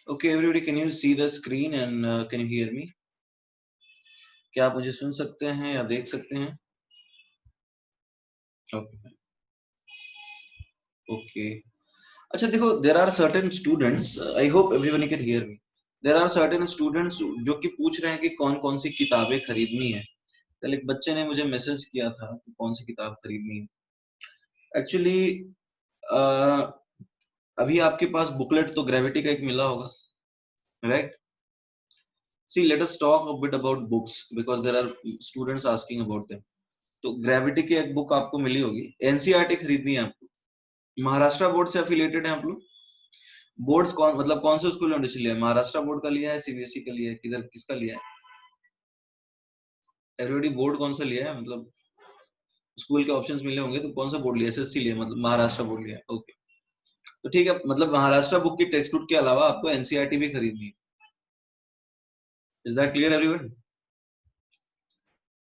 Okay, everybody, can you see the screen and can you hear me? क्या आप मुझे सुन सकते हैं या देख सकते हैं? Okay. Okay. अच्छा देखो, there are certain students. I hope everyone can hear me. There are certain students जो कि पूछ रहे हैं कि कौन कौन सी किताबें खरीदनी है. कल एक बच्चे ने मुझे मैसेज किया था कि कौन सी किताब खरीदनी है. Actually, अभी आपके पास बुकलेट तो ग्रेविटी का एक मिला होगा, right? See, let us talk a bit about books because there are students asking about them. तो ग्रेविटी की एक बुक आपको मिली होगी. एनसीईआरटी खरीदनी है आपको. महाराष्ट्र बोर्ड से एफिलिएटेड है आप लोग? बोर्ड्स कौन, मतलब कौन से स्कूल में लिया है? महाराष्ट्र बोर्ड का लिया है, सीबीएसई का लिया है, किधर किसका लिया है? एवरीबॉडी बोर्ड कौन सा लिया है? मतलब स्कूल के ऑप्शंस मिले होंगे तो कौन सा बोर्ड लिया? एसएससी लिया, मतलब महाराष्ट्र बोर्ड लिया. ओके, तो ठीक है, मतलब महाराष्ट्र बुक की टेक्स्ट बुक के अलावा आपको एनसीईआरटी भी खरीदनी है. Is that clear everyone?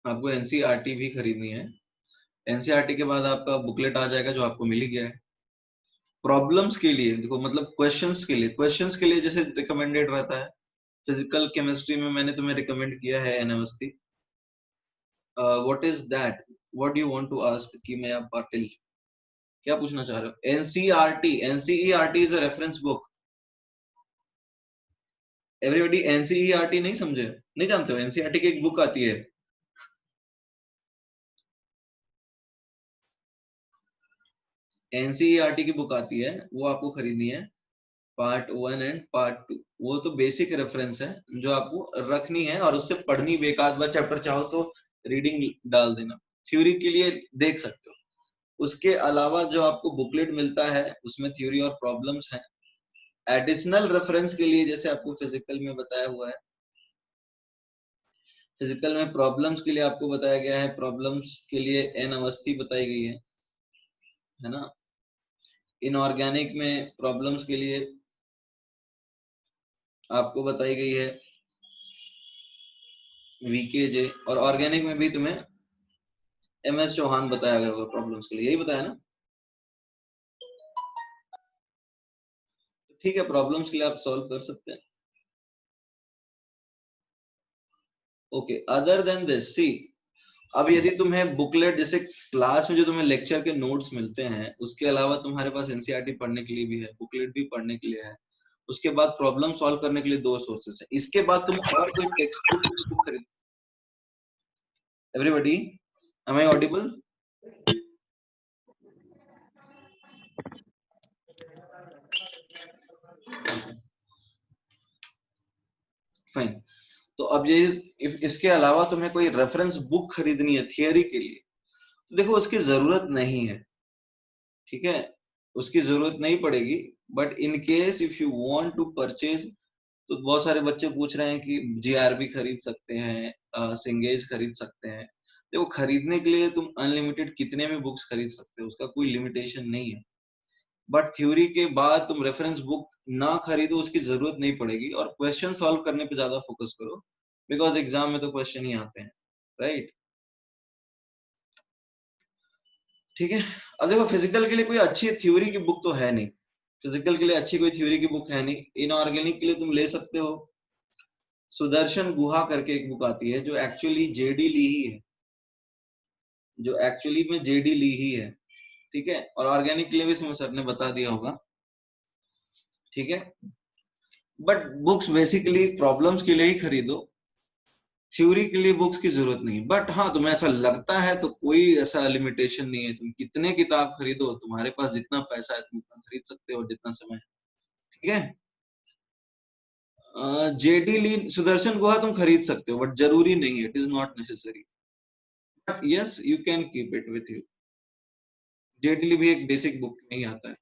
आपको एनसीईआरटी भी खरीदनी है. एनसीईआरटी के बाद आपका बुकलेट आ जाएगा जो आपको मिल ही गया है. प्रॉब्लम्स के लिए देखो, मतलब क्वेश्चंस के लिए जैसे रिकमेंडेड रहता है. फिजिकल केमिस्ट्री में मैंने तुम्हें रिकमेंड किया है N Awasthi. What is that? What do you want to ask कि मैं आप पाटिल क्या पूछना चाह रहे हो? NCERT is a reference book. Everybody NCERT नहीं समझे, नहीं जानते हो? एनसीईआरटी की एक बुक आती है. एनसीईआरटी की बुक आती है, वो आपको खरीदनी है. पार्ट 1 एंड पार्ट 2, वो तो बेसिक रेफरेंस है जो आपको रखनी है और उससे पढ़नी भी. एक आध बार चैप्टर चाहो तो रीडिंग डाल देना, थ्योरी के लिए देख सकते हो. उसके अलावा जो आपको बुकलेट मिलता है उसमें थ्योरी और प्रॉब्लम्स हैं. एडिशनल रेफरेंस के लिए जैसे आपको फिजिकल में बताया हुआ है, फिजिकल में प्रॉब्लम्स के लिए आपको बताया गया है. प्रॉब्लम्स के लिए एन अवस्थी बताई गई है ना. इनऑर्गेनिक में प्रॉब्लम्स के लिए आपको बताई गई है वीकेजे, और ऑर्गेनिक में भी तुम्हें एमएस चौहान बताया गया होगा प्रॉब्लम्स के लिए, यही बताया ना. ठीक है, प्रॉब्लम्स के लिए आप सॉल्व कर सकते हैं. ओके, अदर देन दिस सी, अब यदि तुम्हें बुकलेट जैसे क्लास में जो तुम्हें लेक्चर के नोट्स मिलते हैं उसके अलावा तुम्हारे पास एनसीईआरटी पढ़ने के लिए भी है, बुकलेट भी पढ़ने के लिए है, उसके बाद प्रॉब्लम सॉल्व करने के लिए दो सोर्सेस है, इसके बाद तुम और कोई टेक्स्ट बुक खरीद. Everybody, am I audible? Fine. तो अब ये इसके अलावा तुम्हें कोई रेफरेंस बुक खरीदनी है थियरी के लिए तो देखो उसकी जरूरत नहीं है, ठीक है, उसकी जरूरत नहीं पड़ेगी. But in case if you want to purchase, तो बहुत सारे बच्चे पूछ रहे हैं कि जीआरबी खरीद सकते हैं, सिंगेज खरीद सकते हैं. देखो, खरीदने के लिए तुम अनलिमिटेड कितने में बुक्स खरीद सकते हो, उसका कोई लिमिटेशन नहीं है. बट थ्योरी के बाद तुम रेफरेंस बुक ना खरीदो, उसकी जरूरत नहीं पड़ेगी, और क्वेश्चन सॉल्व करने पे ज्यादा फोकस करो बिकॉज एग्जाम में तो क्वेश्चन ही आते हैं, राइट? ठीक है. अब देखो, फिजिकल के लिए कोई अच्छी थ्योरी की बुक तो है नहीं. फिजिकल के लिए अच्छी कोई थ्योरी की बुक है नहीं. इनऑर्गेनिक के लिए तुम ले सकते हो, सुदर्शन गुहा करके एक बुक आती है जो एक्चुअली जेडी ली ही है, जो एक्चुअली में जेडी ली ही है, ठीक है. और ऑर्गेनिक के लिए भी सर ने बता दिया होगा, ठीक है. बट बुक्स बेसिकली प्रॉब्लम्स के लिए ही खरीदो, थ्योरी के लिए बुक्स की जरूरत नहीं. बट हाँ, तुम्हें ऐसा लगता है तो कोई ऐसा लिमिटेशन नहीं है, तुम कितने किताब खरीदो, तुम्हारे पास जितना पैसा है तुम उतना खरीद सकते हो, जितना समय है, ठीक है. जेडी ली सुदर्शन गुहा तुम खरीद सकते हो बट जरूरी नहीं है, it is not necessary. But yes, you can keep it with you. JD Lee भी एक बेसिक बुक में ही आता है.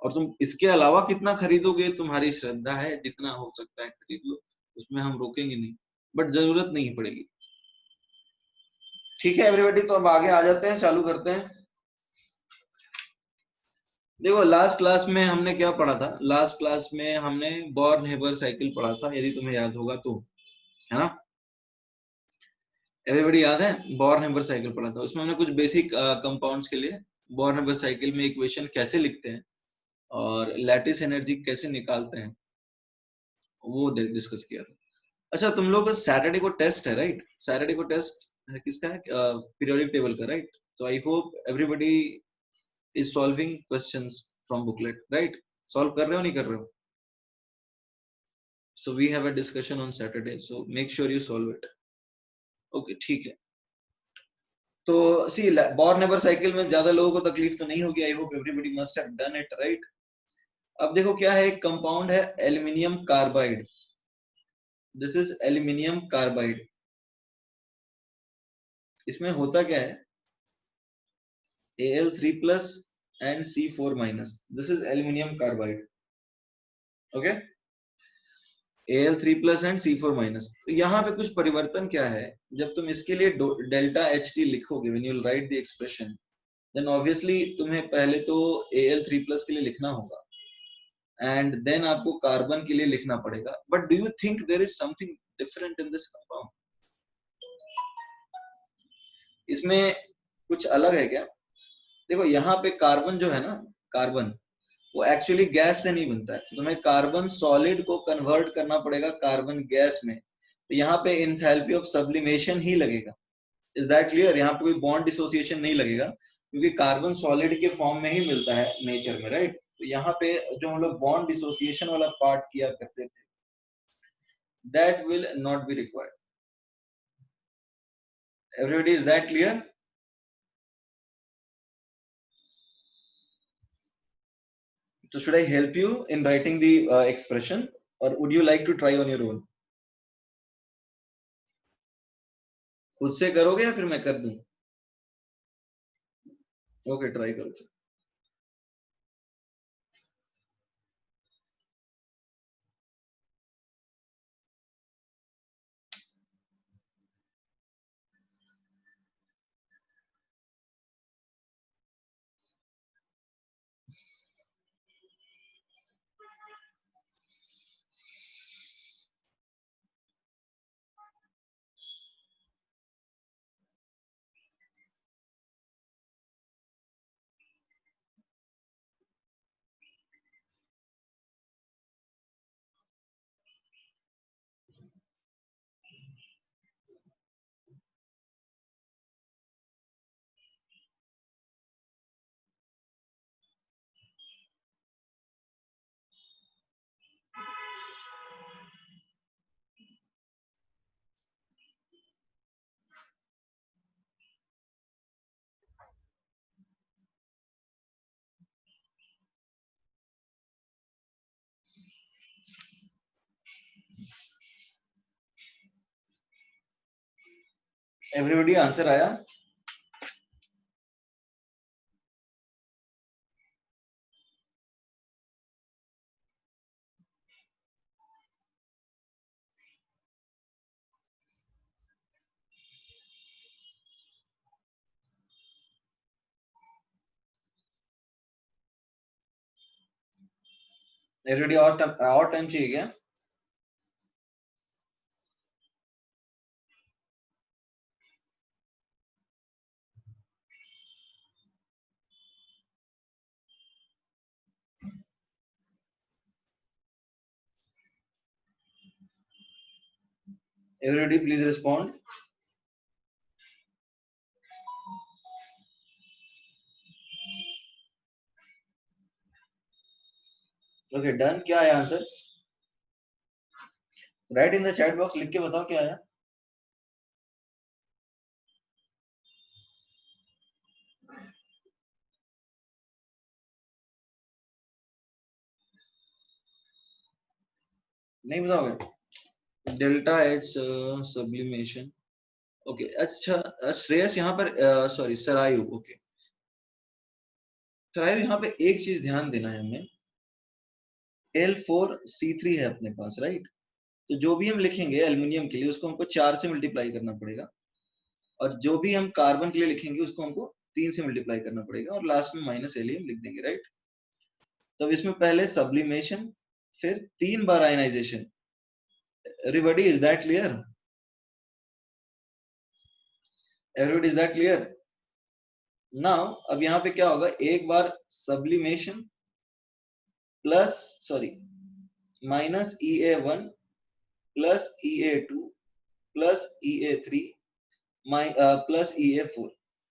और तुम इसके अलावा कितना खरीदोगे तुम्हारी श्रद्धा है, जितना हो सकता है खरीद लो, उसमें हम रोकेंगे नहीं, बट जरूरत नहीं पड़ेगी. ठीक है एवरीबॉडी, तो अब आगे आ जाते हैं, चालू करते हैं. देखो, लास्ट क्लास में हमने क्या पढ़ा था? लास्ट क्लास में हमने बॉर्न हेबर साइकिल पढ़ा था, यदि तुम्हें याद होगा तो, है ना. एवरीबॉडी याद है? बॉर्न हेबर साइकिल पढ़ा था, उसमें हमने कुछ बेसिक कंपाउंड्स के लिए बॉर्न हेबर साइकिल में इक्वेशन कैसे लिखते हैं और लैटिस एनर्जी कैसे निकालते हैं, वो डिस्कस किया था। अच्छा, तुम लोग सैटरडे को टेस्ट है राइट? सैटरडे को टेस्ट है, किसका है? पीरियोडिक टेबल का, राइट? तो I hope everybody is solving questions from booklet, right? Solve कर रहे हो नहीं कर रहे हो? So we have a discussion on Saturday, so make sure you solve it. Okay, ठीक है। तो सी बॉर नेबर साइकिल में ज्यादा लोगों को तकलीफ तो नहीं होगी, आई hope everybody must have done it, right? अब देखो क्या है, एक कंपाउंड है aluminium carbide. This is aluminium carbide. इसमें होता क्या है, Al3 plus and C4 minus, this is aluminium carbide, okay? Al3 plus and C4 minus। तो यहाँ पे कुछ परिवर्तन क्या है, जब तुम इसके लिए डेल्टा HT लिखोगे, when you will write the expression, then obviously तुम्हें पहले तो Al3 plus के लिए लिखना होगा, and then आपको कार्बन के लिए लिखना पड़ेगा। But do you think there is something different in this compound? इसमें कुछ अलग है क्या? देखो यहाँ पे कार्बन जो है ना, कार्बन वो एक्चुअली गैस से नहीं बनता है, तो तुम्हें कार्बन सॉलिड को कन्वर्ट करना पड़ेगा कार्बन गैस में। तो यहाँ पे इंथैल्पी ऑफ सब्लिमेशन ही लगेगा। Is that clear? यहाँ पे कोई बॉन्ड डिसोसिएशन नहीं लगेगा, क्योंकि कार्बन सॉलिड के फॉर्म में ही मिलता है नेचर में, राइट? तो यहाँ पे जो हम लोग बॉन्ड डिसोसिएशन वाला पार्ट किया करते थे, that will not be required. Everybody, is that clear? So should I help you in writing the expression, or would you like to try on your own? खुद से करोगे या फिर मैं कर दूं? ओके, ट्राई करो फिर। एवरीबॉडी, आंसर आया? एवरीबॉडी, और टाइम चाहिए क्या? Everybody please respond. Okay, done. क्या आया answer? Right in the chat box, लिख के बताओ क्या आया। नहीं बताओगे? Delta H sublimation. ओके, अच्छा श्रेयस यहाँ पर, सॉरी सरायु, ओके सरायु, यहाँ पे एक चीज ध्यान देना है हमें, L4C3 है अपने पास, राइट? तो जो भी हम लिखेंगे एल्युमिनियम के लिए, उसको हमको 4 से मल्टीप्लाई करना पड़ेगा, और जो भी हम कार्बन के लिए लिखेंगे उसको हमको 3 से मल्टीप्लाई करना पड़ेगा, और लास्ट में माइनस एलियम लिख देंगे, राइट? तो इसमें पहले सब्लिमेशन, फिर 3 बार ionization. Everybody, is that clear? Everybody, is that clear? Now अब यहाँ पे क्या होगा, एक बार sublimation plus, sorry minus EA1 plus EA2 plus EA3 plus EA4,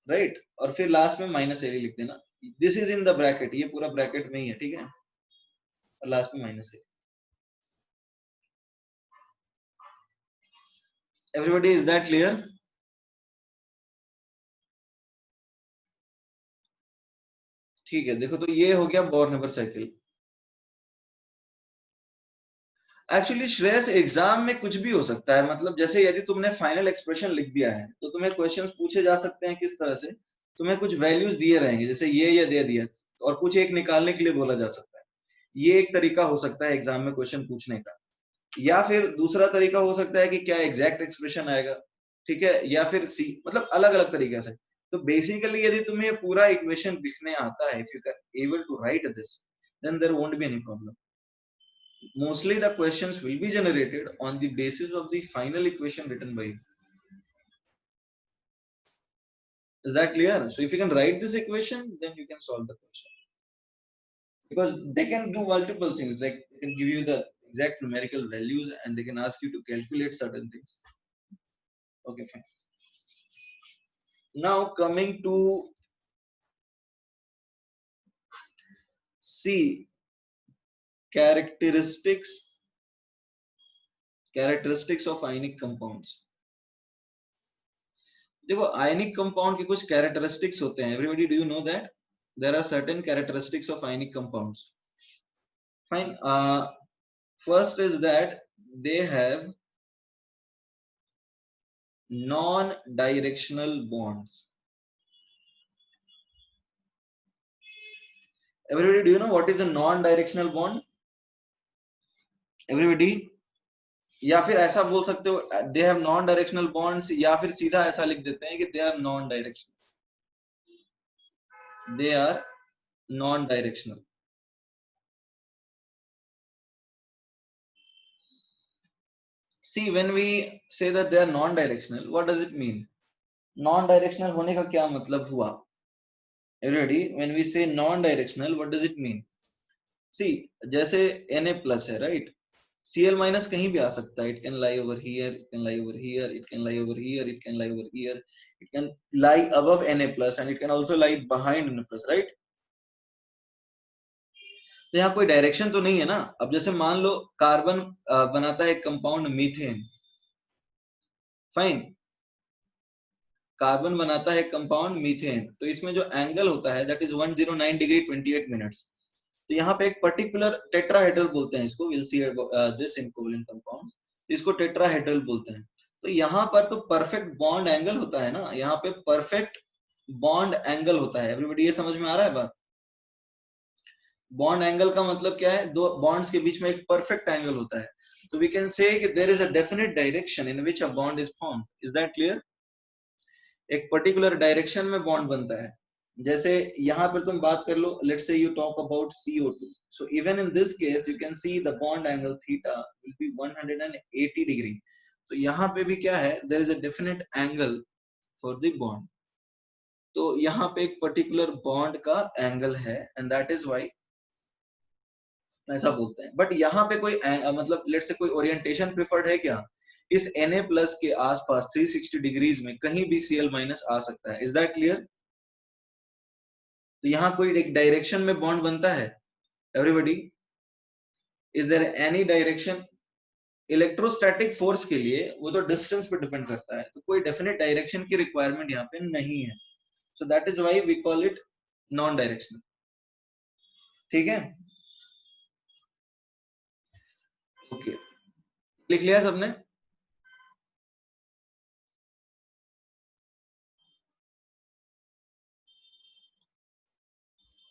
right, और फिर लास्ट में माइनस ए लिख देना। This is in the bracket, ये पूरा ब्रैकेट में ही है, ठीक है, और लास्ट में minus A. Everybody, is that clear? ठीक है, देखो तो ये हो गया bore number cycle. Actually Shreyas, exam में कुछ भी हो सकता है, मतलब जैसे यदि तुमने फाइनल एक्सप्रेशन लिख दिया है तो तुम्हें क्वेश्चंस पूछे जा सकते हैं किस तरह से, तुम्हें कुछ वैल्यूज दिए रहेंगे जैसे ये दे दिया, और कुछ एक निकालने के लिए बोला जा सकता है। ये एक तरीका हो सकता है एग्जाम में क्वेश्चन पूछने का। या फिर दूसरा तरीका हो सकता है कि क्या एग्जैक्ट एक्सप्रेशन आएगा, ठीक है, या फिर सी, मतलब अलग अलग तरीके से। तो बेसिकली यदि तुम्हें पूरा इक्वेशन लिखने आता है, if you can able to write this, then there won't be any problem. Mostly the questions will be generated on the basis of the final equation written by you. Is that clear? So if you can write this equation, then you can solve the question. Because they can do multiple things, like they can give you the exact numerical values and they can ask you to calculate certain things. Okay, fine. Now coming to C, characteristics of ionic compounds. देखो ionic compound के कुछ characteristics होते हैं। Everybody, do you know that there are certain characteristics of ionic compounds? Fine. First is that they have non directional bonds. Everybody, do you know what is a non directional bond? Everybody, या फिर ऐसा बोल सकते हो they have non directional bonds, या फिर सीधा ऐसा लिख देते हैं कि they are non directional, they are non-directional. See, when we say that they are non-directional, what does it mean? Non-directional होने का क्या मतलब हुआ? Everybody, when we say non-directional, what does it mean? See, जैसे Na plus है, right? Cl minus कहीं भी आ सकता है. It can lie over here, it can lie over here, it can lie over here, it can lie over here, it can lie above Na plus, and it can also lie behind Na plus, right? तो यहाँ कोई direction तो नहीं है ना। अब जैसे मान लो कार्बन बनाता है एक कंपाउंड मीथेन, फाइन, कार्बन बनाता है कंपाउंड मीथेन, तो इसमें जो एंगल होता है दैट इज 109 डिग्री 28 मिनट्स। तो यहाँ पे एक पर्टिकुलर टेट्राहेड्रल बोलते हैं इसको, will see this in covalent compounds, इसको टेट्राहेड्रल बोलते हैं। तो यहाँ पर तो परफेक्ट बॉन्ड एंगल होता है ना, यहाँ पे परफेक्ट बॉन्ड एंगल होता है। एवरीबॉडी, ये समझ में आ रहा है बात? बॉन्ड एंगल का मतलब क्या है? दो बॉन्ड्स के बीच में एक परफेक्ट एंगल होता है। तो वी कैन से कि there is a definite direction in which a bond is formed. Is that clear? एक पर्टिकुलर डायरेक्शन में बॉन्ड बनता है। जैसे यहाँ पर तुम बात कर लो, let's say you talk about CO2, so even in this case you can see the bond angle theta will be 180 degree। तो यहाँ पे भी क्या है, there is a definite angle for the bond। तो यहाँ पे एक पर्टिकुलर बॉन्ड का एंगल है and that is why ऐसा बोलते हैं। बट यहाँ पे कोई मतलब लेट्स से कोई ओरिएंटेशन प्रिफर्ड है क्या? इस Na प्लस के आसपास 360 डिग्रीज में कहीं भी Cl माइनस आ सकता है। Is that clear? तो यहाँ कोई एक डायरेक्शन में बॉन्ड बनता है? Everybody, is there any direction? Electrostatic force के लिए वो तो डिस्टेंस पे डिपेंड करता है, तो कोई डेफिनेट डायरेक्शन की रिक्वायरमेंट यहाँ पे नहीं है। So that is why we call it non directional. ठीक है, ओके, लिख लिया सबने?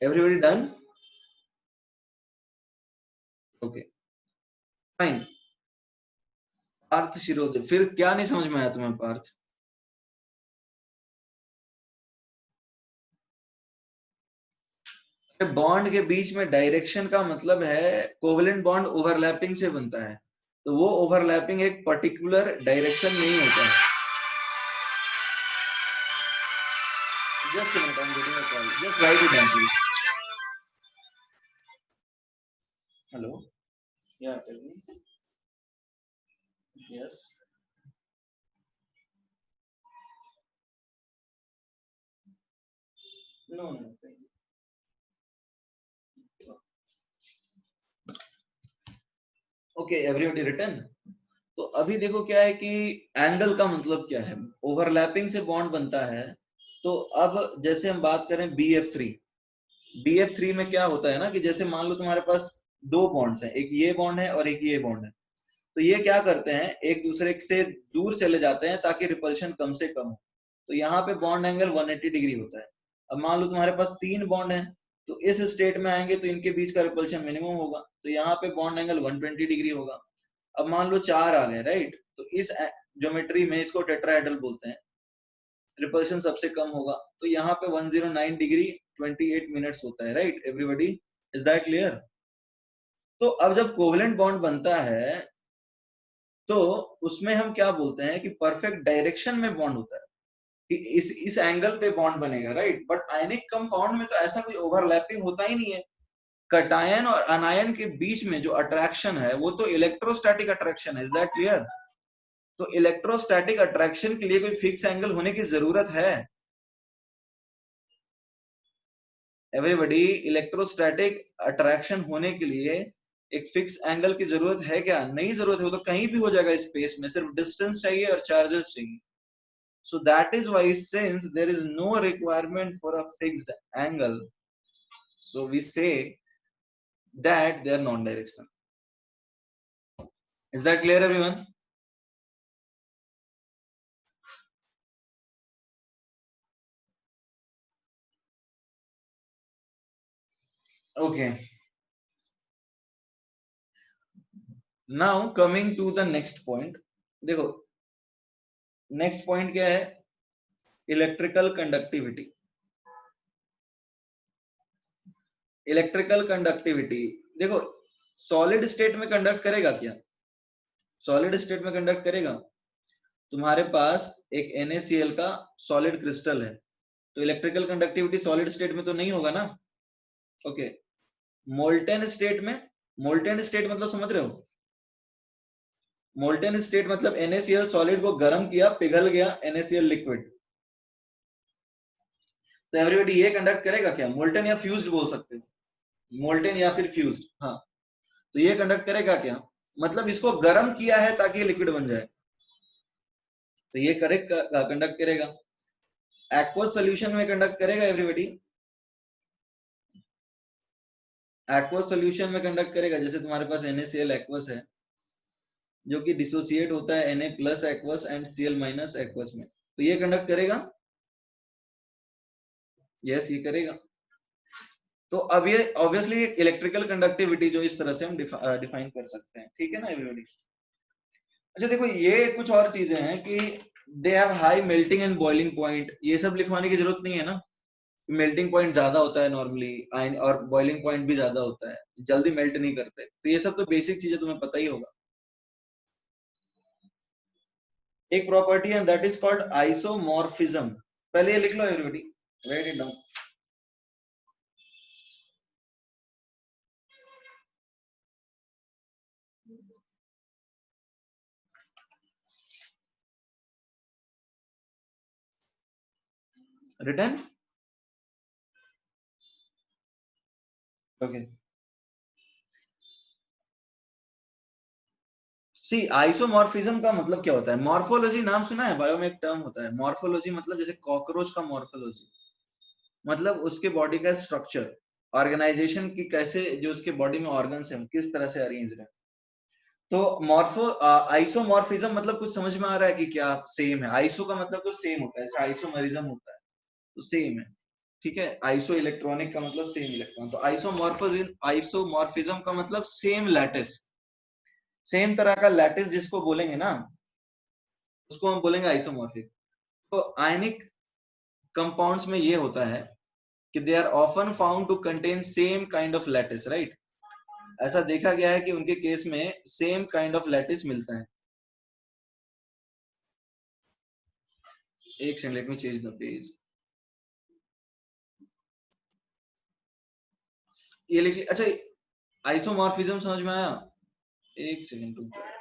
Everybody done? Okay, fine. Parth Shirode, फिर क्या नहीं समझ में आया तुम्हें पार्थ? बॉन्ड के बीच में डायरेक्शन का मतलब है कोवलेंट बॉन्ड ओवरलैपिंग से बनता है, तो वो ओवरलैपिंग एक पर्टिकुलर डायरेक्शन में ही होता है। Just a minute, I am getting a call, just right it down please. Hello, Yeah, tell me. Yes. No, nothing. Okay, everybody written. तो अभी देखो क्या है कि एंगल का मतलब क्या है, ओवरलैपिंग से बॉन्ड बनता है। तो अब जैसे हम बात करें BF3 में क्या होता है ना कि जैसे मान लो तुम्हारे पास दो बॉन्ड्स हैं, एक ये बॉन्ड है और एक ये बॉन्ड है। तो ये क्या करते हैं, एक दूसरे से दूर चले जाते हैं ताकि रिपल्शन कम से कम हो। तो यहाँ पे बॉन्ड एंगल 180 डिग्री होता है। अब मान लो तुम्हारे पास तीन बॉन्ड है, तो इस स्टेट में आएंगे तो इनके बीच का रिपल्शन मिनिमम होगा, तो यहाँ पे बॉन्ड एंगल 120 डिग्री होगा। अब मान लो चार आ गए, राइट, तो इस ज्योमेट्री में इसको टेट्राहेड्रल बोलते हैं, रिपल्शन सबसे कम होगा। तो यहाँ पे 109 डिग्री 28 मिनट्स होता है, right everybody, is that clear? तो अब जब कोवेलेंट बॉन्ड बनता है तो उसमें हम क्या बोलते हैं कि परफेक्ट डायरेक्शन में बॉन्ड होता है, कि इस एंगल पे बॉन्ड बनेगा, राइट। बट आयनिक कंपाउंड में तो ऐसा कोई ओवरलैपिंग होता ही नहीं है। कटायन और अनायन के बीच में जो अट्रैक्शन है वो तो इलेक्ट्रोस्टैटिक अट्रैक्शन है, इज दैट क्लियर? तो इलेक्ट्रोस्टैटिक अट्रैक्शन के लिए कोई फिक्स एंगल होने की जरूरत है? एवरीबॉडी, इलेक्ट्रोस्टैटिक अट्रैक्शन होने के लिए एक फिक्स एंगल की जरूरत है क्या? नहीं जरूरत है, वो तो कहीं भी हो जाएगा स्पेस में, सिर्फ डिस्टेंस चाहिए और चार्जेस चाहिए। So that is why, since there is no requirement for a fixed angle, so we say that they are non-directional. Is that clear, everyone? Okay. Now coming to the next point. देखो next point क्या है, electrical conductivity. Electrical conductivity देखो, solid state में conduct करेगा क्या? Solid state में conduct करेगा। तुम्हारे पास एक NaCl का सॉलिड क्रिस्टल है, तो इलेक्ट्रिकल कंडक्टिविटी सॉलिड स्टेट में तो नहीं होगा ना। ओके, मोल्टेन स्टेट में, मोल्टेन स्टेट मतलब समझ रहे हो? मोल्टेन स्टेट मतलब NaCl सॉलिड को गर्म किया, पिघल गया NaCl लिक्विड। तो एवरीबॉडी ये कंडक्ट करेगा क्या? मोल्टेन या फ्यूज्ड बोल सकते हो, मोल्टेन या फिर फ्यूज्ड। हाँ, तो ये कंडक्ट करेगा क्या? मतलब इसको गर्म किया है ताकि ये लिक्विड बन जाए, तो ये करेक्ट कंडक्ट करेगा। एक्वस सोल्यूशन में कंडक्ट करेगा एवरीबॉडी, एक्वस सोल्यूशन में कंडक्ट करेगा। जैसे तुम्हारे पास NaCl एक्वस है जो कि डिसोसिएट होता है Na plus aqueous and Cl minus aqueous में, तो ये कंडक्ट करेगा। यस, ये करेगा। तो अब ये ऑब्वियसली इलेक्ट्रिकल कंडक्टिविटी जो इस तरह से हम डिफाइन कर सकते हैं, ठीक है ना एवरीबॉडी? अच्छा देखो, ये कुछ और चीजें हैं कि they have high melting and boiling point, ये सब लिखवाने की जरूरत नहीं है ना। मेल्टिंग पॉइंट ज्यादा होता है नॉर्मली, और बॉइलिंग पॉइंट भी ज्यादा होता है, जल्दी मेल्ट नहीं करते। तो ये सब तो बेसिक चीजें तुम्हें पता ही होगा। एक प्रॉपर्टी है दैट इज कॉल्ड आइसोमॉर्फिज्म। पहले ये लिख लो everybody, write it down. Written, okay. See, isomorphism का मतलब क्या होता है? मॉर्फोलॉजी नाम सुना है? बायो में एक टर्म होता है मॉर्फोलॉजी, मतलब जैसे कॉकरोच का मॉर्फोलॉजी, मतलब उसके बॉडी का स्ट्रक्चर, ऑर्गेनाइजेशन की, कैसे जो उसके बॉडी में ऑर्गन्स हैं किस तरह से अरेंज है। तो आइसोमॉर्फिज्म मतलब कुछ समझ में आ रहा है कि क्या सेम है? आइसो का मतलब तो सेम होता है, जैसे आइसोमरिज्म होता है, तो सेम है, ठीक है। आइसो इलेक्ट्रॉनिक का मतलब सेम इलेक्ट्रॉन, तो आइसोमॉर्फिज्म का मतलब सेम लैटिस, सेम तरह का लैटिस जिसको बोलेंगे ना, उसको हम बोलेंगे आइसोमॉर्फिक। तो आयनिक कंपाउंड्स में ये होता है कि they are often found to contain same kind of lattice, right. ऐसा देखा गया है कि उनके केस में सेम काइंड ऑफ लैटिस मिलता है। एक second, let me change the page. ये लिख, अच्छा, आइसोमॉर्फिज्म समझ में आया? एक सेकंड रुक जाओ,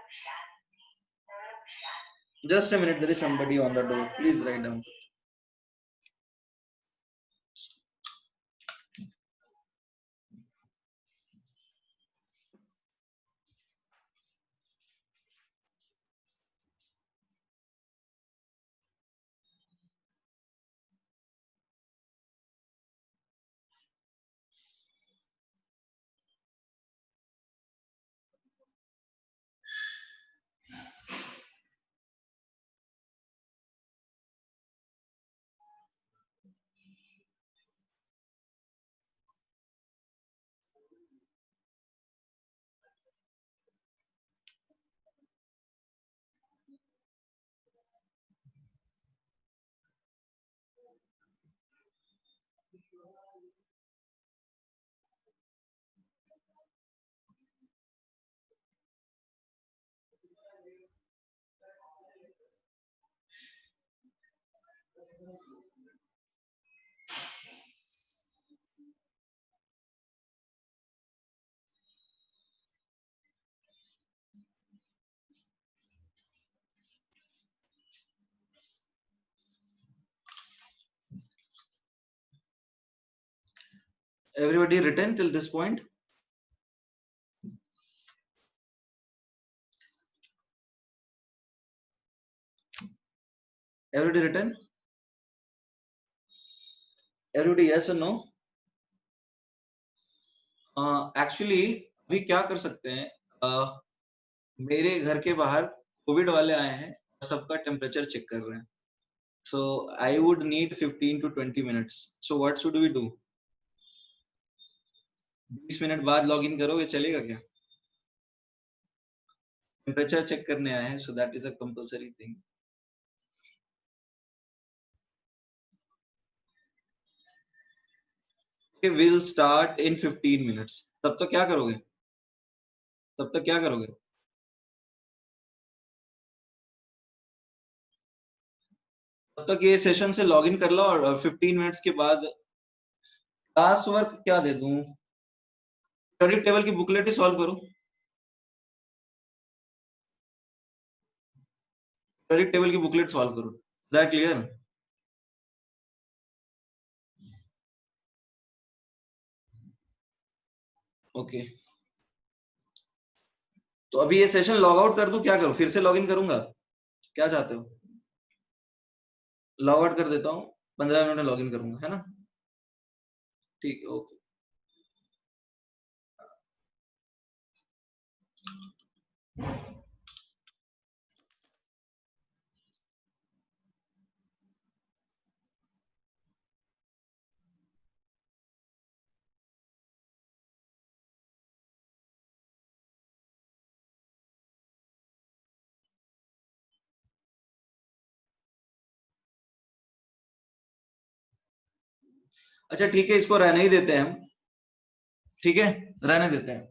just a minute, there is somebody on the door, please write down. Everybody written till this point? Everybody written? Everybody yes or no? Actually अभी क्या कर सकते हैं, मेरे घर के बाहर कोविड वाले आए हैं, सबका टेम्परेचर चेक कर रहे हैं, so I would need 15 to 20 minutes, so what should we do? 20 minute बाद लॉग इन करोगे, चलेगा क्या? टेम्परेचर चेक करने आए हैं, so that is a compulsory thing. Okay, we'll start in 15 minutes. तब तक क्या करोगे? तब तक क्या करोगे? तब तक ये सेशन से लॉग इन कर लो, और 15 मिनट्स के बाद क्लास वर्क क्या दे दूं? पीरियोडिक टेबल की बुकलेट ही सॉल्व करो। पीरियोडिक टेबल की बुकलेट सॉल्व करो। That clear? ओके, तो अभी ये सेशन लॉग आउट कर दूं, क्या करूं? फिर से लॉग इन करूंगा, क्या चाहते हो? लॉग आउट कर देता हूँ, 15 मिनट में लॉग इन करूंगा, है ना? ठीक है, ओके। अच्छा ठीक है, इसको रहने ही देते हैं हम, ठीक है, रहने देते हैं।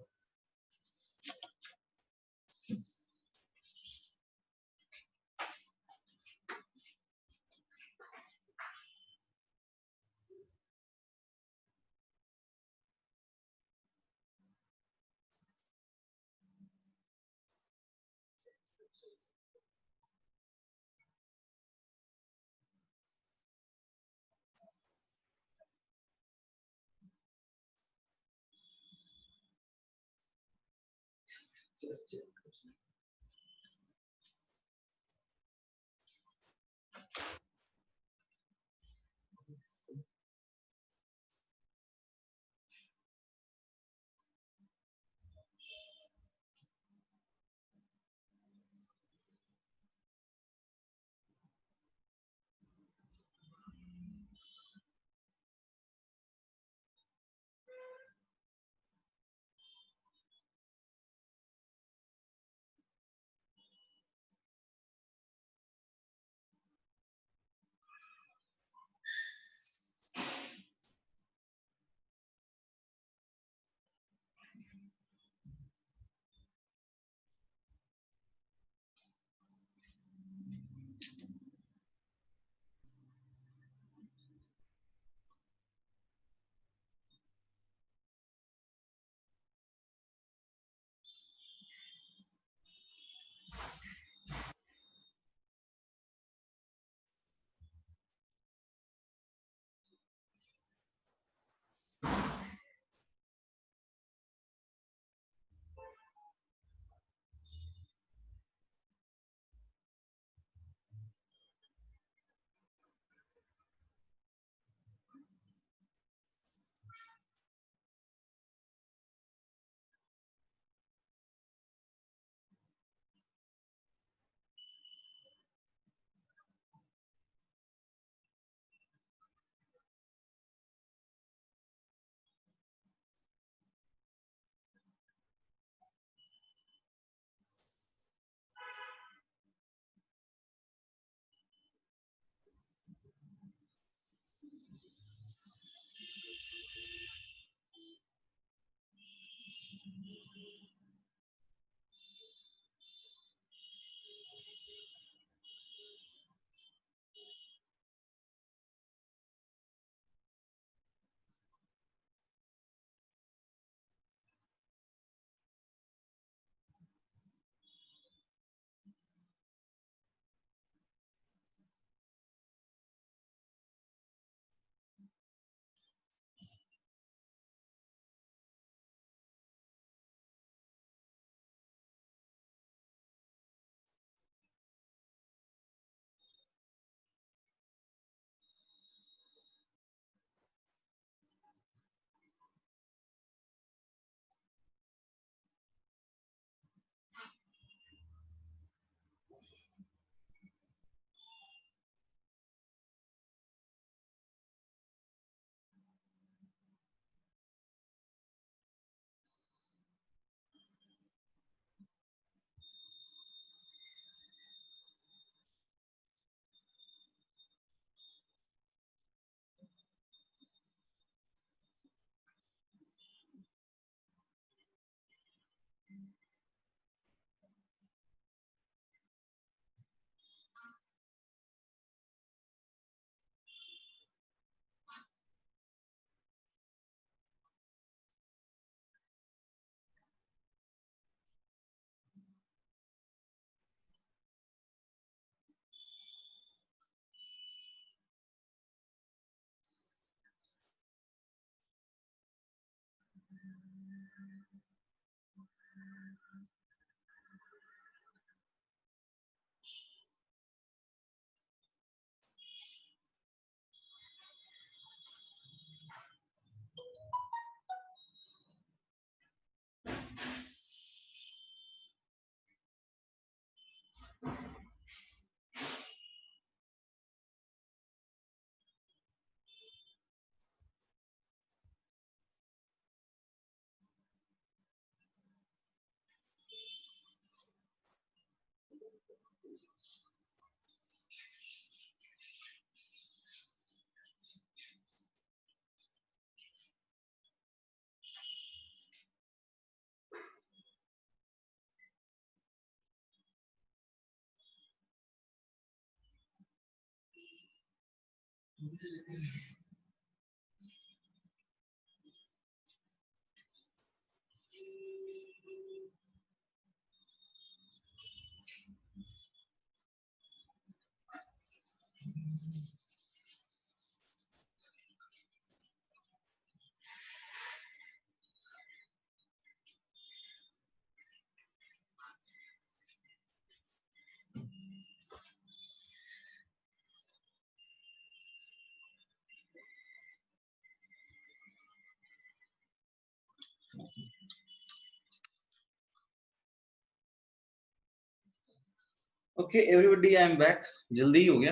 Okay, everybody, I am back. जल्दी ही हो गया.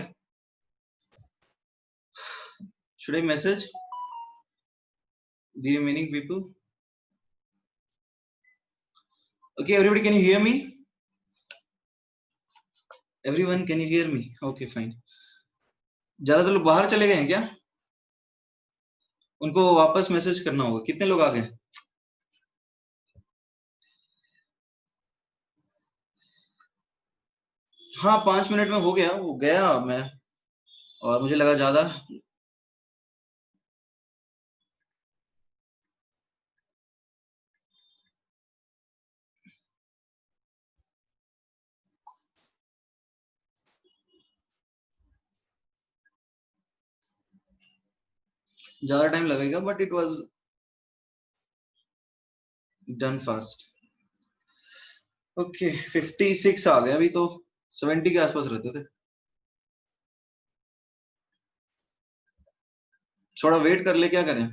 Should I message the remaining people? Okay, everybody, can you hear me? Everyone, can you hear me? Okay, fine. ज्यादातर लोग बाहर चले गए हैं क्या? उनको वापस मैसेज करना होगा. कितने लोग आ गए? हाँ, 5 मिनट में हो गया. वो गया मैं, और मुझे लगा ज्यादा. ज्यादा टाइम लगेगा, but it was done fast. Okay, 56 आ गए. अभी तो 70 के आसपास रहते थे. थोड़ा वेट कर ले, क्या करें?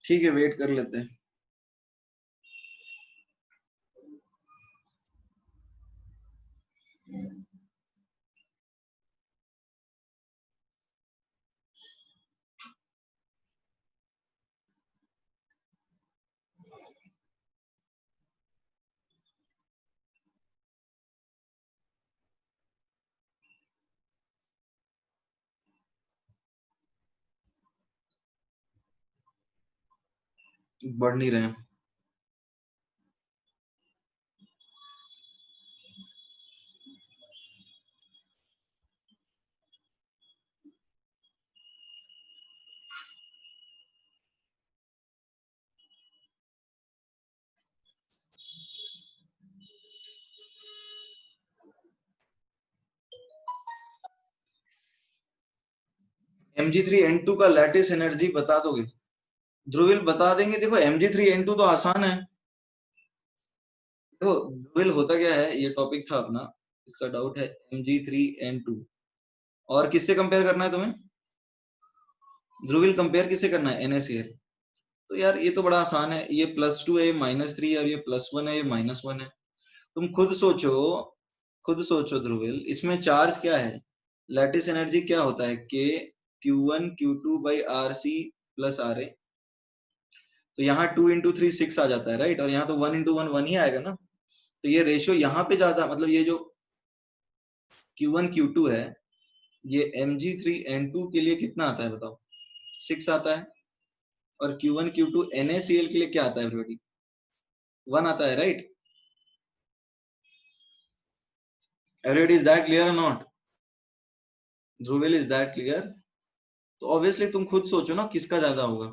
ठीक है, वेट कर लेते हैं. बढ़ नहीं रहे हैं. Mg3N2 का लैटिस एनर्जी बता दोगे? ध्रुविल बता देंगे. देखो, Mg3N2 तो आसान है. देखो ध्रुविल, होता क्या है, ये टॉपिक था अपना. इसका डाउट है Mg3N2. और किससे कंपेयर करना है तुम्हें? ध्रुविल, कंपेयर किससे करना है? NaCl. तो यार ये तो बड़ा आसान है. ये +2 है, ये -3 है, और ये +1 है, ये -1 है. तुम खुद सोचो ध्रुविल, इसमें चार्ज क्या है? लैटिस एनर्जी क्या होता है? K Q1 Q2 by RC plus RA. तो यहाँ 2 into 3 6 आ जाता है, राइट? और यहाँ तो 1 into 1 1 ही आएगा ना. तो ये रेशियो यहाँ पे ज्यादा, मतलब ये जो Q1 Q2 है, ये Mg3N2 के लिए कितना आता है बताओ? 6 आता है. और Q1 Q2 NaCl के लिए क्या आता है एवरीबॉडी? 1 आता है, right? Everybody, is that clear or not? Dhruvel, is that clear? तो ऑब्वियसली तुम खुद सोचो ना, किसका ज्यादा होगा.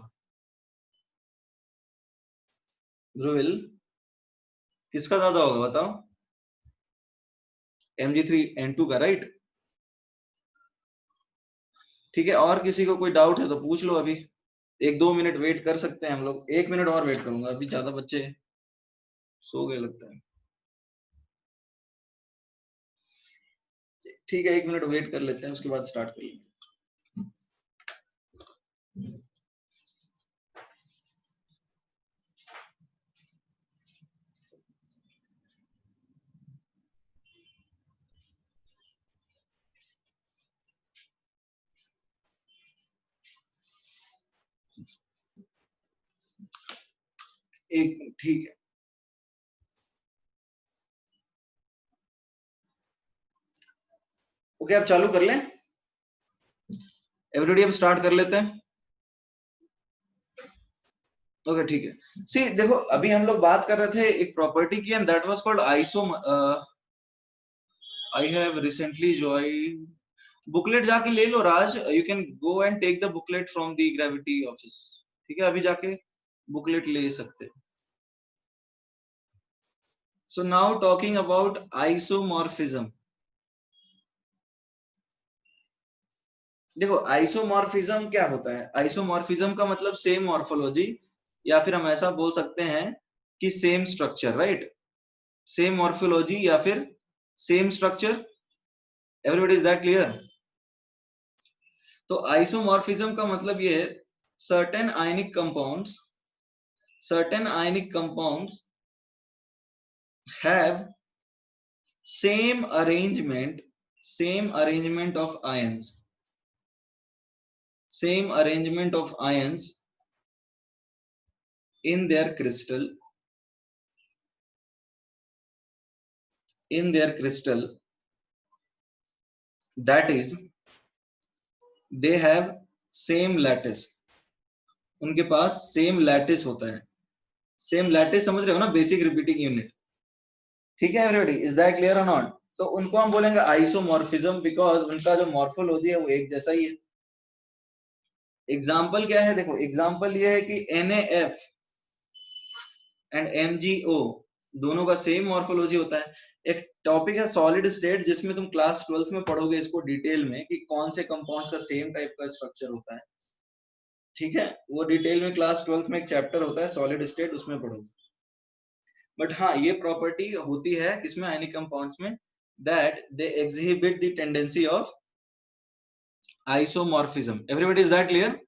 ध्रुविल, किसका ज्यादा होगा बताओ? Mg3N2 का, राइट? ठीक है, और किसी को कोई डाउट है तो पूछ लो अभी। 1-2 मिनट वेट कर सकते हैं हम लोग, 1 मिनट और वेट करूंगा, अभी ज्यादा बच्चे सो गए लगता है। ठीक है, 1 मिनट वेट कर लेते हैं, उसके बाद स्टार्ट कर लेंगे। एक, ठीक है, ओके, अब चालू कर लें एवरीबॉडी, अब स्टार्ट कर लेते हैं। ओके, ठीक है। सी देखो, अभी हम लोग बात कर रहे थे एक प्रॉपर्टी की, and that was called iso. I have recently join, booklet जाके ले लो Raj, you can go and take the booklet from the gravity office. ठीक है, अभी जाके बुकलेट ले सकते हो। So now talking about isomorphism. देखो, आइसोमॉर्फिज्म क्या होता है? आइसोमॉर्फिज्म का मतलब सेम मॉर्फोलॉजी, या फिर हम ऐसा बोल सकते हैं कि same structure, right? Same morphology या फिर same structure. Everybody, is that clear? तो आइसोमॉर्फिज्म का मतलब ये है, certain ionic compounds, certain ionic compounds have same arrangement of ions, same arrangement of ions in their crystal, in their crystal, that is they have same lattice, उनके पास same lattice होता है। Same lattice समझ रहे हो ना, basic repeating unit. ठीक है everybody, is that clear और नॉट? तो उनको हम बोलेंगे आइसोमॉर्फिज्म, बिकॉज उनका जो मॉर्फोलॉजी है वो एक जैसा ही है। एग्जाम्पल क्या है? देखो, एग्जाम्पल ये है कि NaF एंड MgO दोनों का सेम मॉर्फोलॉजी होता है। एक टॉपिक है सॉलिड स्टेट, जिसमें तुम क्लास 12th में पढ़ोगे इसको डिटेल में, कि कौन से कंपाउंड्स का सेम टाइप का स्ट्रक्चर होता है। ठीक है, वो डिटेल में क्लास 12th में एक चैप्टर होता है सॉलिड स्टेट, उसमें पढ़ोगे। बट हाँ, ये प्रॉपर्टी होती है किसमें? आयनिक कंपाउंड्स में, that they exhibit the tendency of isomorphism. Everybody, is that clear?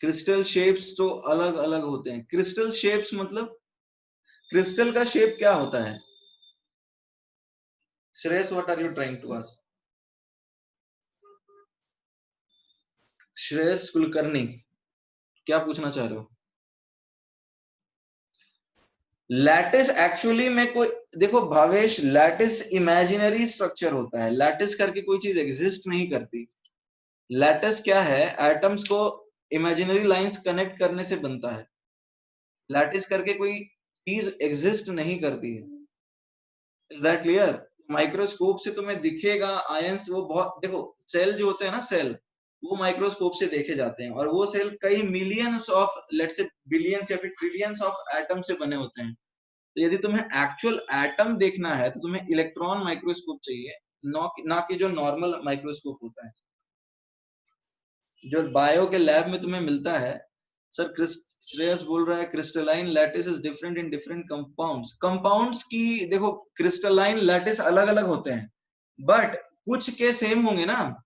Crystal shapes तो अलग अलग होते हैं। क्रिस्टल शेप्स मतलब क्रिस्टल का शेप क्या होता है? Shreyas, what are you trying to ask? Shreyas Kulkarni, क्या पूछना चाह रहे हो? लैटिस एक्चुअली में कोई, देखो भावेश, लैटिस इमेजिनरी स्ट्रक्चर होता है। लैटिस करके कोई चीज एग्जिस्ट नहीं करती। लैटिस क्या है? एटम्स को इमेजिनरी लाइंस कनेक्ट करने से बनता है। लैटिस करके कोई चीज एग्जिस्ट नहीं करती है। Is that clear? माइक्रोस्कोप से तुम्हें दिखेगा आयंस, वो बहुत, देखो सेल जो होते हैं ना, सेल वो माइक्रोस्कोप से देखे जाते हैं, और वो सेल कई millions of, let's say billions या फिर ट्रिलियंस ऑफ एटम से बने होते हैं। तो यदि तुम्हें एक्चुअल एटम देखना है तो तुम्हें इलेक्ट्रॉन माइक्रोस्कोप चाहिए, ना कि जो नॉर्मल माइक्रोस्कोप होता है, जो बायो के लैब में तुम्हें मिलता है। सर, श्रेयस बोल रहा है crystalline lattice is different in different compounds. Compounds की देखो, क्रिस्टलाइन लैटिस अलग अलग होते हैं, बट कुछ के सेम होंगे ना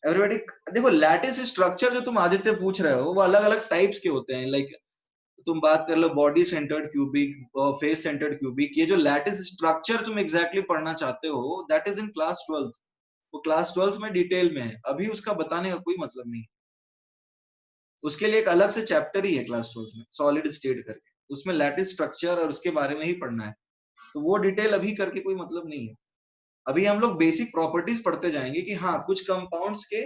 एवरीबॉडी। देखो, लैटिस स्ट्रक्चर जो तुम आदित्य पूछ रहे हो वो अलग अलग टाइप्स के होते हैं। लाइक तुम बात कर लो बॉडी सेंटर्ड क्यूबिक और फेस सेंटर्ड क्यूबिक, ये जो लैटिस स्ट्रक्चर तुम एग्जैक्टली पढ़ना चाहते हो, that is in class 12th। वो क्लास 12th में डिटेल में है, अभी उसका बताने का कोई मतलब नहीं। उसके लिए एक अलग से चैप्टर ही है क्लास 12th में, सॉलिड स्टेट करके, उसमें लैटिस स्ट्रक्चर और उसके बारे में ही पढ़ना है। तो वो डिटेल अभी करके कोई मतलब नहीं है। अभी हम लोग बेसिक प्रॉपर्टीज पढ़ते जाएंगे कि हाँ, कुछ कंपाउंड्स के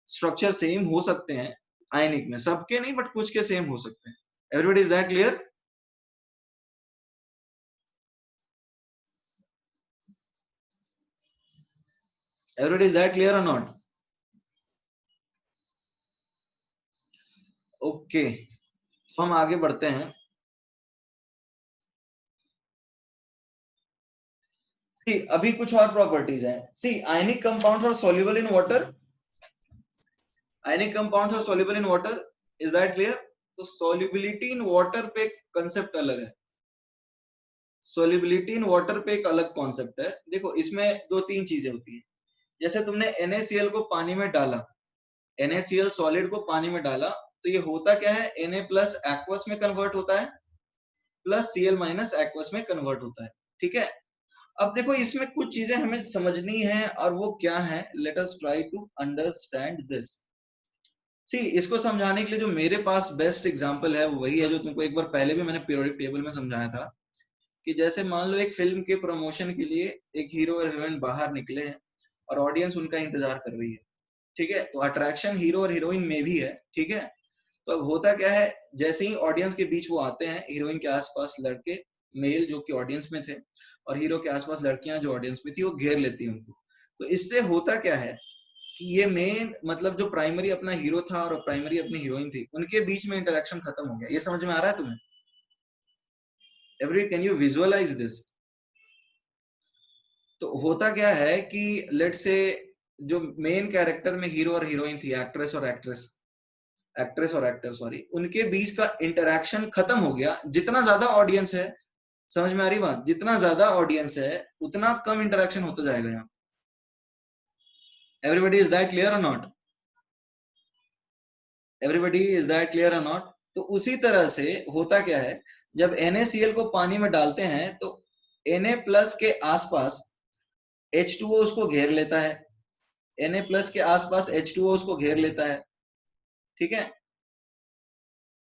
स्ट्रक्चर सेम हो सकते हैं आयनिक में, सबके नहीं बट कुछ के सेम हो सकते हैं। Everybody, is that clear? Everybody, is that clear और नॉट? ओके, तो हम आगे बढ़ते हैं। अभी कुछ और प्रॉपर्टीज हैं। See, ionic compounds are soluble in water, ionic compounds are soluble in water, is that clear? तो सॉल्युबिलिटी इन वाटर पे कंसेप्ट अलग है, सॉल्युबिलिटी इन वाटर पे एक अलग कॉन्सेप्ट है। देखो इसमें दो तीन चीजें होती हैं। जैसे तुमने NaCl को पानी में डाला, NaCl सॉलिड को पानी में डाला, तो ये होता क्या है, Na प्लस एक्वस में कन्वर्ट होता है, प्लस Cl माइनस एक्वस में कन्वर्ट होता है। ठीक है, अब देखो इसमें कुछ चीजें हमें समझनी है, और वो क्या है, let us try to understand this. See, इसको समझाने के लिए जो मेरे पास बेस्ट एग्जांपल है वो वही है जो तुमको एक बार पहले भी मैंने पीरियोडिक टेबल में समझाया था, कि जैसे मान लो एक फिल्म के प्रमोशन के लिए एक हीरो और हीरोइन बाहर निकले हैं और ऑडियंस उनका इंतजार कर रही है। ठीक है, तो अट्रैक्शन हीरो और हीरोइन में भी है। ठीक है, तो अब होता क्या है, जैसे ही ऑडियंस के बीच वो आते हैं, हीरोइन के आसपास लड़के मेल जो कि ऑडियंस में थे, और हीरो के आसपास लड़कियां जो ऑडियंस में थी, वो घेर लेती हैं उनको। तो इससे होता क्या है कि ये मेन मतलब जो प्राइमरी अपना हीरो था और प्राइमरी अपनी हीरोइन थी, उनके बीच में इंटरेक्शन खत्म हो गया। ये समझ में आ रहा है तुम्हें? Every, can you visualise this? तो होता क्या है कि लेट से जो मेन कैरेक्टर में हीरो और हीरोइन थी, एक्ट्रेस और एक्टर सॉरी, उनके बीच का इंटरेक्शन खत्म हो गया। जितना ज्यादा ऑडियंस है, समझ में आ रही बात, जितना ज्यादा ऑडियंस है उतना कम इंटरेक्शन होता जाएगा यहाँ। एवरीबडी, इज दैट क्लियर और not? Everybody, is that clear और नॉट? तो उसी तरह से होता क्या है, जब NaCl को पानी में डालते हैं तो Na प्लस के आसपास H2O उसको घेर लेता है, Na प्लस के आसपास H2O उसको घेर लेता है। ठीक है,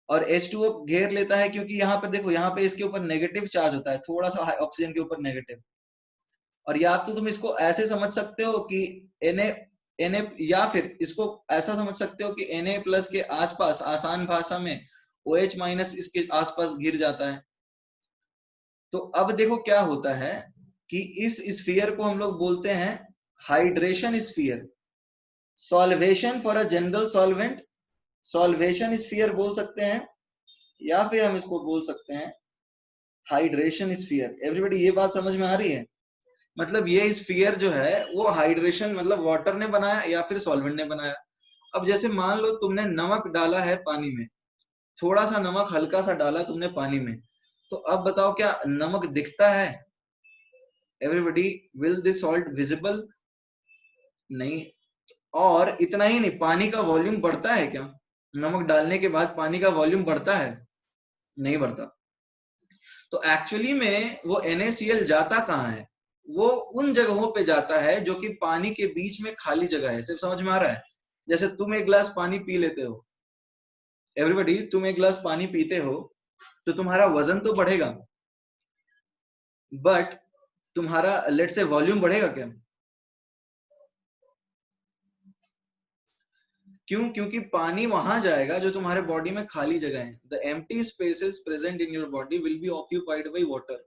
और H2O घेर लेता है क्योंकि यहाँ पर देखो, यहाँ पे इसके ऊपर नेगेटिव चार्ज होता है, थोड़ा सा ऑक्सीजन के ऊपर नेगेटिव। और या तो तुम इसको ऐसे समझ सकते हो कि Na, या फिर इसको ऐसा समझ सकते हो कि Na प्लस के आसपास, आसान भाषा में OH माइनस इसके आसपास गिर जाता है। तो अब देखो क्या होता है कि इस स्फीयर को हम लोग बोलते हैं hydration sphere, solvation for a general solvent, solvation sphere बोल सकते हैं, या फिर हम इसको बोल सकते हैं हाइड्रेशन स्फीयर। एवरीबॉडी, ये बात समझ में आ रही है? मतलब ये स्फीयर जो है वो हाइड्रेशन मतलब वाटर ने बनाया या फिर सॉल्वेंट ने बनाया। अब जैसे मान लो तुमने नमक डाला है पानी में, थोड़ा सा नमक हल्का सा डाला तुमने पानी में, तो अब बताओ क्या नमक दिखता है? Everybody, will this salt visible? नहीं। और इतना ही नहीं, पानी का वॉल्यूम बढ़ता है क्या? नमक डालने के बाद पानी का वॉल्यूम बढ़ता है? नहीं बढ़ता। तो एक्चुअली में वो NaCl जाता कहाँ है? वो उन जगहों पे जाता है जो कि पानी के बीच में खाली जगह है। सिर्फ समझ में आ रहा है? जैसे तुम एक गिलास पानी पी लेते हो, एवरीबॉडी, तुम एक गिलास पानी पीते हो तो तुम्हारा वजन तो बढ़ेगा, बट तुम्हारा लेट से वॉल्यूम बढ़ेगा क्या? क्यों? क्योंकि पानी वहां जाएगा जो तुम्हारे बॉडी में खाली जगह है। The empty spaces present in your body will be occupied by water.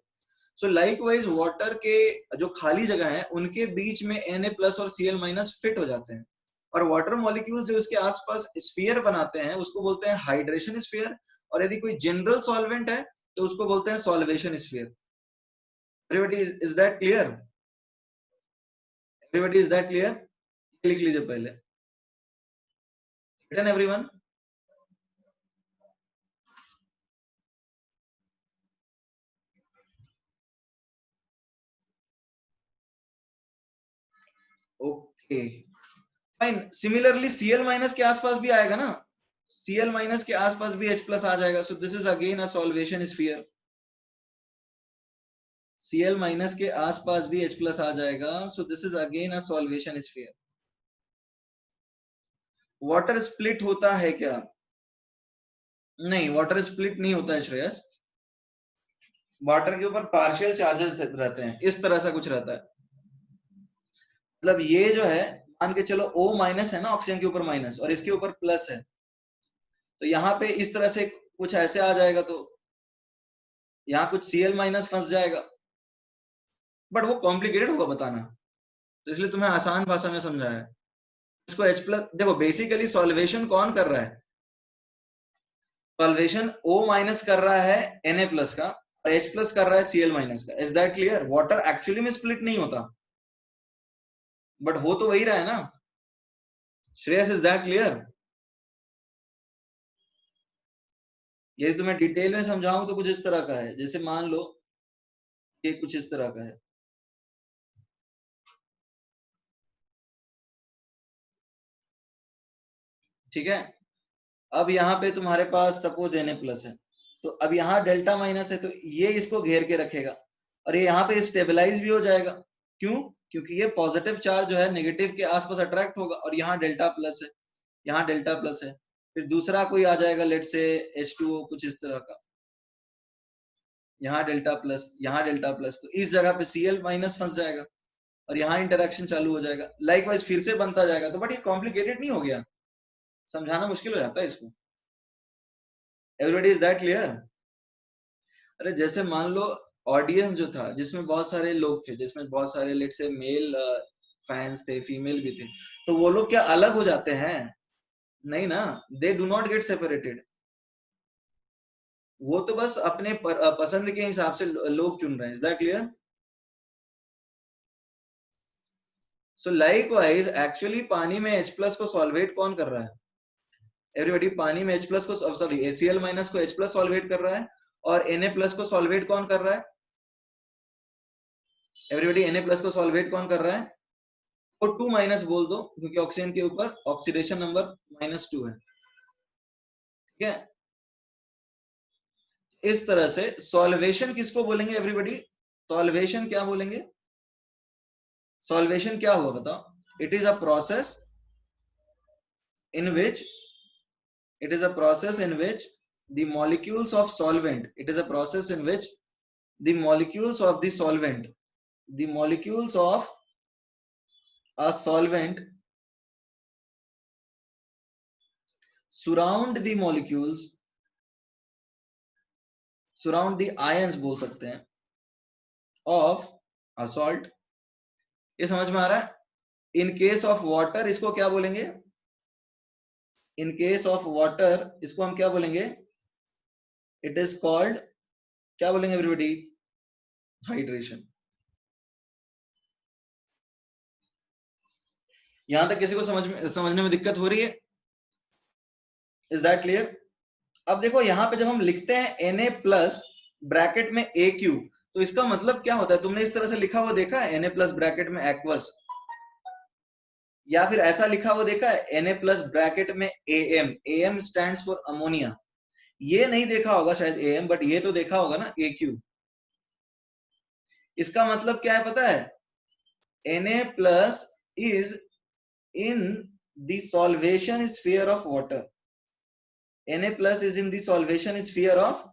So likewise water के जो खाली जगह है उनके बीच में Na प्लस और Cl माइनस फिट हो जाते हैं, और वाटर मॉलिक्यूल से उसके आसपास स्फीयर बनाते हैं, उसको बोलते हैं हाइड्रेशन स्फीयर। और यदि कोई जनरल सॉल्वेंट है तो उसको बोलते हैं solvation sphere. Everybody, is that clear? Everybody, is that clear? लिख लीजिए पहले। Written everyone? Okay, fine. Similarly Cl minus के आसपास भी आएगा ना, Cl माइनस के आसपास भी H प्लस आ जाएगा। So this is again a solvation sphere. Cl minus के आसपास भी H प्लस आ जाएगा, so this is again a solvation sphere. Water split होता है क्या? नहीं, वाटर स्प्लिट नहीं होता है श्रेयस। वाटर के ऊपर पार्शियल चार्जेस रहते हैं, इस तरह से कुछ रहता है। मतलब ये जो है, मान के चलो O माइनस है ना, ऑक्सीजन के ऊपर माइनस, और इसके ऊपर प्लस है, तो यहाँ पे इस तरह से कुछ ऐसे आ जाएगा, तो यहाँ कुछ Cl माइनस फंस जाएगा, बट वो कॉम्प्लिकेटेड होगा बताना, तो इसलिए तुम्हें आसान भाषा में समझाया है। इसको H प्लस, देखो बेसिकली सॉल्वेशन कौन कर रहा है? सॉल्वेशन O माइनस कर रहा है Na प्लस का और H प्लस कर रहा है Cl माइनस का। Is that clear? Water actually में स्प्लिट नहीं होता, बट हो तो वही रहा है ना। Shreyas, is that clear? यदि तुम्हें डिटेल में समझाऊं तो कुछ इस तरह का है, जैसे मान लो ये कुछ इस तरह का है। ठीक है, अब यहाँ पे तुम्हारे पास सपोज Na प्लस है, तो अब यहाँ डेल्टा माइनस है, तो ये इसको घेर के रखेगा और ये यहाँ पे स्टेबलाइज भी हो जाएगा। क्यों? क्योंकि ये पॉजिटिव चार्ज जो है नेगेटिव के आसपास अट्रैक्ट होगा और यहाँ डेल्टा प्लस है, यहाँ डेल्टा प्लस है। फिर दूसरा कोई आ जाएगा, लेट से H2O कुछ इस तरह का, यहाँ डेल्टा प्लस, यहाँ डेल्टा प्लस, तो इस जगह पे Cl माइनस फंस जाएगा और यहाँ इंटरेक्शन चालू हो जाएगा। लाइकवाइज फिर से बनता जाएगा। तो बट ये कॉम्प्लिकेटेड नहीं हो गया? समझाना मुश्किल हो जाता है इसको। Everybody is that clear? अरे जैसे मान लो ऑडियंस जो था, जिसमें बहुत सारे लोग थे, जिसमें बहुत सारे लेट से मेल फैंस थे, फीमेल भी थे, तो वो लोग क्या अलग हो जाते हैं? नहीं ना, they do not get separated. वो तो बस अपने पसंद के हिसाब से लोग चुन रहे हैं। Is that clear? So likewise actually पानी में H प्लस को सॉल्वेट कौन कर रहा है? एवरीबॉडी, पानी में H प्लस को, सॉरी HCl माइनस को H प्लस सॉल्वेट कर रहा है और Na प्लस को सॉल्वेट कौन कर रहा है? एवरीबॉडी, Na प्लस को सॉल्वेट कौन कर रहा है? और 2 माइनस बोल दो, क्योंकि ऑक्सीजन के ऊपर ऑक्सीडेशन नंबर -2 है। ठीक है, इस तरह से सॉल्वेशन किसको बोलेंगे एवरीबॉडी? सॉल्वेशन क्या बोलेंगे? सॉल्वेशन क्या हुआ बताओ? It is a process in which, it is a process in which the molecules of solvent, it is a process in which the molecules of the solvent, the molecules of a solvent surround the molecules, surround the ions बोल सकते हैं of a salt। ये समझ में आ रहा है? In case of water इसको क्या बोलेंगे? इन केस ऑफ वाटर इसको हम क्या बोलेंगे? इट इज कॉल्ड, क्या बोलेंगे एवरीबॉडी? हाइड्रेशन। यहां तक किसी को समझने में दिक्कत हो रही है? Is that clear? अब देखो यहाँ पे जब हम लिखते हैं Na प्लस ब्रैकेट में AQ, तो इसका मतलब क्या होता है? तुमने इस तरह से लिखा हुआ देखा है, Na प्लस ब्रैकेट में एक्वस, या फिर ऐसा लिखा हुआ देखा है Na प्लस ब्रैकेट में AM? AM stands for ammonia. ये नहीं देखा होगा शायद AM, बट ये तो देखा होगा ना AQ। इसका मतलब क्या है पता है? Na plus is in the solvation sphere of water. Na plus is in the solvation sphere of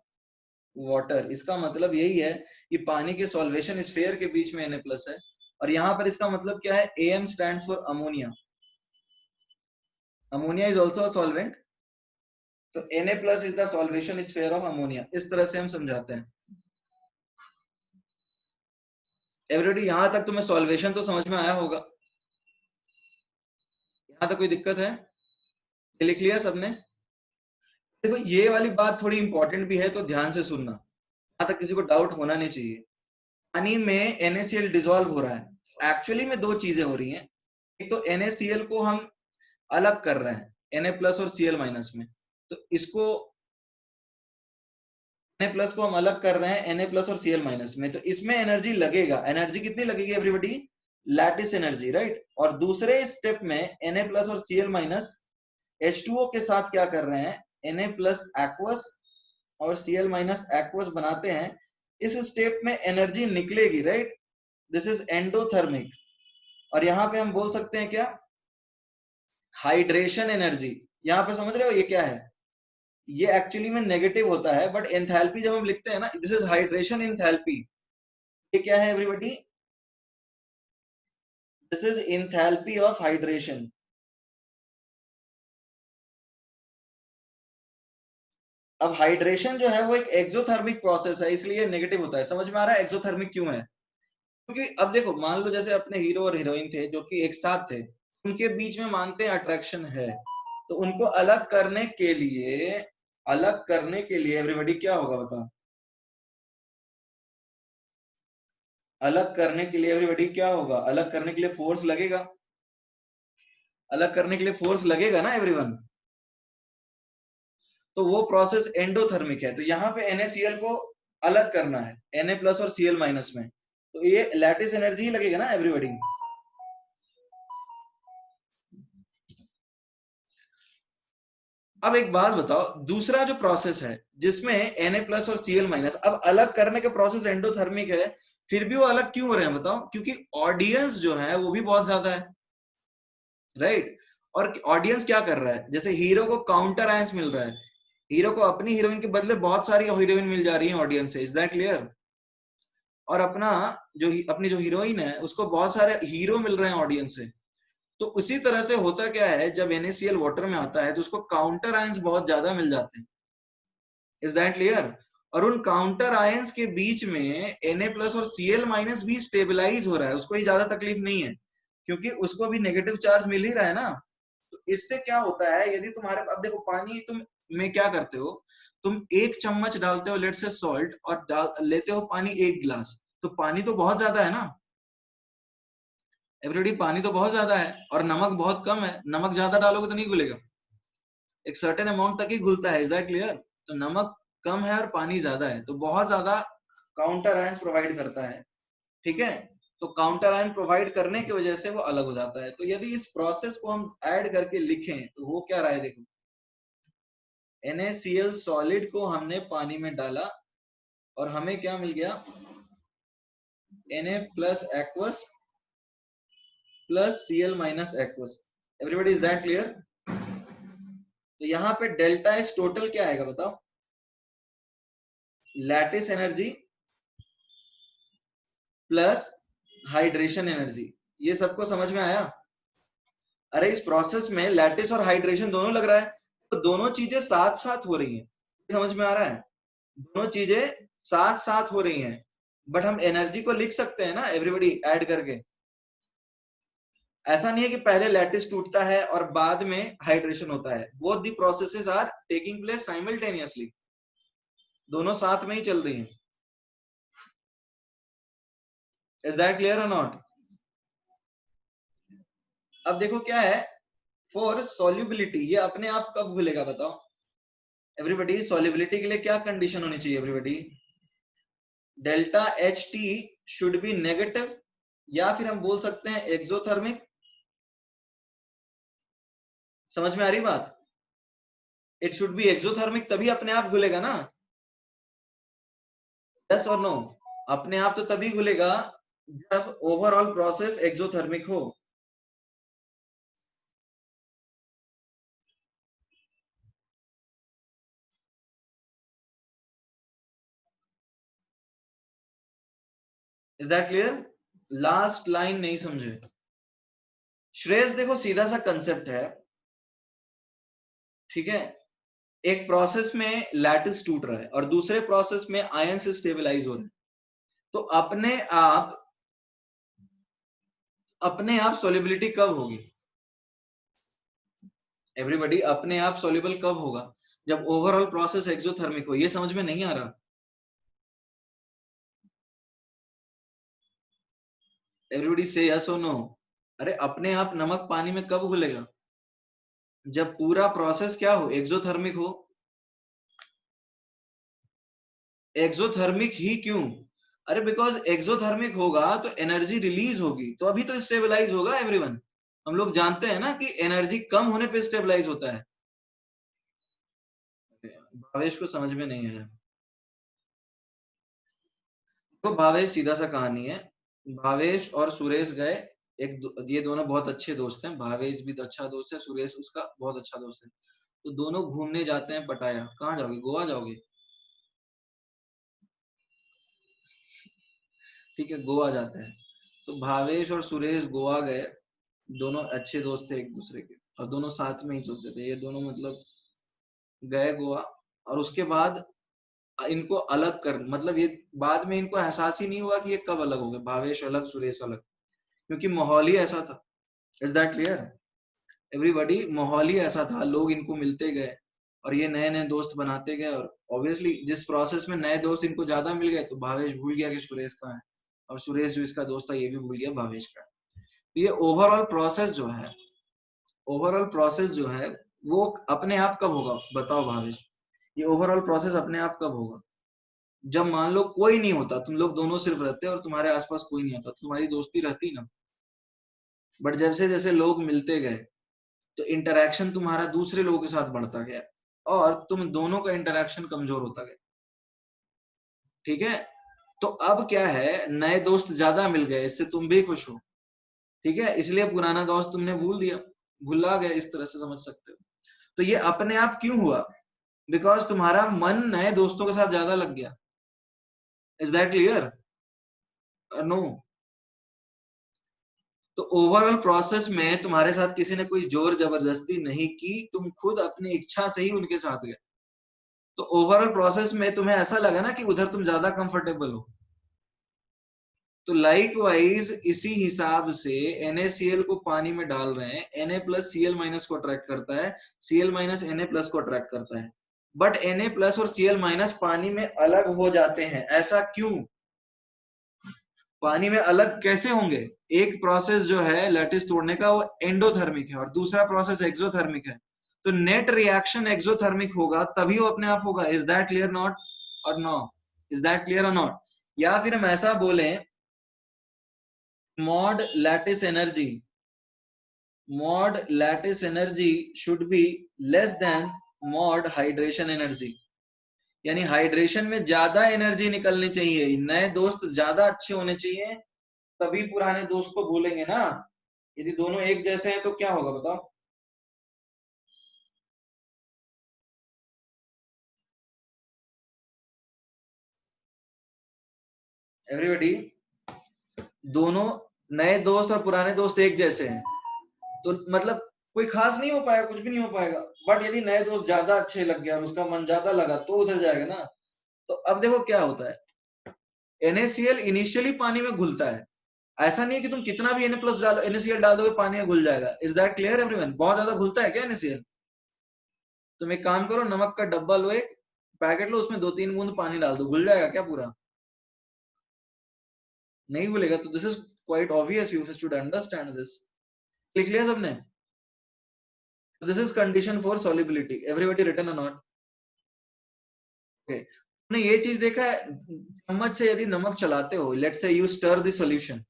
water. इसका मतलब यही है कि पानी के सॉल्वेशन स्फीयर के बीच में Na प्लस है, और यहां पर इसका मतलब क्या है? AM stands for ammonia. Ammonia is also a solvent, तो Na plus is the solvation sphere of ammonia. इस तरह से हम समझाते हैं एवरीबॉडी। यहां तक तुम्हें सॉल्वेशन तो समझ में आया होगा? यहां तक कोई दिक्कत है? ये लिख लिया सबने? देखो ये वाली बात थोड़ी इंपॉर्टेंट भी है, तो ध्यान से सुनना, यहां तक किसी को डाउट होना नहीं चाहिए। पानी में NaCl डिसॉल्व हो रहा है। एक्चुअली में दो चीजें हो रही हैं। एक तो NaCl को हम अलग कर रहे हैं Na प्लस और Cl माइनस में, तो इसको Na प्लस को हम अलग कर रहे हैं Na प्लस और Cl माइनस में, तो इसमें एनर्जी लगेगा। एनर्जी कितनी लगेगी एवरीबॉडी? Lattice energy, right. और दूसरे स्टेप में Na प्लस और Cl माइनस H2O के साथ क्या कर रहे हैं? Na प्लस एक्वस और Cl माइनस एक्वस बनाते हैं। इस स्टेप में एनर्जी निकलेगी, राइट। दिस इज एंडोथर्मिक, और यहां पे हम बोल सकते हैं क्या? Hydration energy. यहां पे समझ रहे हो ये क्या है? ये एक्चुअली में नेगेटिव होता है, बट एंथैल्पी जब हम लिखते हैं ना, दिस इज हाइड्रेशन एंथैल्पी। ये क्या है everybody? This is enthalpy of hydration. अब हाइड्रेशन जो है वो एक एक्सोथर्मिक प्रोसेस है, इसलिए नेगेटिव होता है। समझ में आ रहा है एक्सोथर्मिक क्यों है? क्योंकि अब देखो, मान लो जैसे अपने हीरो और हीरोइन थे जो कि एक साथ थे, उनके बीच में मानते हैं अट्रैक्शन है, तो उनको अलग करने के लिए अलग करने के लिए एवरीबॉडी क्या होगा बताओ, अलग करने के लिए एवरीबॉडी क्या होगा, अलग करने के लिए फोर्स लगेगा, अलग करने के लिए फोर्स लगेगा ना एवरीवन। तो वो प्रोसेस एंडोथर्मिक है। तो यहाँ पे NaCl को अलग करना है Na प्लस और Cl माइनस में, तो ये लैटिस एनर्जी ही लगेगा ना एवरीबॉडी। अब एक बात बताओ, दूसरा जो प्रोसेस है जिसमें Na प्लस और Cl माइनस, अब अलग करने का प्रोसेस एंडोथर्मिक है, फिर भी वो अलग क्यों हो रहे हैं बताओ, क्योंकि ऑडियंस जो है वो भी बहुत ज्यादा है, राइट। और ऑडियंस क्या कर रहा है, जैसे हीरो को काउंटर आयंस मिल रहा है, हीरो को अपनी हीरोइन के बदले बहुत सारी हीरोइन मिल जा रही है ऑडियंस से, इज दैट क्लियर। और अपनी जो हीरोइन है उसको बहुत सारे हीरो मिल रहे हैं ऑडियंस से। तो उसी तरह से होता क्या है, जब NaCl वाटर में आता है तो उसको काउंटर आयंस बहुत ज्यादा मिल जाते हैं, इज दैट क्लियर। और उन काउंटर आयंस के बीच में Na प्लस और Cl माइनस भी स्टेबलाइज हो रहा है, उसको ही ज्यादा तकलीफ नहीं है, क्योंकि उसको अभी नेगेटिव चार्ज मिल ही रहा है ना। तो इससे क्या होता है, यदि तुम्हारे, अब देखो पानी तुम में क्या करते हो, तुम 1 चम्मच डालते हो लेट से सॉल्ट, और लेते हो पानी 1 गिलास, तो पानी तो बहुत ज्यादा है ना एवरीबॉडी, पानी तो बहुत ज्यादा है, और नमक बहुत कम है, नमक ज्यादा डालोगे तो नहीं घुलेगा, एक सर्टेन अमाउंट तक ही घुलता है, इज दैट क्लियर। तो नमक कम है और पानी ज्यादा है, तो बहुत ज्यादा काउंटर आयंस प्रोवाइड करता है, ठीक है। तो काउंटर आयन प्रोवाइड करने की वजह से वो अलग हो जाता है। तो यदि इस प्रोसेस को हम ऐड करके लिखें तो वो क्या रहा है, देखो NaCl सॉलिड को हमने पानी में डाला और हमें क्या मिल गया, Na plus aqueous plus Cl minus aqueous. Everybody is that clear. तो यहाँ पे डेल्टा एच टोटल क्या आएगा बताओ, lattice energy plus hydration energy. ये सबको समझ में आया। अरे इस प्रोसेस में लैटिस और हाइड्रेशन दोनों लग रहा है, तो दोनों चीजें साथ साथ हो रही हैं, समझ में आ रहा है, दोनों चीजें साथ साथ हो रही हैं। बट हम एनर्जी को लिख सकते हैं ना एवरीबॉडी ऐड करके, ऐसा नहीं है कि पहले लैटिस टूटता है और बाद में हाइड्रेशन होता है, both the processes are taking place simultaneously, दोनों साथ में ही चल रही हैं। इज दैट क्लियर और नॉट। अब देखो क्या है, फॉर सॉल्युबिलिटी, ये अपने आप कब घुलेगा बताओ एवरीबॉडी, सॉल्युबिलिटी के लिए क्या कंडीशन होनी चाहिए everybody, delta H T should be negative, या फिर हम बोल सकते हैं एक्सोथर्मिक। समझ में आ रही बात, इट शुड बी एक्सोथर्मिक, तभी अपने आप घुलेगा ना, यस और नो। अपने आप तो तभी घुलेगा जब ओवरऑल प्रोसेस एक्सोथर्मिक हो। Is that clear. Last line नहीं समझे श्रेयस, देखो सीधा सा कंसेप्ट है, ठीक है। एक प्रोसेस में लैटिस टूट रहा है और दूसरे प्रोसेस में आयन से स्टेबलाइज हो रहा है, तो अपने आप सोल्युबिलिटी कब होगी एवरीबॉडी, अपने आप सोल्यूबल कब होगा, जब ओवरऑल प्रोसेस एक्सोथर्मिक हो। ये समझ में नहीं आ रहा एवरीबॉडी, से यस और नो। अरे अपने आप नमक पानी में कब घुलेगा, जब पूरा प्रोसेस क्या हो, एक्सोथर्मिक हो। एक्सोथर्मिक ही क्यों, अरे बिकॉज एक्सोथर्मिक होगा तो एनर्जी रिलीज होगी, तो अभी तो स्टेबलाइज होगा एवरीवन। हम लोग जानते हैं ना कि एनर्जी कम होने पे स्टेबलाइज होता है। भावेश को समझ में नहीं आया, तो भावेश सीधा सा कहानी है, भावेश और सुरेश गए, ये दोनों बहुत अच्छे दोस्त हैं, भावेश भी तो अच्छा दोस्त है, सुरेश उसका बहुत अच्छा दोस्त है। तो दोनों घूमने जाते हैं पटाया। कहाँ जाओगे, गोवा जाओगे, ठीक है गोवा जाते हैं। तो भावेश और सुरेश गोवा गए, दोनों अच्छे दोस्त थे एक दूसरे के, और दोनों साथ में ही चलते थे, ये दोनों मतलब गए गोवा। और उसके बाद इनको अलग कर, मतलब ये बाद में इनको एहसास ही नहीं हुआ कि ये कब अलग हो गए, भावेश अलग सुरेश अलग, क्योंकि माहौल ही ऐसा था। इज दैट क्लियर एवरीबॉडी, माहौल ही ऐसा था, लोग इनको मिलते गए और ये नए नए दोस्त बनाते गए, और ऑब्वियसली जिस प्रोसेस में नए दोस्त इनको ज्यादा मिल गए तो भावेश भूल गया कि सुरेश कहाँ है, और सुरेश जो इसका दोस्त था ये भी भूल गया भावेश का। तो ये ओवरऑल प्रोसेस जो है, ओवरऑल प्रोसेस जो है वो अपने आप कब होगा बताओ भावेश? ये ओवरऑल प्रोसेस अपने आप कब होगा? जब मान लो कोई नहीं होता, तुम लोग दोनों सिर्फ रहते और तुम्हारे आसपास कोई नहीं होता, तुम्हारी दोस्ती रहती ना। बट जैसे जैसे लोग मिलते गए तो इंटरेक्शन तुम्हारा दूसरे लोगों के साथ बढ़ता गया, और तुम दोनों का इंटरेक्शन कमजोर होता गया। ठीक है, तो अब क्या है, नए दोस्त ज्यादा मिल गए, इससे तुम भी खुश हो। ठीक है, इसलिए पुराना दोस्त तुमने भूल दिया, भुला गए, इस तरह से समझ सकते हो। तो ये अपने आप क्यों हुआ? बिकॉज तुम्हारा मन नए दोस्तों के साथ ज्यादा लग गया। Is that clear? नो? तो ओवरऑल प्रोसेस में तुम्हारे साथ किसी ने कोई जोर जबरदस्ती नहीं की, तुम खुद अपनी इच्छा से ही उनके साथ गए। तो ओवरऑल प्रोसेस में तुम्हें ऐसा लगा ना कि उधर तुम ज्यादा कंफर्टेबल हो। तो लाइकवाइज इसी हिसाब से NaCl को पानी में डाल रहे हैं, Na प्लस Cl माइनस को अट्रैक्ट करता है, Cl माइनस Na प्लस को अट्रैक्ट करता है। बट Na प्लस और Cl माइनस पानी में अलग हो जाते हैं, ऐसा क्यों? पानी में अलग कैसे होंगे? एक प्रोसेस जो है लैटिस तोड़ने का वो एंडोथर्मिक है और दूसरा प्रोसेस एक्सोथर्मिक है। तो नेट रिएक्शन एक्सोथर्मिक होगा तभी वो अपने आप होगा। इज दैट क्लियर नॉट और नो? इज दैट क्लियर और नॉट? या फिर हम ऐसा बोलें, mod lattice energy, mod lattice energy should be less than mod hydration energy। यानी हाइड्रेशन में ज्यादा एनर्जी निकलनी चाहिए, नए दोस्त ज्यादा अच्छे होने चाहिए, तभी पुराने दोस्त को भूलेंगे ना। यदि दोनों एक जैसे हैं तो क्या होगा बताओ? एवरीबॉडी, दोनों नए दोस्त और पुराने दोस्त एक जैसे हैं तो मतलब कोई खास नहीं हो पाएगा, कुछ भी नहीं हो पाएगा। बट यदि नए दोस्त ज्यादा अच्छे लग गया और उसका मन ज्यादा लगा तो उधर जाएगा ना। तो अब देखो क्या होता है, NaCl इनिशियली पानी में घुलता है। ऐसा नहीं है कि तुम कितना भी Na प्लस डालो, NaCl डाल दोगे पानी में घुल जाएगा। Is that clear everyone? बहुत ज्यादा घुलता है क्या NaCl? तुम एक काम करो, नमक का डब्बा लो, एक पैकेट लो, उसमें 2-3 बूंद पानी डाल दो, घुल जाएगा क्या पूरा? नहीं घुलेगा। तो this is quite obvious, you should understand this. लिख लिया सबने? This is condition for solubility. Everybody written और नॉट? ओके, तुमने ये चीज देखा है, चम्मच से यदि नमक चलाते हो, let's say you stir the solution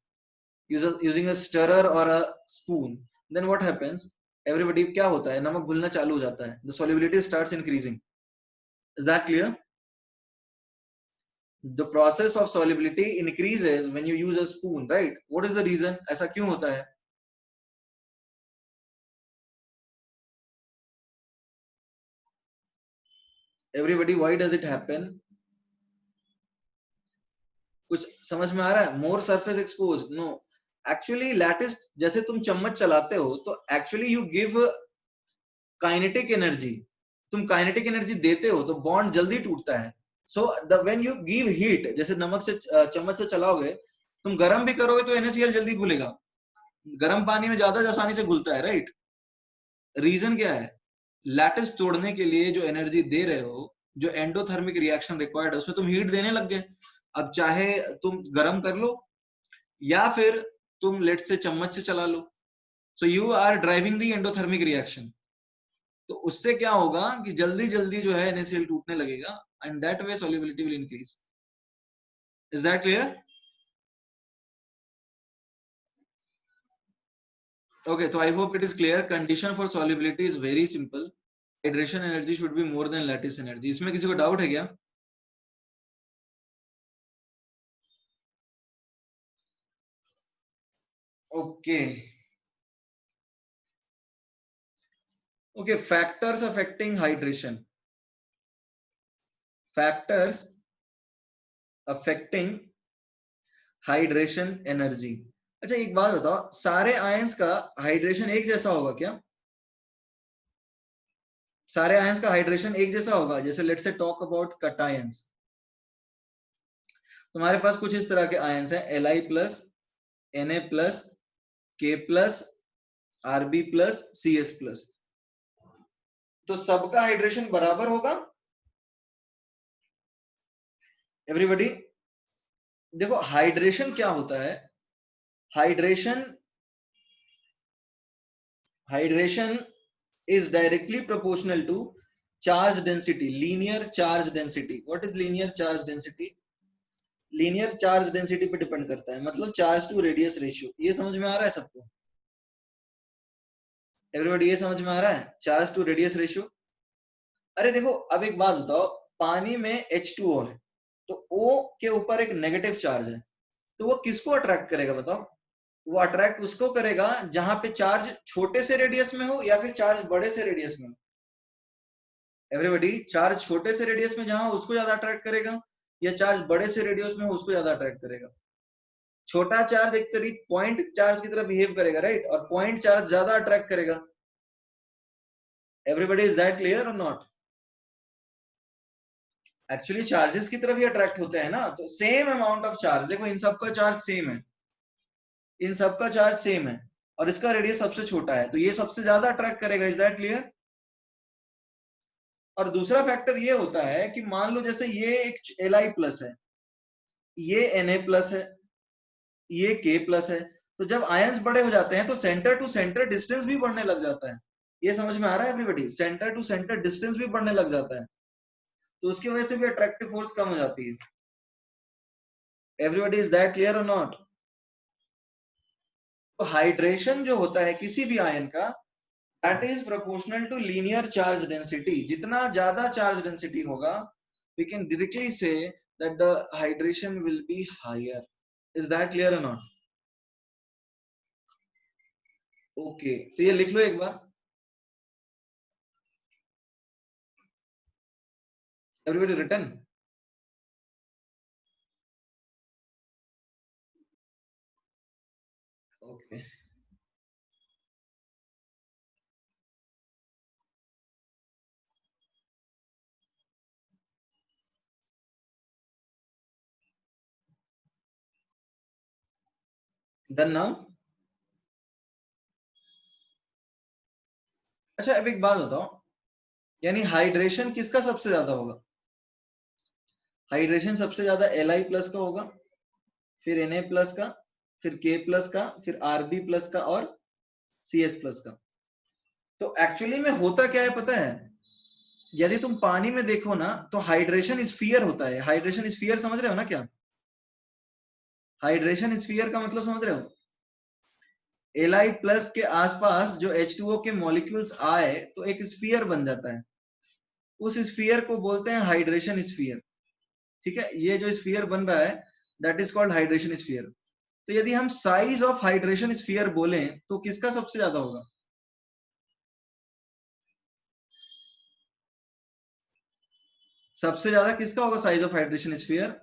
using a stirrer or a spoon, then what happens? Everybody, क्या होता है, नमक घुलना चालू हो जाता है, the solubility starts increasing। Is that clear? The process of solubility increases when you use a spoon, right? What is the reason? ऐसा क्यों होता है? Everybody, why does it happen? कुछ समझ में आ रहा है? More surface exposed? No, actually lattice, जैसे तुम चम्मच चलाते हो तो actually you give kinetic energy, तुम काइनेटिक एनर्जी देते हो तो बॉन्ड जल्दी टूटता है। So the when you give heat, जैसे नमक से चम्मच से चलाओगे, तुम गर्म भी करोगे तो NaCl जल्दी घुलेगा, गर्म पानी में ज्यादा आसानी से घुलता है, राइट? रीजन क्या है? लैटिस तोड़ने के लिए जो एनर्जी दे रहे हो, जो एंडोथर्मिक रिएक्शन रिक्वायर्ड है, उसमें तुम हीट देने लग गए। अब चाहे तुम गर्म कर लो या फिर तुम लेट से चम्मच से चला लो, so you are driving the endothermic reaction. तो उससे क्या होगा कि जल्दी जल्दी जो है NaCl टूटने लगेगा, and that way solubility will increase. Is that clear? Okay, तो I hope it is clear. Condition for solubility is very simple, hydration energy should be more than lattice energy. इसमें किसी को डाउट है क्या? Okay okay, factors affecting hydration, factors affecting hydration energy. अच्छा एक बात बताओ, सारे आयंस का हाइड्रेशन एक जैसा होगा क्या? सारे आयंस का हाइड्रेशन एक जैसा होगा? जैसे let's say talk about cations, तुम्हारे पास कुछ इस तरह के आयंस हैं, Li plus, Na plus, K plus, Rb plus, Cs plus. तो सबका हाइड्रेशन बराबर होगा। एवरीबॉडी देखो हाइड्रेशन क्या होता है, hydration hydration is directly proportional to charge density, linear charge density. What is linear charge density? Linear charge density पे depend करता है, मतलब चार्ज टू रेडियस रेशियो। ये समझ में आ रहा है सबको? एवरीबॉडी ये समझ में आ रहा है चार्ज टू रेडियस रेशियो? अरे देखो अब एक बात बताओ, पानी में H2O है तो O के ऊपर एक नेगेटिव चार्ज है, तो वो किसको अट्रैक्ट करेगा बताओ? वो अट्रैक्ट उसको करेगा जहां पे चार्ज छोटे से रेडियस में हो या फिर चार्ज बड़े से रेडियस में हो। एवरीबॉडी चार्ज छोटे से रेडियस में जहां उसको ज्यादा अट्रैक्ट करेगा या चार्ज बड़े से रेडियस में हो उसको ज्यादा अट्रैक्ट करेगा? छोटा चार्ज एक तरीके पॉइंट चार्ज की तरह बिहेव करेगा, राइट, और पॉइंट चार्ज ज्यादा अट्रैक्ट करेगा। एवरीबॉडी इज दैट क्लियर और नॉट? एक्चुअली चार्जेस की तरफ ही अट्रैक्ट होते हैं ना, तो सेम अमाउंट ऑफ चार्ज, देखो इन सबका चार्ज सेम है, इन सबका चार्ज सेम है और इसका रेडियस सबसे छोटा है, तो ये सबसे ज्यादा अट्रैक्ट करेगा। Is that clear? और दूसरा फैक्टर ये होता है कि मान लो जैसे ये एक Li प्लस है, ये Na प्लस है, ये K प्लस है, तो जब आयंस बड़े हो जाते हैं तो सेंटर टू सेंटर डिस्टेंस भी बढ़ने लग जाता है। ये समझ में आ रहा है everybody? Centre to centre distance भी बढ़ने लग जाता है, तो उसकी वजह से भी अट्रैक्टिव फोर्स कम हो जाती है। एवरीबॉडी इज दैट क्लियर और नॉट? तो हाइड्रेशन जो होता है किसी भी आयन का, that is proportional to linear charge density. जितना ज्यादा चार्ज डेंसिटी होगा, we can directly say that the hydration will be higher. Is that clear और नॉट? ओके, तो ये लिख लो एक बार। Everybody written? Okay, done now? अच्छा अब एक बात बताओ, यानी हाइड्रेशन किसका सबसे ज्यादा होगा? हाइड्रेशन सबसे ज्यादा Li प्लस का होगा, फिर Na प्लस का, फिर K प्लस का, फिर Rb प्लस का और Cs प्लस का। तो एक्चुअली में होता क्या है पता है? यदि तुम पानी में देखो ना तो हाइड्रेशन स्फीयर होता है। हाइड्रेशन स्फीयर समझ रहे हो ना क्या? हाइड्रेशन स्फीयर का मतलब समझ रहे हो? Li प्लस के आसपास जो H2O के मॉलिक्यूल्स आए तो एक स्फीयर बन जाता है, उस स्फीयर को बोलते हैं हाइड्रेशन स्फीयर। ठीक है, ये जो स्फीयर बन रहा है that is called hydration sphere. तो यदि हम साइज ऑफ हाइड्रेशन स्फीयर बोलें तो किसका सबसे ज्यादा होगा? सबसे ज्यादा किसका होगा साइज ऑफ हाइड्रेशन स्फीयर?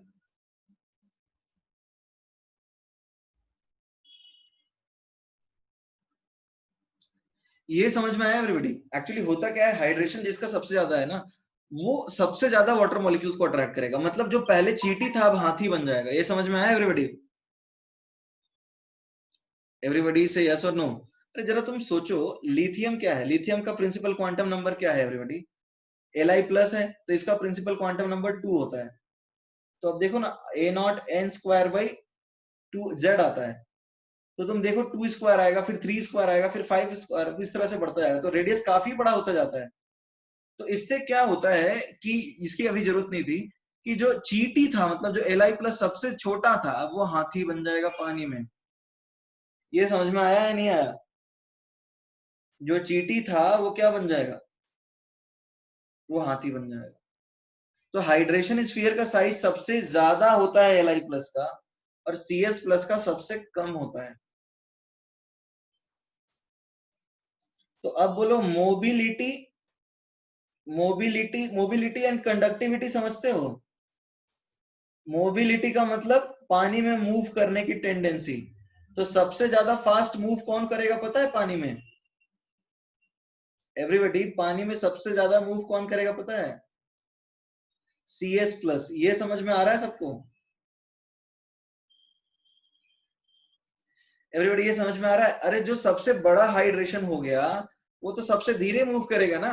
ये समझ में आया एवरीबॉडी? एक्चुअली होता क्या है, हाइड्रेशन जिसका सबसे ज्यादा है ना, वो सबसे ज्यादा वाटर मॉलिक्यूल्स को अट्रैक्ट करेगा, मतलब जो पहले चींटी था अब हाथी बन जाएगा। ये समझ में आया एवरीबॉडी? एवरीबॉडी से यस और नो? अरे जरा तुम सोचो, लिथियम क्या है? लिथियम का प्रिंसिपल क्वांटम नंबर क्या है एवरीबॉडी? Li प्लस है तो इसका प्रिंसिपल क्वांटम नंबर 2 होता है। तो अब देखो ना, a not n square by 2z आता है, तो तुम देखो 2 स्क्वायर आएगा, फिर 3 स्क्वायर आएगा, फिर 5 स्क्वायर, इस तरह से बढ़ता जाएगा, तो रेडियस काफी बड़ा होता जाता है। तो इससे क्या होता है कि इसकी अभी जरूरत नहीं थी कि जो चींटी था, मतलब जो Li प्लस सबसे छोटा था, अब वो हाथी बन जाएगा पानी में। ये समझ में आया या नहीं आया? जो चींटी था वो क्या बन जाएगा? वो हाथी बन जाएगा। तो हाइड्रेशन स्फीयर का साइज सबसे ज्यादा होता है Li प्लस का और Cs प्लस का सबसे कम होता है। तो अब बोलो मोबिलिटी, मोबिलिटी एंड कंडक्टिविटी समझते हो? मोबिलिटी का मतलब पानी में मूव करने की टेंडेंसी। तो सबसे ज्यादा फास्ट मूव कौन करेगा पता है पानी में? एवरीबॉडी, पानी में सबसे ज्यादा मूव कौन करेगा पता है? Cs plus. ये समझ में आ रहा है सबको? एवरीबॉडी ये समझ में आ रहा है? अरे जो सबसे बड़ा हाइड्रेशन हो गया वो तो सबसे धीरे मूव करेगा ना,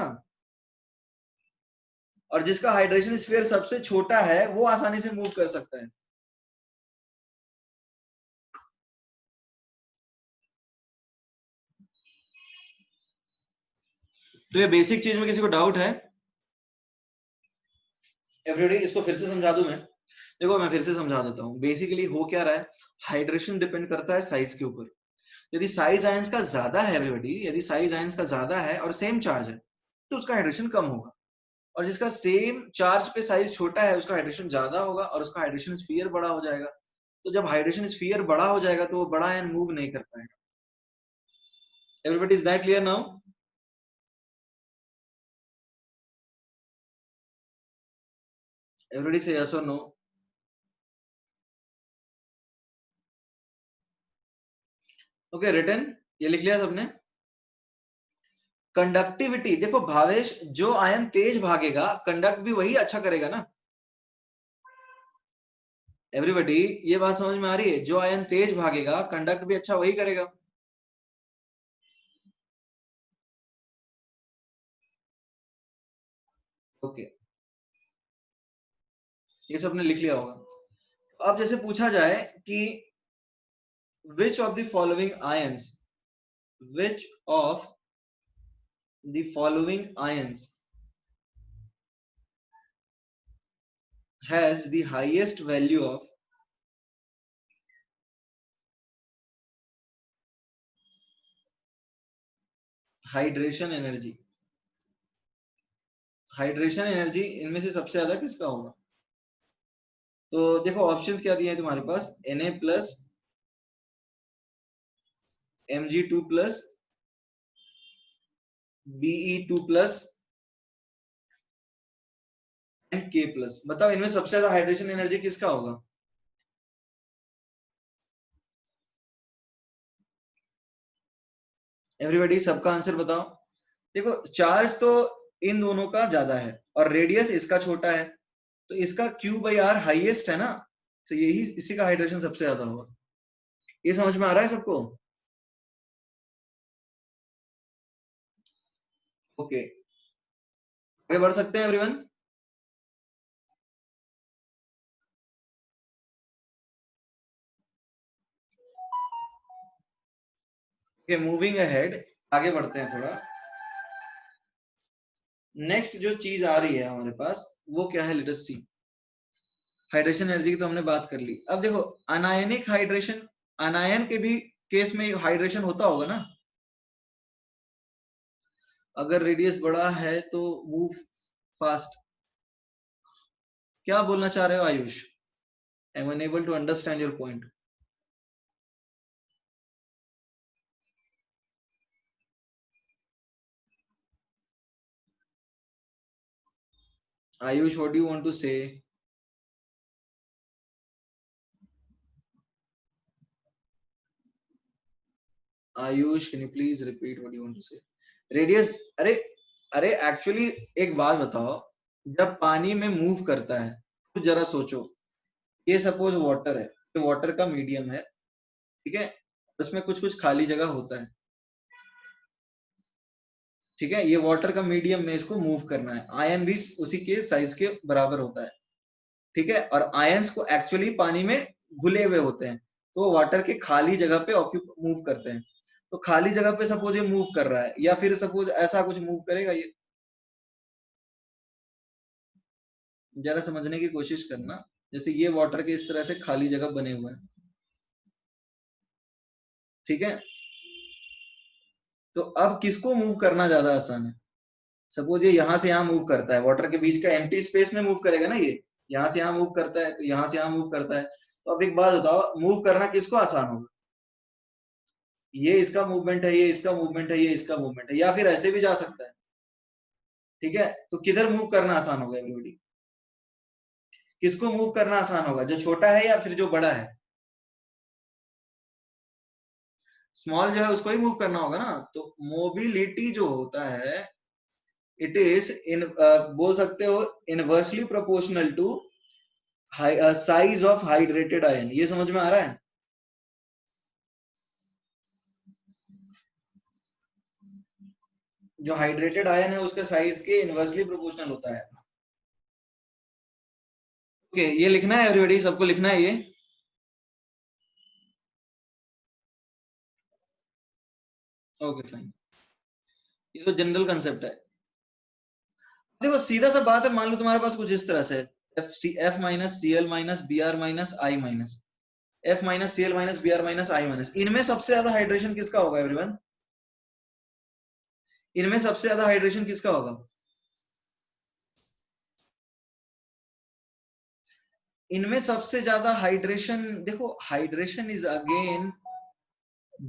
और जिसका हाइड्रेशन स्फीयर सबसे छोटा है वो आसानी से मूव कर सकता है। तो ये बेसिक चीज में किसी को डाउट है? एवरीबॉडी, इसको फिर से समझा दूं मैं? देखो मैं फिर से समझा देता हूँ। बेसिकली हो क्या रहा है, हाइड्रेशन डिपेंड करता है साइज के ऊपर। यदि साइज आयंस का ज्यादा है एवरीबॉडी, यदि साइज आयंस का ज्यादा है और सेम चार्ज है तो उसका हाइड्रेशन कम होगा, और जिसका सेम चार्ज पे साइज छोटा है उसका हाइड्रेशन ज्यादा होगा और उसका हाइड्रेशन स्फीयर बड़ा हो जाएगा। तो जब हाइड्रेशन स्फीयर बड़ा हो जाएगा तो वो बड़ा आयन मूव नहीं कर पाएगा। Everybody, is that clear now? Everybody say yes और नो? ओके, रिटन ये लिख लिया सबने? कंडक्टिविटी, देखो भावेश, जो आयन तेज भागेगा कंडक्ट भी वही अच्छा करेगा ना। एवरीबॉडी, ये बात समझ में आ रही है? जो आयन तेज भागेगा कंडक्ट भी अच्छा वही करेगा। ओके, ये सबने लिख लिया होगा। अब जैसे पूछा जाए कि which of the following ions, which of the following ions has the highest value of hydration energy? Hydration energy इनमें से सबसे ज्यादा किसका होगा? तो देखो ऑप्शंस क्या दिए हैं तुम्हारे पास, Na+, Mg2+, Be2+ and K+। बताओ इनमें सबसे ज्यादा हाइड्रेशन एनर्जी किसका होगा? एवरीबॉडी, सबका आंसर बताओ। देखो चार्ज तो इन दोनों का ज्यादा है और रेडियस इसका छोटा है, तो इसका Q/R हाईएस्ट है ना, तो यही इसी का हाइड्रेशन सबसे ज्यादा होगा। ये समझ में आ रहा है सबको? ओके, आगे बढ़ सकते हैं एवरीवन? ओके, मूविंग अहेड, आगे बढ़ते हैं थोड़ा। नेक्स्ट जो चीज आ रही है हमारे पास वो क्या है, लेट अस सी। हाइड्रेशन एनर्जी की तो हमने बात कर ली। अब देखो अनायनिक हाइड्रेशन, अनायन के भी केस में हाइड्रेशन होता होगा ना। अगर रेडियस बड़ा है तो मूव फास्ट। क्या बोलना चाह रहे हो Ayush? I am unable to understand your point. Ayush, what do you want to say? Ayush, can you please repeat what you want to say? Radius, अरे अरे एक्चुअली एक बात बताओ, जब पानी में मूव करता है तो जरा सोचो, ये सपोज वाटर है, ये वाटर का मीडियम है, ठीक है, उसमें कुछ कुछ खाली जगह होता है, ठीक है, ये वाटर का मीडियम में इसको मूव करना है, आयन भी उसी के साइज के बराबर होता है, ठीक है, और आयंस को एक्चुअली पानी में घुले हुए होते हैं, तो वाटर के खाली जगह पे मूव करते हैं। तो खाली जगह पे सपोज ये मूव कर रहा है, या फिर सपोज ऐसा कुछ मूव करेगा ये, जरा समझने की कोशिश करना। जैसे ये वाटर के इस तरह से खाली जगह बने हुए हैं, ठीक है, तो अब किसको मूव करना ज्यादा आसान है? सपोज ये यहाँ से यहाँ मूव करता है, वाटर के बीच का एम्प्टी स्पेस में मूव करेगा ना, ये यहाँ से यहाँ मूव करता है तो यहाँ से यहाँ मूव करता है। तो अब एक बात बताओ, मूव करना किसको आसान होगा? ये इसका मूवमेंट है, ये इसका मूवमेंट है, ये इसका मूवमेंट है, या फिर ऐसे भी जा सकता है, ठीक है, तो किधर मूव करना आसान होगा एवरीबॉडी? किसको मूव करना आसान होगा, जो छोटा है या फिर जो बड़ा है? स्मॉल जो है उसको ही मूव करना होगा ना। तो मोबिलिटी जो होता है, इट इज इन, बोल सकते हो, inversely proportional to size of hydrated ion. ये समझ में आ रहा है? जो हाइड्रेटेड आयन है उसके साइज के इनवर्सली प्रोपोर्शनल होता है। ओके, ये लिखना है एवरीबॉडी, सबको लिखना है ये। ओके फाइन, ये तो जनरल कंसेप्ट है। देखो सीधा सा बात है, मान लो तुम्हारे पास कुछ इस तरह से F minus C L minus B R minus I minus, F minus C L minus B R minus I minus, इनमें सबसे ज्यादा हाइड्रेशन किसका होगा एवरीवन? इनमें सबसे ज्यादा हाइड्रेशन किसका होगा? इनमें सबसे ज्यादा हाइड्रेशन, देखो hydration is again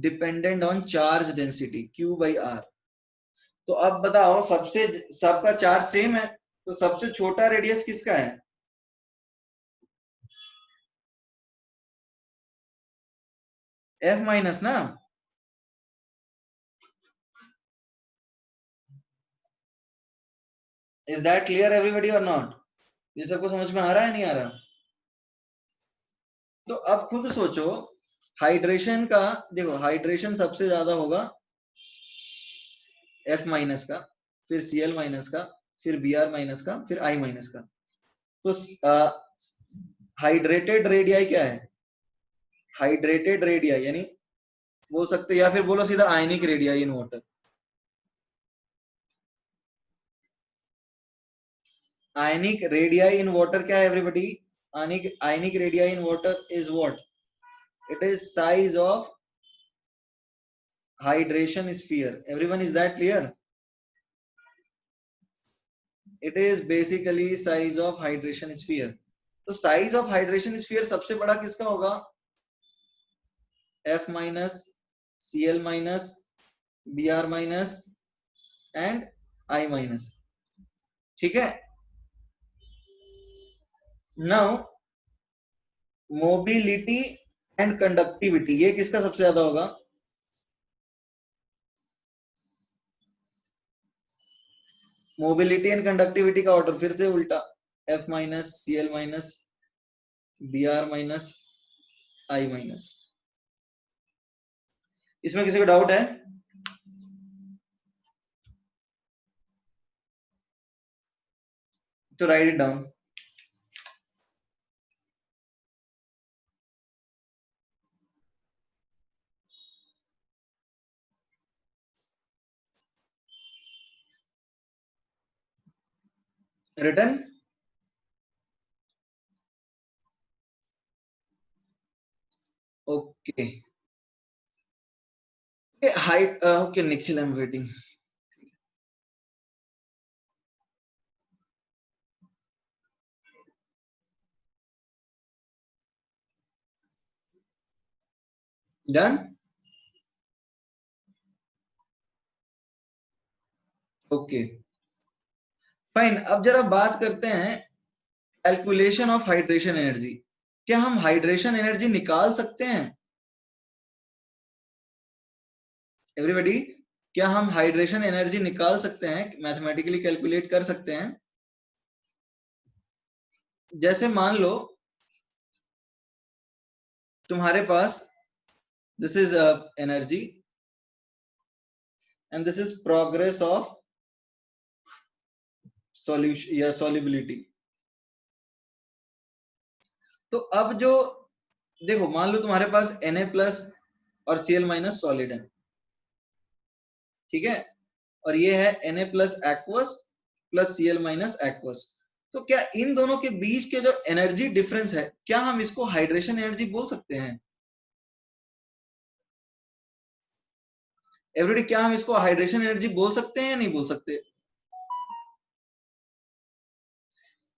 dependent on charge density Q by R। तो अब बताओ, सबसे सबका चार्ज सेम है, तो सबसे छोटा रेडियस किसका है? F माइनस ना। इज दैट क्लियर एवरीबॉडी और नॉट? ये सबको समझ में आ रहा है नहीं आ रहा? तो अब खुद सोचो, हाइड्रेशन का, देखो हाइड्रेशन सबसे ज्यादा होगा F माइनस का, फिर Cl माइनस का, फिर Br माइनस का, फिर I माइनस का। तो हाइड्रेटेड रेडियाई क्या है? हाइड्रेटेड रेडियाई यानी बोल सकते, या फिर बोलो सीधा ionic radii in water. Ionic radii in water क्या है everybody? Ionic radii in water is what? It is size of hydration sphere. Everyone, is that clear? It is basically size of hydration sphere. तो size of hydration sphere सबसे बड़ा किसका होगा? F minus, Cl minus, Br minus and I minus। ठीक है। Now mobility and conductivity, ये किसका सबसे ज्यादा होगा? मोबिलिटी एंड कंडक्टिविटी का ऑर्डर फिर से उल्टा, F minus, Cl minus, Br minus, I minus. इसमें किसी को डाउट है? तो right it down. Written. Okay, height, okay Nikhil, I am waiting. Done. Okay fine, अब जरा बात करते हैं कैलकुलेशन ऑफ हाइड्रेशन एनर्जी। क्या हम हाइड्रेशन एनर्जी निकाल सकते हैं एवरीबॉडी? क्या हम हाइड्रेशन एनर्जी निकाल सकते हैं, मैथमेटिकली कैलकुलेट कर सकते हैं? जैसे मान लो तुम्हारे पास this is energy and this is progress of solution या सॉल्युबिलिटी। तो अब जो, देखो मान लो तुम्हारे पास Na प्लस और Cl माइनस सॉलिड है, ठीक है, और ये है Na plus aqueous plus Cl minus aqueous. तो क्या इन दोनों के बीच के जो एनर्जी डिफरेंस है, क्या हम इसको हाइड्रेशन एनर्जी बोल सकते हैं एवरीबॉडी? क्या हम इसको हाइड्रेशन एनर्जी बोल सकते हैं या नहीं बोल सकते?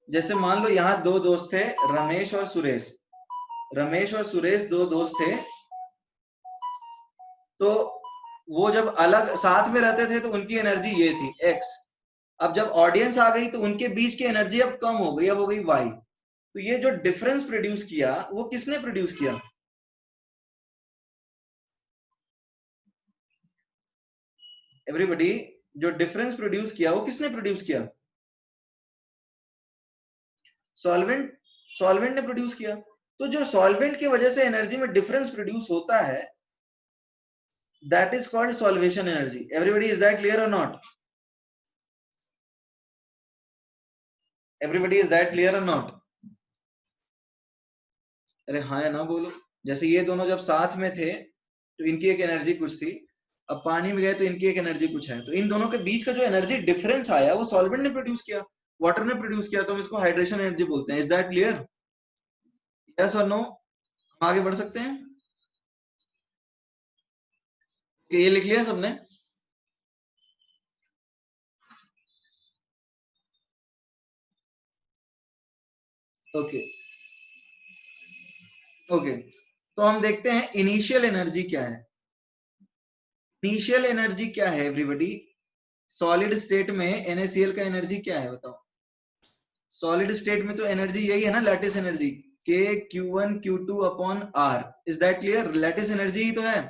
जैसे मान लो यहाँ दो दोस्त थे, रमेश और सुरेश। रमेश और सुरेश दो दोस्त थे, तो वो जब अलग साथ में रहते थे तो उनकी एनर्जी ये थी X। अब जब ऑडियंस आ गई तो उनके बीच की एनर्जी अब कम हो गई, अब हो गई Y। तो ये जो डिफरेंस प्रोड्यूस किया वो किसने प्रोड्यूस किया एवरीबॉडी? जो डिफरेंस प्रोड्यूस किया वो किसने प्रोड्यूस किया? सॉल्वेंट। सॉल्वेंट ने प्रोड्यूस किया। तो जो सॉल्वेंट की वजह से एनर्जी में डिफरेंस प्रोड्यूस होता है, that is called solvation energy. Everybody, is that clear और not? Everybody, is that clear और नॉट? अरे हाँ या ना बोलो। जैसे ये दोनों जब साथ में थे तो इनकी एक एनर्जी कुछ थी, अब पानी में गए तो इनकी एक एनर्जी कुछ है, तो इन दोनों के बीच का जो एनर्जी डिफरेंस आया वो सॉल्वेंट ने प्रोड्यूस किया, वाटर ने प्रोड्यूस किया, तो हम इसको हाइड्रेशन एनर्जी बोलते हैं। Is that clear? यस और नो? हम आगे बढ़ सकते हैं कि ये लिख लिया सबने? ओके ओके, तो हम देखते हैं इनिशियल एनर्जी क्या है। इनिशियल एनर्जी क्या है एवरीबॉडी? सॉलिड स्टेट में NaCl का एनर्जी क्या है बताओ? सॉलिड स्टेट में तो एनर्जी यही है ना, lattice energy, k q1 q2 upon r। Is that clear? Lattice energy ही तो है,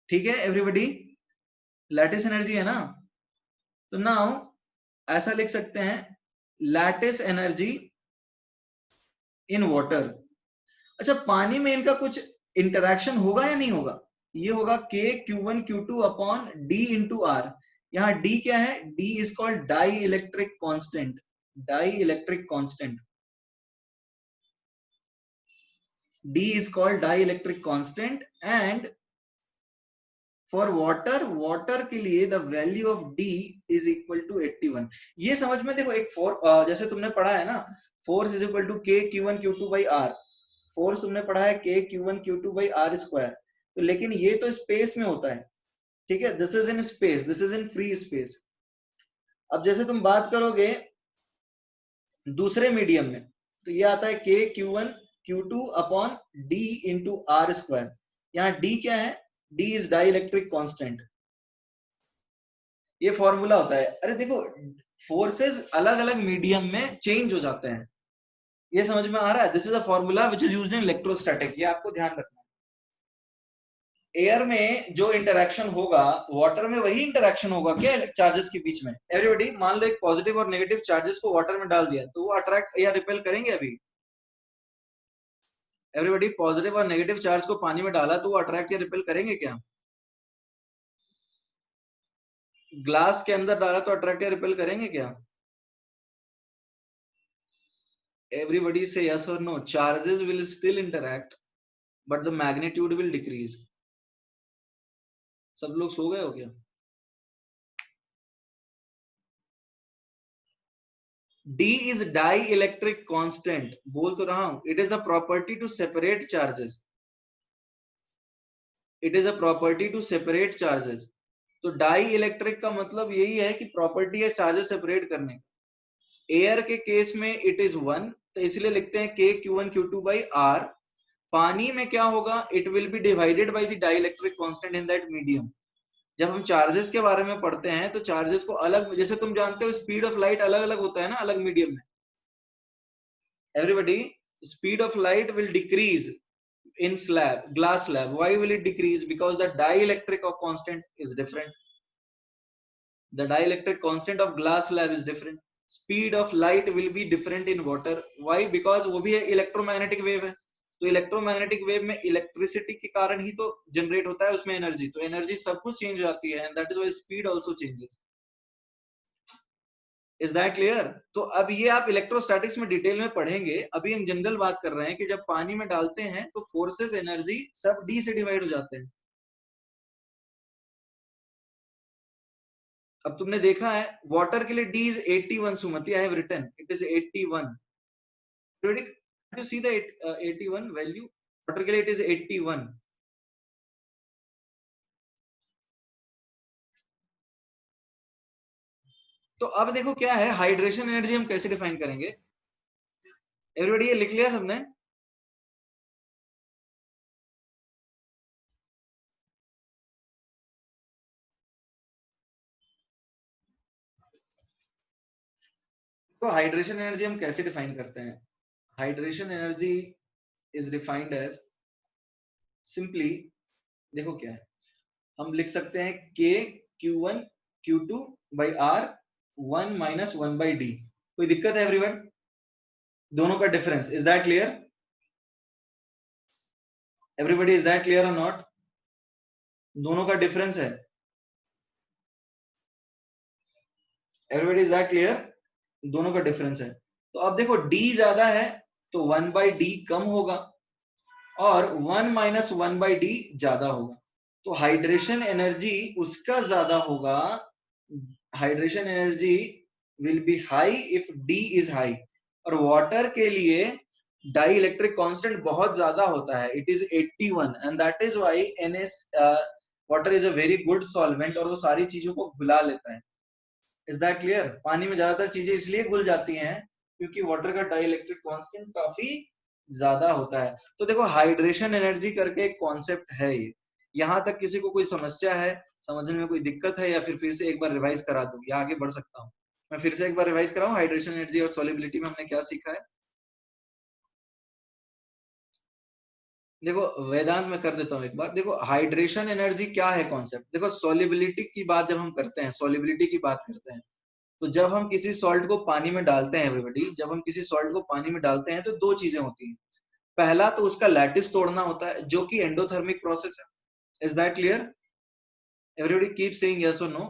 ठीक है एवरीबॉडी, लैटिस एनर्जी है ना। तो नाउ ऐसा लिख सकते हैं, लैटिस एनर्जी इन वाटर। अच्छा, पानी में इनका कुछ इंटरेक्शन होगा या नहीं होगा? ये होगा k q1 q2 upon d into r. यहाँ d क्या है? d is called dielectric constant, dielectric constant, d is called dielectric constant, and for water के लिए the value of d is equal to 81। ये समझ में देखो, एक जैसे तुमने पढ़ा है ना, force is equal to k q1 q2 by r, force तुमने पढ़ा है k q1 q2 by r square, तो लेकिन ये तो स्पेस में होता है, ठीक है, this is in space, this is in free space. अब जैसे तुम बात करोगे दूसरे मीडियम में, तो ये आता है k q1 q2 upon d into r square. यहाँ d क्या है? d is dielectric constant, ये फॉर्मूला होता है। अरे देखो, फोर्सेस अलग अलग मीडियम में चेंज हो जाते हैं, ये समझ में आ रहा है? This is a formula which is used in electrostatic, ये आपको ध्यान रखना है। एयर में जो इंटरेक्शन होगा वाटर में वही इंटरेक्शन होगा क्या चार्जेस के बीच में? एवरीबॉडी मान लो एक पॉजिटिव और नेगेटिव चार्जेस को वाटर में डाल दिया, तो वो अट्रैक्ट या रिपेल करेंगे? अभी एवरीबॉडी, पॉजिटिव और नेगेटिव चार्ज को पानी में डाला तो वो अट्रैक्ट या रिपेल करेंगे क्या? ग्लास के अंदर डाला तो अट्रैक्ट या रिपेल करेंगे क्या? एवरीबॉडी से यस और no. Charges will still interact but the magnitude will decrease. सब लोग सो गए हो क्या? D is dielectric constant, बोल तो रहा हूं, it is a property to separate charges, it is a property to separate charges। तो डाई इलेक्ट्रिक का मतलब यही है कि प्रॉपर्टी है चार्जेस सेपरेट करने। एयर के केस में इट इज 1, तो इसलिए लिखते हैं k q1 q2 by r। पानी में क्या होगा? It will be divided by the dielectric constant in that medium. जब हम चार्जेस के बारे में पढ़ते हैं तो चार्जेस को अलग, जैसे तुम जानते हो स्पीड ऑफ लाइट अलग अलग होता है ना अलग मीडियम में। Everybody, speed of light will decrease in glass slab. Why will it decrease? Because the dielectric of constant is different, the dielectric constant of glass slab is different, speed of light will be different in water। Why? Because वो भी electromagnetic wave है, तो electromagnetic wave में electricity के कारण ही तो generate होता है उसमें एनर्जी, तो एनर्जी सब कुछ चेंज हो जाती है, and that is why speed also changes. Is that clear? तो अब ये आप इलेक्ट्रोस्टैटिक्स में डिटेल में पढ़ेंगे, अभी हम जनरल बात कर रहे हैं कि जब पानी में डालते हैं तो फोर्सेस एनर्जी सब डी से डिवाइड हो जाते हैं। अब तुमने देखा है वाटर के लिए D is 81, Sumati I have written it is 81। You see the 81 value, water के लिए इट इज 81। तो अब देखो क्या है, हाइड्रेशन एनर्जी हम कैसे डिफाइन करेंगे? एवरीबॉडी ये लिख लिया सबने? तो हाइड्रेशन एनर्जी हम कैसे डिफाइन करते हैं? Hydration energy is defined as simply, देखो क्या है, हम लिख सकते हैं k q1 q2 by r 1 minus 1 by d। कोई दिक्कत है एवरीवन? दोनों का difference, is that clear? Everybody, is that clear और नॉट? दोनों का डिफरेंस है, एवरीबॉडी इज दैट क्लियर? दोनों का डिफरेंस है। तो अब देखो d ज्यादा है तो 1/d कम होगा और 1 - 1/d ज्यादा होगा। तो हाइड्रेशन एनर्जी उसका ज्यादा होगा, hydration energy will be high if d is high. और वाटर के लिए डाई इलेक्ट्रिक कांस्टेंट बहुत ज्यादा होता है, it is 81 and that is why NS water is a very good solvent और वो सारी चीजों को घुला लेता है। Is that clear? पानी में ज्यादातर चीजें इसलिए घुल जाती हैं क्योंकि वाटर का डाई इलेक्ट्रिक कांस्टेंट काफी ज्यादा होता है। तो देखो हाइड्रेशन एनर्जी करके एक कॉन्सेप्ट है ये। यहां तक किसी को कोई समस्या है, समझने में कोई दिक्कत है, या फिर से एक बार रिवाइज करा दूं या आगे बढ़ सकता हूँ? मैं फिर से एक बार रिवाइज कराऊं, हाइड्रेशन एनर्जी और सॉल्युबिलिटी में हमने क्या सीखा है। देखो वेदांत में कर देता हूँ एक बार। देखो हाइड्रेशन एनर्जी क्या है कॉन्सेप्ट। देखो सॉल्युबिलिटी की बात जब हम करते हैं, सॉल्युबिलिटी की बात करते हैं, तो जब हम किसी सॉल्ट को पानी में डालते हैं एवरीबॉडी, जब हम किसी सॉल्ट को पानी में डालते हैं तो दो चीजें होती हैं। पहला तो उसका लैटिस तोड़ना होता है जो कि एंडोथर्मिक प्रोसेस है। Is that clear? Everybody keep saying yes और नो।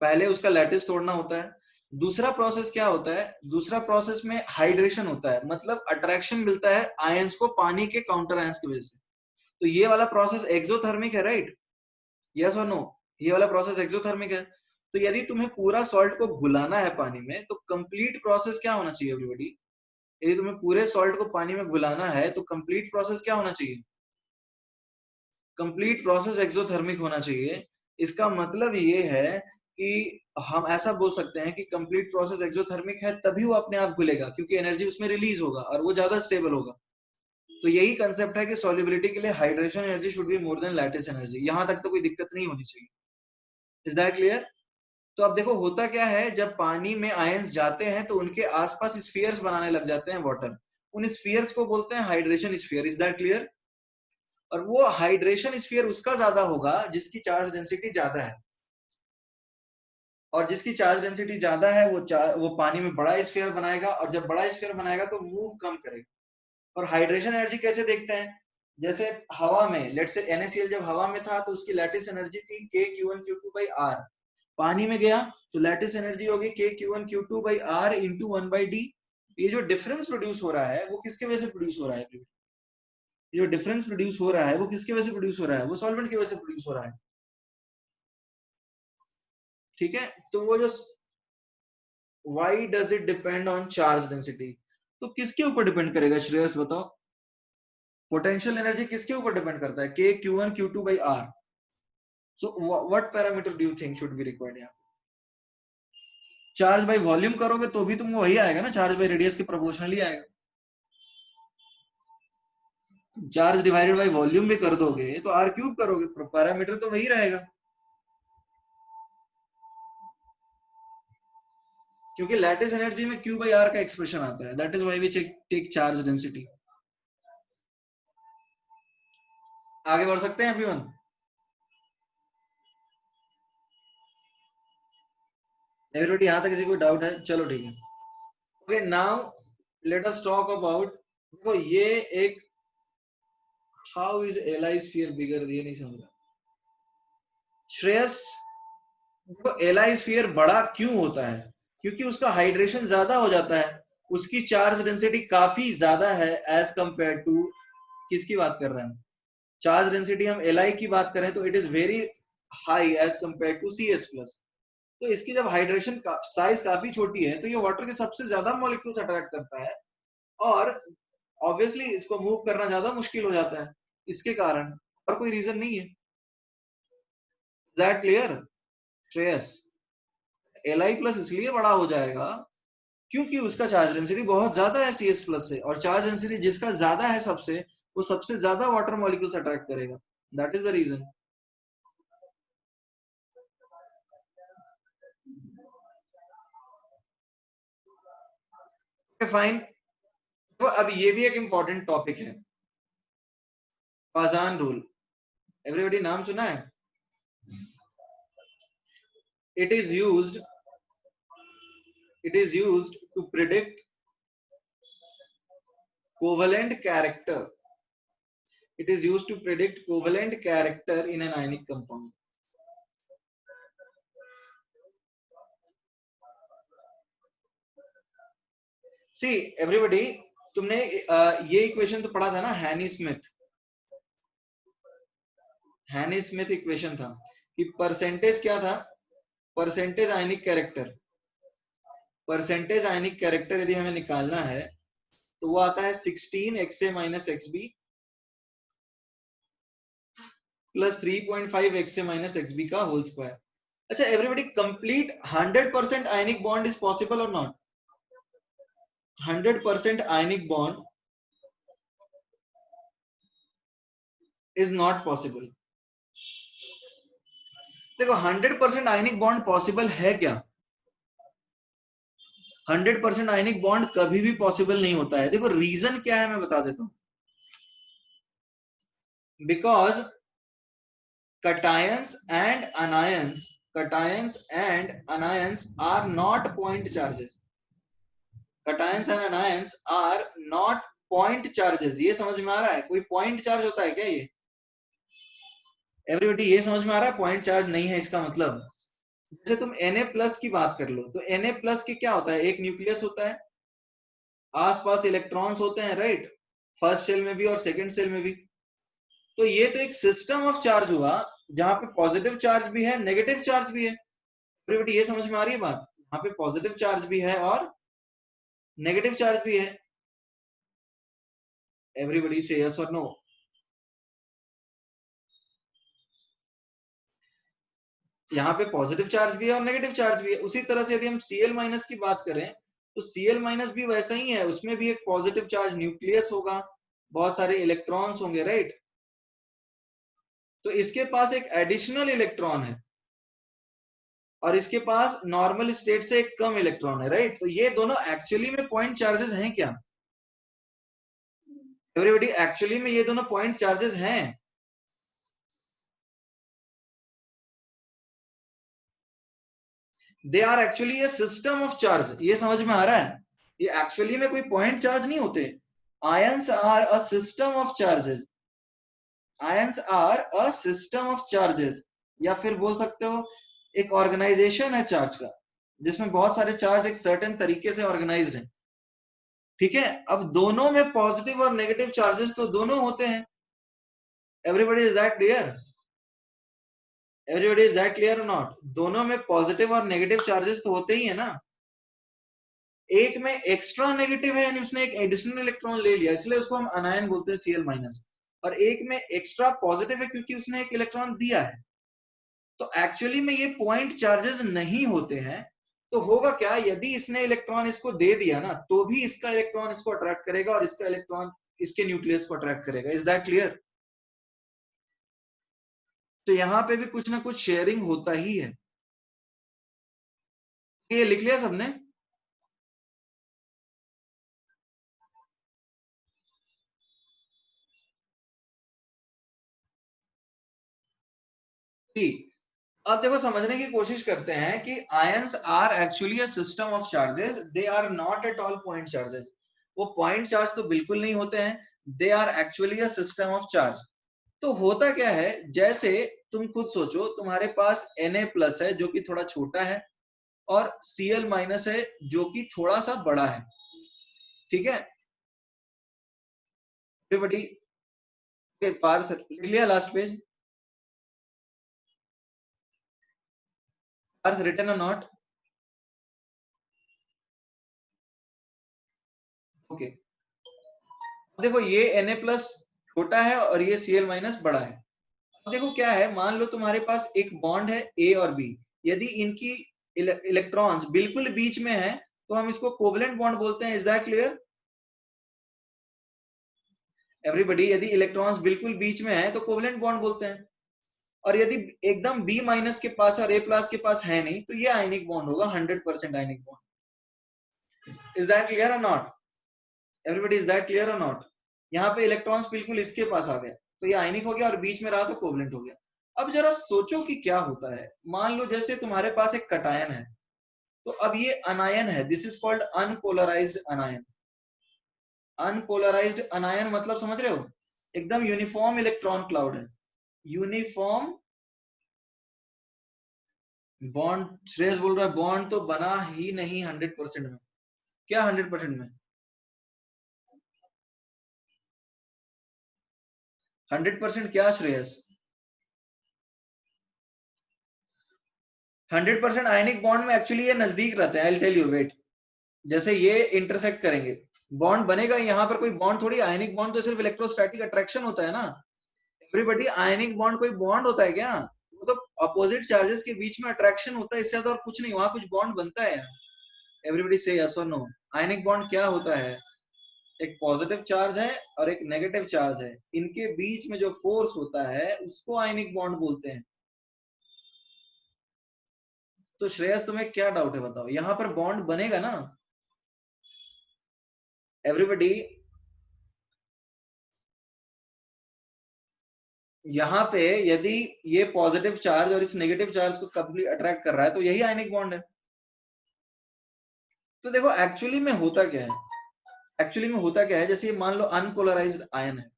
पहले उसका लैटिस तोड़ना होता है। दूसरा प्रोसेस क्या होता है? दूसरा प्रोसेस में हाइड्रेशन होता है, मतलब अट्रैक्शन मिलता है आयंस को पानी के काउंटर आयंस की वजह से। तो ये वाला प्रोसेस एक्सोथर्मिक है, राइट? यस और नो? ये वाला प्रोसेस एक्सोथर्मिक है। तो यदि तुम्हें पूरा सॉल्ट को घुलाना है पानी में तो कंप्लीट प्रोसेस क्या होना चाहिए एवरीबॉडी? यदि तुम्हें पूरे सॉल्ट को पानी में घुलाना है तो कंप्लीट प्रोसेस क्या होना चाहिए? कंप्लीट प्रोसेस एक्सोथर्मिक होना चाहिए। इसका मतलब ये है कि हम ऐसा बोल सकते हैं कि कंप्लीट प्रोसेस एक्सोथर्मिक है तभी वो अपने आप घुलेगा, क्योंकि एनर्जी उसमें रिलीज होगा और वो ज्यादा स्टेबल होगा। तो यही कंसेप्ट है कि सॉल्युबिलिटी के लिए hydration energy should be more than lattice energy. यहां तक तो कोई दिक्कत नहीं होनी चाहिए। Is that clear? तो अब देखो होता क्या है, जब पानी में आयंस जाते हैं तो उनके आसपास स्फीयर्स बनाने लग जाते हैं वाटर। उन स्फीयर्स को बोलते हैं hydration sphere. Is that clear? और वो हाइड्रेशन स्फीयर उसका ज्यादा होगा जिसकी चार्ज डेंसिटी ज्यादा है, और जिसकी चार्ज डेंसिटी ज्यादा है वो पानी में बड़ा स्फीयर बनाएगा, और जब बड़ा स्फीयर बनाएगा तो मूव कम करेगा। और हाइड्रेशन एनर्जी कैसे देखते हैं? जैसे हवा में, लेट से NaCl जब हवा में था तो उसकी लैटिस एनर्जी थी KQ1Q2/R। पानी में गया तो लैटिस एनर्जी होगी KQ1Q2/R इंटू 1/d। ये जो डिफरेंस प्रोड्यूस हो रहा है वो किसके वजह से प्रोड्यूस हो रहा है? ये जो डिफरेंस प्रोड्यूस हो रहा है वो किसकी वजह से प्रोड्यूस हो रहा है? वो सॉल्वेंट की वजह से प्रोड्यूस हो रहा है। ठीक है, तो वो जो why does it depend on charge density? तो किसके ऊपर डिपेंड करेगा श्रेयस बताओ? पोटेंशियल एनर्जी किसके ऊपर डिपेंड करता है? KQ1Q2/R। So what parameter do you think should be required यहाँ? चार्ज बाय वॉल्यूम करोगे तो भी तुमको वही आएगा ना, चार्ज बाय रेडियस के प्रोपोर्शनली आएगा। चार्ज डिवाइडेड बाय वॉल्यूम भी कर दोगे तो R³ करोगे, पैरामीटर तो वही रहेगा। क्योंकि लैटिस एनर्जी में Q/R का एक्सप्रेशन आता है, that is why we take charge density. आगे बढ़ सकते हैं एवरीवन? एवरीबॉडी यहां तक किसी को डाउट है? चलो ठीक है। Okay now let us talk about, देखो ये एक, हाउ इज एलआई स्फीयर बिगर, ये नहीं समझ रहा श्रेयस। देखो एलआई स्फीयर बड़ा क्यों होता है? क्योंकि उसका हाइड्रेशन ज्यादा हो जाता है, उसकी चार्ज डेंसिटी काफी ज्यादा है एज कंपेयर टू, किसकी बात कर रहे हैं? चार्ज डेंसिटी हम एलआई की बात करें तो it is very high as compare to CS+। तो इसकी जब हाइड्रेशन साइज काफी छोटी है तो ये वाटर के सबसे ज्यादा मॉलिक्यूल्स अट्रैक्ट करता है, और ऑब्वियसली इसको मूव करना ज्यादा मुश्किल हो जाता है इसके कारण, और कोई रीजन नहीं है। That clear Shreyas? Li+ इसलिए बड़ा हो जाएगा क्योंकि उसका चार्ज डेंसिटी बहुत ज्यादा है CS+ से, और चार्ज डेंसिटी जिसका ज्यादा है सबसे, वो सबसे ज्यादा वाटर मॉलिक्यूल्स अट्रैक्ट करेगा। That is the reason. Fine. तो अब ये भी एक इंपॉर्टेंट टॉपिक है, पाजान रूल। एवरीबॉडी नाम सुना है? It is used to predict covalent character. It is used to predict covalent character in an ionic compound. See everybody, तुमने ये इक्वेशन तो पढ़ा था ना, हैनी स्मिथ इक्वेशन था कि परसेंटेज क्या था, परसेंटेज आयनिक कैरेक्टर, परसेंटेज आयनिक कैरेक्टर यदि हमें निकालना है तो वो आता है 16 XA minus XB plus 3.5 XA minus XB का होल स्क्वायर। अच्छा everybody, complete 100% ionic bond is possible और not? 100% ionic bond is not possible. देखो 100% आयनिक बॉन्ड पॉसिबल है क्या? 100% आयनिक बॉन्ड कभी भी पॉसिबल नहीं होता है। देखो रीजन क्या है मैं बता देता हूं। Because cations and anions are not point charges, cations and anions are not point charges। ये समझ में आ रहा है? कोई पॉइंट चार्ज होता है क्या ये? एवरीबॉडी ये समझ में आ रहा है पॉइंट चार्ज नहीं है इसका मतलब? जैसे तुम Na प्लस की बात कर लो तो Na प्लस के क्या होता है, एक न्यूक्लियस होता है, आसपास इलेक्ट्रॉन्स होते हैं, राइट, फर्स्ट सेल में भी और सेकंड सेल में भी। तो ये तो एक सिस्टम ऑफ चार्ज हुआ जहां पे पॉजिटिव चार्ज भी है, नेगेटिव चार्ज भी है। एवरीबॉडी ये समझ में आ रही है बात? यहाँ पे पॉजिटिव चार्ज भी है और नेगेटिव चार्ज भी है। एवरीबॉडी से यस और नो। यहाँ पे पॉजिटिव चार्ज भी है और नेगेटिव चार्ज भी है। उसी तरह से यदि हम Cl माइनस की बात करें तो Cl माइनस भी वैसा ही है, उसमें भी एक पॉजिटिव चार्ज न्यूक्लियस होगा, बहुत सारे इलेक्ट्रॉन्स होंगे, राइट। तो इसके पास एक एडिशनल इलेक्ट्रॉन है और इसके पास नॉर्मल स्टेट से एक कम इलेक्ट्रॉन है, राइट। तो ये दोनों एक्चुअली में पॉइंट चार्जेस हैं क्या? एवरीबॉडी एक्चुअली में ये दोनों पॉइंट चार्जेस हैं। They are actually a system of charge. ये समझ में आ रहा है? ये एक्चुअली में कोई पॉइंट चार्ज नहीं होते। Ions are a system of charges, ions are a system of charges, या फिर बोल सकते हो एक ऑर्गेनाइजेशन है चार्ज का, जिसमें बहुत सारे चार्ज एक सर्टेन तरीके से ऑर्गेनाइज्ड है, ठीक है। अब दोनों में पॉजिटिव और नेगेटिव चार्जेस तो दोनों होते हैं। Everybody is that clear? Everybody is that clear और नॉट? दोनों में पॉजिटिव और नेगेटिव चार्जेस तो होते ही है ना। एक में एक्स्ट्रा नेगेटिव है यानी उसने एक एडिशनल इलेक्ट्रॉन ले लिया, इसलिए उसको हम अनायन बोलते हैं Cl माइनस, और एक में एक्स्ट्रा पॉजिटिव है क्योंकि उसने एक इलेक्ट्रॉन दिया है। तो एक्चुअली में ये पॉइंट चार्जेस नहीं होते हैं। तो होगा क्या, यदि इसने इलेक्ट्रॉन इसको दे दिया ना तो भी इसका इलेक्ट्रॉन इसको अट्रैक्ट करेगा और इसका इलेक्ट्रॉन इसके न्यूक्लियस को अट्रैक्ट करेगा। Is that clear? तो यहां पे भी कुछ ना कुछ शेयरिंग होता ही है। ये लिख लिया सबने? अब देखो समझने की कोशिश करते हैं कि ions are actually a system of charges, they are not at all point charges. वो पॉइंट चार्ज तो बिल्कुल नहीं होते हैं, they are actually a system of charge. तो होता क्या है, जैसे तुम खुद सोचो, तुम्हारे पास Na प्लस है जो कि थोड़ा छोटा है और Cl माइनस है जो कि थोड़ा सा बड़ा है, ठीक है। एवरीबॉडी पार्थ लिख लिया लास्ट पेज? पार्थ रिटन और नॉट? ओके। देखो ये Na प्लस छोटा है और ये Cl माइनस बड़ा है। अब देखो क्या है, मान लो तुम्हारे पास एक बॉन्ड है A और B, यदि इनकी इलेक्ट्रॉन्स बिल्कुल बीच में है तो हम इसको कोवलेंट बॉन्ड बोलते हैं। Is that clear? एवरीबॉडी, यदि इलेक्ट्रॉन्स बिल्कुल बीच में है तो कोवलेंट बॉन्ड बोलते हैं, और यदि एकदम B माइनस के पास और A प्लस के पास है नहीं तो ये आयनिक बॉन्ड होगा, 100% ionic bond. Is that clear और not? Everybody is that clear और नॉट? यहाँ पे इलेक्ट्रॉन्स बिल्कुल इसके पास आ गए तो ये आयनिक हो गया, और बीच में रहा तो कोवलेंट हो गया। अब जरा सोचो कि क्या होता है। मान लो जैसे तुम्हारे पास एक कटायन है, तो अब ये अनायन है, this is called unpolarised अनायन। Unpolarised अनायन मतलब समझ रहे हो, एकदम यूनिफॉर्म इलेक्ट्रॉन क्लाउड है, यूनिफॉर्म बॉन्ड। श्रेयस बोल रहा है बॉन्ड तो बना ही नहीं 100% में। क्या 100% में? 100% क्या श्रेयस? 100% आयनिक बॉन्ड में एक्चुअली ये नजदीक रहते हैं। I will tell you, wait. जैसे ये इंटरसेक्ट करेंगे, बॉन्ड बनेगा, यहाँ पर कोई बॉन्ड थोड़ी, आयनिक बॉन्ड तो सिर्फ इलेक्ट्रोस्टैटिक अट्रैक्शन होता है ना। एवरीबॉडी, आयनिक बॉन्ड कोई बॉन्ड होता है क्या? वो तो अपोजिट चार्जेस के बीच में अट्रैक्शन होता है, इससे ज्यादा और कुछ नहीं, वहां कुछ बॉन्ड बनता है। एवरीबॉडी से यस और नो, आयनिक बॉन्ड क्या होता है? एक पॉजिटिव चार्ज है और एक नेगेटिव चार्ज है, इनके बीच में जो फोर्स होता है उसको आयनिक बॉन्ड बोलते हैं। तो श्रेयस तुम्हें क्या डाउट है बताओ, यहाँ पर बॉन्ड बनेगा ना? एवरीबॉडी, यहाँ पे यदि ये पॉजिटिव चार्ज और इस नेगेटिव चार्ज को कंप्लीट अट्रैक्ट कर रहा है तो यही आयनिक बॉन्ड है। तो देखो एक्चुअली में होता क्या है, एक्चुअली में होता क्या है, जैसे ये मान लो अनपोलराइज्ड आयन है।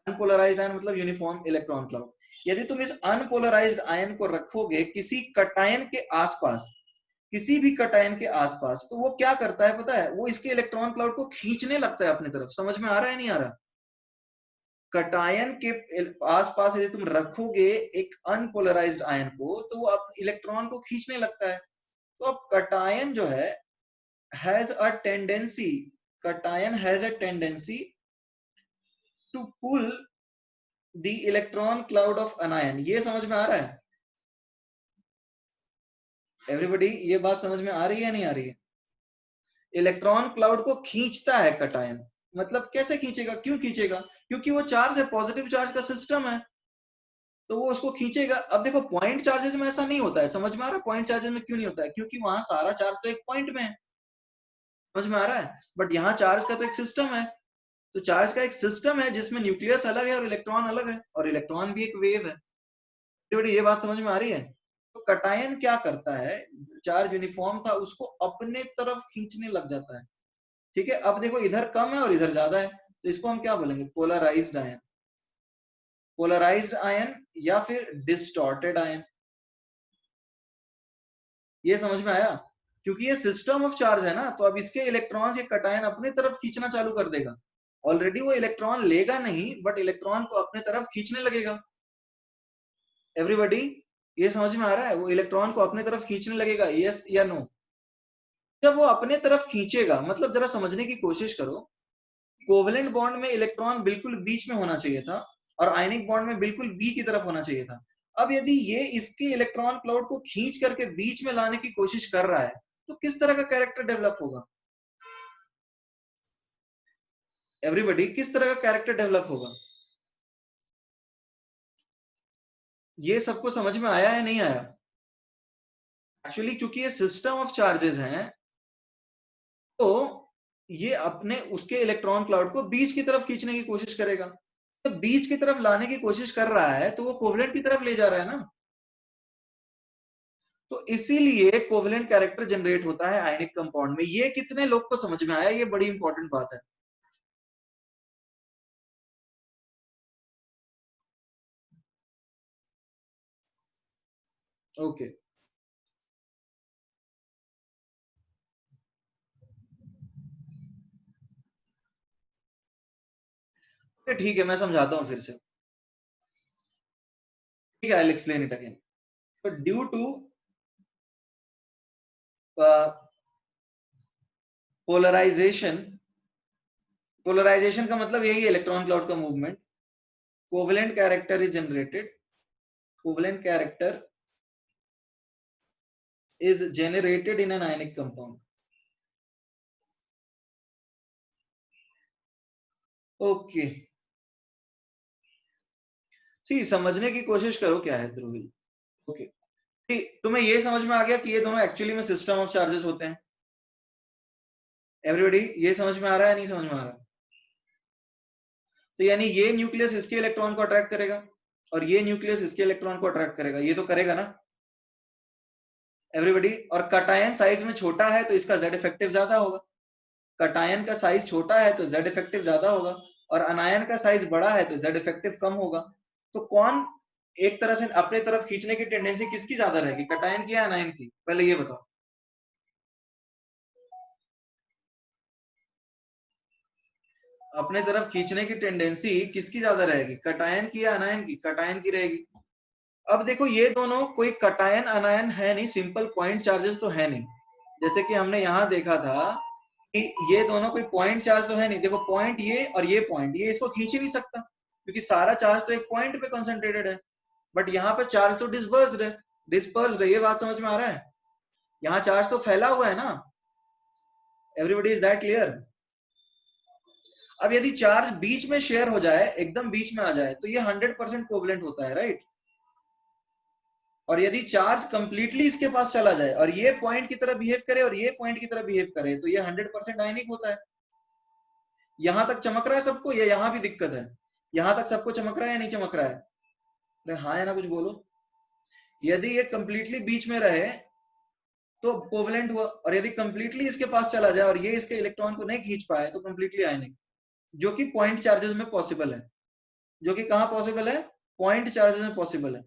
अनपोलराइज्ड आयन मतलब यूनिफॉर्म इलेक्ट्रॉन क्लाउड। यदि तुम इस अनपोलराइज्ड आयन को रखोगे किसी कटायन के आसपास, किसी भी कटायन के आसपास, तो वो क्या करता है पता है? वो इसके इलेक्ट्रॉन क्लाउड को खींचने लगता है अपनी तरफ। समझ में आ रहा है नहीं आ रहा? कटायन के आसपास यदि तुम रखोगे एक अनपोलराइज्ड आयन को, तो वो इलेक्ट्रॉन को खींचने लगता है। तो अब कटायन जो है has a tendency, cation has a tendency to pull the electron cloud of anion. ये समझ में आ रहा है एवरीबॉडी? ये बात समझ में आ रही है नहीं आ रही है? इलेक्ट्रॉन क्लाउड को खींचता है कटायन। मतलब कैसे खींचेगा, क्यों खींचेगा? क्योंकि वो चार्ज है, पॉजिटिव चार्ज का सिस्टम है, तो वो उसको खींचेगा। अब देखो पॉइंट चार्जेस में ऐसा नहीं होता है, समझ में आ रहा है? पॉइंट चार्जेस में क्यों नहीं होता है? क्योंकि वहां सारा चार्ज तो एक पॉइंट में है। समझ में आ रहा है? बट यहाँ चार्ज का तो एक सिस्टम है। तो चार्ज का एक सिस्टम है जिसमें न्यूक्लियस अलग है और इलेक्ट्रॉन अलग है, और इलेक्ट्रॉन भी एक वेव है। ये बात समझ में आ रही है? तो कटायन क्या करता है, चार्ज यूनिफॉर्म था उसको अपने तरफ खींचने लग जाता है। ठीक है, अब देखो इधर कम है और इधर ज्यादा है, तो इसको हम क्या बोलेंगे? Polarised ion. पोलराइज्ड आयन या फिर डिस्टॉर्टेड आयन। ये समझ में आया? क्योंकि ये सिस्टम ऑफ चार्ज है ना, तो अब इसके इलेक्ट्रॉन्स ये कटायन अपने तरफ खींचना चालू कर देगा। ऑलरेडी वो इलेक्ट्रॉन लेगा नहीं, बट इलेक्ट्रॉन को अपने तरफ खींचने लगेगा। एवरीबॉडी, ये समझ में आ रहा है? वो इलेक्ट्रॉन को अपने तरफ खींचने लगेगा, यस या नो? जब वो अपने तरफ खींचेगा, मतलब जरा समझने की कोशिश करो, कोवेलेंट बॉन्ड में इलेक्ट्रॉन बिल्कुल बीच में होना चाहिए था और आयनिक बॉन्ड में बिल्कुल बी की तरफ होना चाहिए था। अब यदि ये इसके इलेक्ट्रॉन क्लाउड को खींच करके बीच में लाने की कोशिश कर रहा है, तो किस तरह का कैरेक्टर डेवलप होगा? एवरीबॉडी, किस तरह का कैरेक्टर डेवलप होगा? ये सबको समझ में आया या नहीं आया? एक्चुअली चूंकि ये सिस्टम ऑफ चार्जेस हैं, तो ये अपने उसके इलेक्ट्रॉन क्लाउड को बीच की तरफ खींचने की कोशिश करेगा। तो बीच की तरफ लाने की कोशिश कर रहा है, तो वो कोवलेंट की तरफ ले जा रहा है ना। तो इसीलिए कोवलेंट कैरेक्टर जनरेट होता है आयनिक कंपाउंड में। ये कितने लोग को समझ में आया? ये बड़ी इंपॉर्टेंट बात है। ओके, ठीक है, मैं समझाता हूं फिर से। ठीक है, I will explain it again. तो ड्यू टू पोलराइजेशन, पोलराइजेशन का मतलब यही है, इलेक्ट्रॉन क्लाउड का movement. Covalent character is generated, covalent character is generated in an ionic compound. Okay, see समझने की कोशिश करो क्या है ध्रुवी। ओके, तुम्हें ये समझ में आ गया कि ये दोनों एक्चुअली में सिस्टम ऑफ चार्जेस होते हैं? एवरीबॉडी, ये समझ में आ रहा है नहीं समझ में आ रहा? तो यानी ये न्यूक्लियस इसके इलेक्ट्रॉन को अट्रैक्ट करेगा और ये न्यूक्लियस इसके इलेक्ट्रॉन को अट्रैक्ट करेगा, ये तो करेगा ना एवरीबॉडी? और कटायन साइज में छोटा है तो इसका जेड इफेक्टिव ज्यादा होगा। कटायन का साइज छोटा है तो जेड इफेक्टिव ज्यादा होगा, और अनायन का साइज बड़ा है तो जेड इफेक्टिव कम होगा। तो कौन एक तरह से अपने तरफ खींचने की टेंडेंसी किसकी ज्यादा रहेगी, कटायन की या अनायन की? पहले ये बताओ। अपने तरफ खींचने की टेंडेंसी किसकी ज्यादा रहेगी, कटायन की या अनायन की, कटायन की रहेगी। अब देखो ये दोनों कोई कटायन अनायन है नहीं, सिंपल पॉइंट चार्जेस तो है नहीं, जैसे कि हमने यहाँ देखा था कि ये दोनों कोई पॉइंट चार्ज तो है नहीं। देखो पॉइंट ये और ये पॉइंट, ये इसको खींच ही नहीं सकता क्योंकि सारा चार्ज तो एक पॉइंट पे कंसंट्रेटेड है। बट यहाँ पर चार्ज तो डिस्पर्स्ड है, ये बात समझ में आ रहा है। यहाँ चार्ज तो फैला हुआ है ना। Everybody is that clear. अब यदि चार्ज बीच में शेयर हो जाए, एकदम बीच में आ जाए, तो ये 100% कोवलेंट होता है, राइट। और यदि चार्ज कंप्लीटली इसके पास चला जाए और ये पॉइंट की तरह बिहेव करे और ये पॉइंट की तरह बिहेव करे, तो ये 100% आयनिक होता है। यहां तक चमक रहा है सबको, या यहां भी दिक्कत है? यहां तक सबको चमक रहा है या नहीं चमक रहा है? अरे हाँ या ना कुछ बोलो। यदि ये कंप्लीटली बीच में रहे तो कोवलेंट हुआ, और यदि कंप्लीटली इसके पास चला जाए और ये इसके इलेक्ट्रॉन को नहीं खींच पाए तो कंप्लीटली आयनिक, जो कि पॉइंट चार्जेस में पॉसिबल है। जो कि कहां पॉसिबल है? पॉइंट चार्जेस में पॉसिबल है।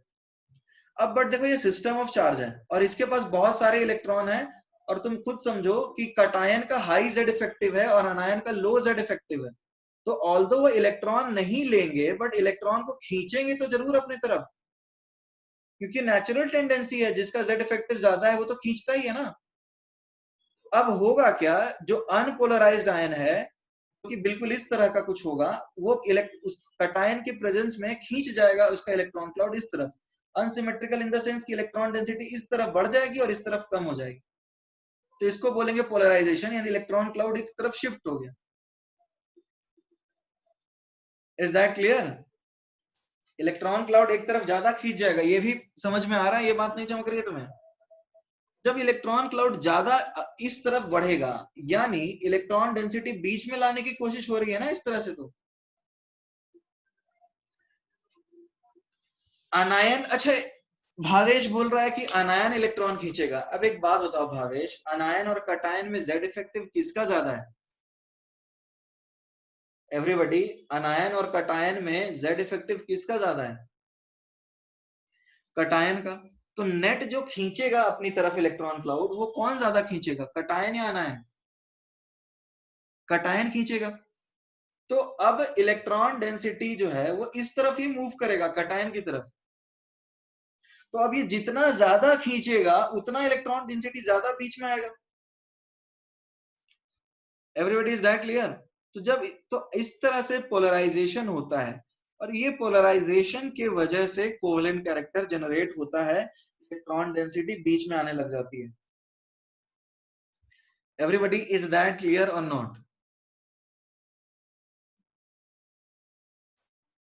अब बट देखो ये सिस्टम ऑफ चार्ज है और इसके पास बहुत सारे इलेक्ट्रॉन है, और तुम खुद समझो कि कटायन का हाई जेड इफेक्टिव है और अनायन का लो जेड इफेक्टिव है। तो ऑल्दो वो इलेक्ट्रॉन नहीं लेंगे बट इलेक्ट्रॉन को खींचेंगे तो जरूर अपनी तरफ, क्योंकि नेचुरल टेंडेंसी है, जिसका जेड इफेक्टिव ज्यादा है वो तो खींचता ही है ना। अब होगा क्या, जो अनपोलराइज्ड आयन है, कि बिल्कुल इस तरह का कुछ होगा, वो उस कटायन के प्रेजेंस में खींच जाएगा उसका इलेक्ट्रॉन क्लाउड इस तरफ। अनसिमेट्रिकल इन द सेंस कि इलेक्ट्रॉन डेंसिटी इस तरफ बढ़ जाएगी और इस तरफ कम हो जाएगी, तो इसको बोलेंगे पोलराइजेशन, यानी इलेक्ट्रॉन क्लाउड एक तरफ शिफ्ट हो गया। Is that clear? Electron cloud एक तरफ ज्यादा खींच जाएगा, ये भी समझ में आ रहा है? ये बात नहीं चमक रही है तुम्हें? जब इलेक्ट्रॉन क्लाउड ज्यादा इस तरफ बढ़ेगा, यानी इलेक्ट्रॉन डेंसिटी बीच में लाने की कोशिश हो रही है ना इस तरह से, तो अनायन, अच्छा भावेश बोल रहा है कि अनायन इलेक्ट्रॉन खींचेगा। अब एक बात बताओ भावेश, अनायन और कटायन में जेड इफेक्टिव किसका ज्यादा है? एवरीबॉडी, अनायन और कटायन में जेड इफेक्टिव किसका ज्यादा है? कटायन का। तो नेट जो खींचेगा अपनी तरफ इलेक्ट्रॉन क्लाउड, वो कौन ज्यादा खींचेगा, कटायन या अनायन? कटायन खींचेगा। तो अब इलेक्ट्रॉन डेंसिटी जो है वो इस तरफ ही मूव करेगा, कटायन की तरफ। तो अब ये जितना ज्यादा खींचेगा उतना इलेक्ट्रॉन डेंसिटी ज्यादा बीच में आएगा। Everybody is that clear? तो जब तो इस तरह से पोलराइजेशन होता है, और ये पोलराइजेशन के वजह से कोवेलेंट कैरेक्टर जनरेट होता है, इलेक्ट्रॉन डेंसिटी बीच में आने लग जाती है। एवरीबॉडी इज दैट क्लियर और not?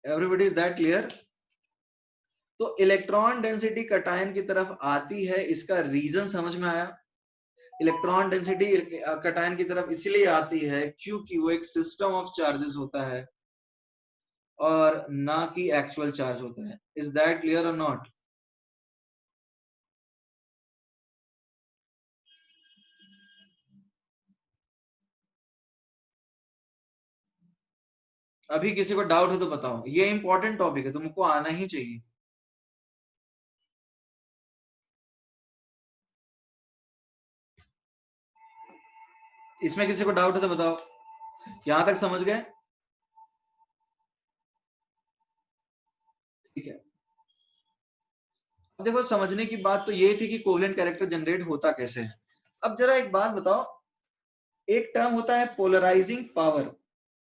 Everybody is that clear? तो इलेक्ट्रॉन डेंसिटी कटायन की तरफ आती है, इसका रीजन समझ में आया? इलेक्ट्रॉन डेंसिटी कटायन की तरफ इसलिए आती है क्योंकि वो एक सिस्टम ऑफ चार्जेस होता है और ना कि एक्चुअल चार्ज होता है। इज दैट क्लियर और नॉट? अभी किसी को डाउट है तो बताओ, ये इंपॉर्टेंट टॉपिक है, तुमको आना ही चाहिए। इसमें किसी को डाउट है तो बताओ, यहां तक समझ गए? ठीक है। अब देखो समझने की बात तो ये थी कि कोवेलेंट कैरेक्टर जनरेट होता कैसे है। अब जरा एक बात बताओ, एक टर्म होता है polarising power,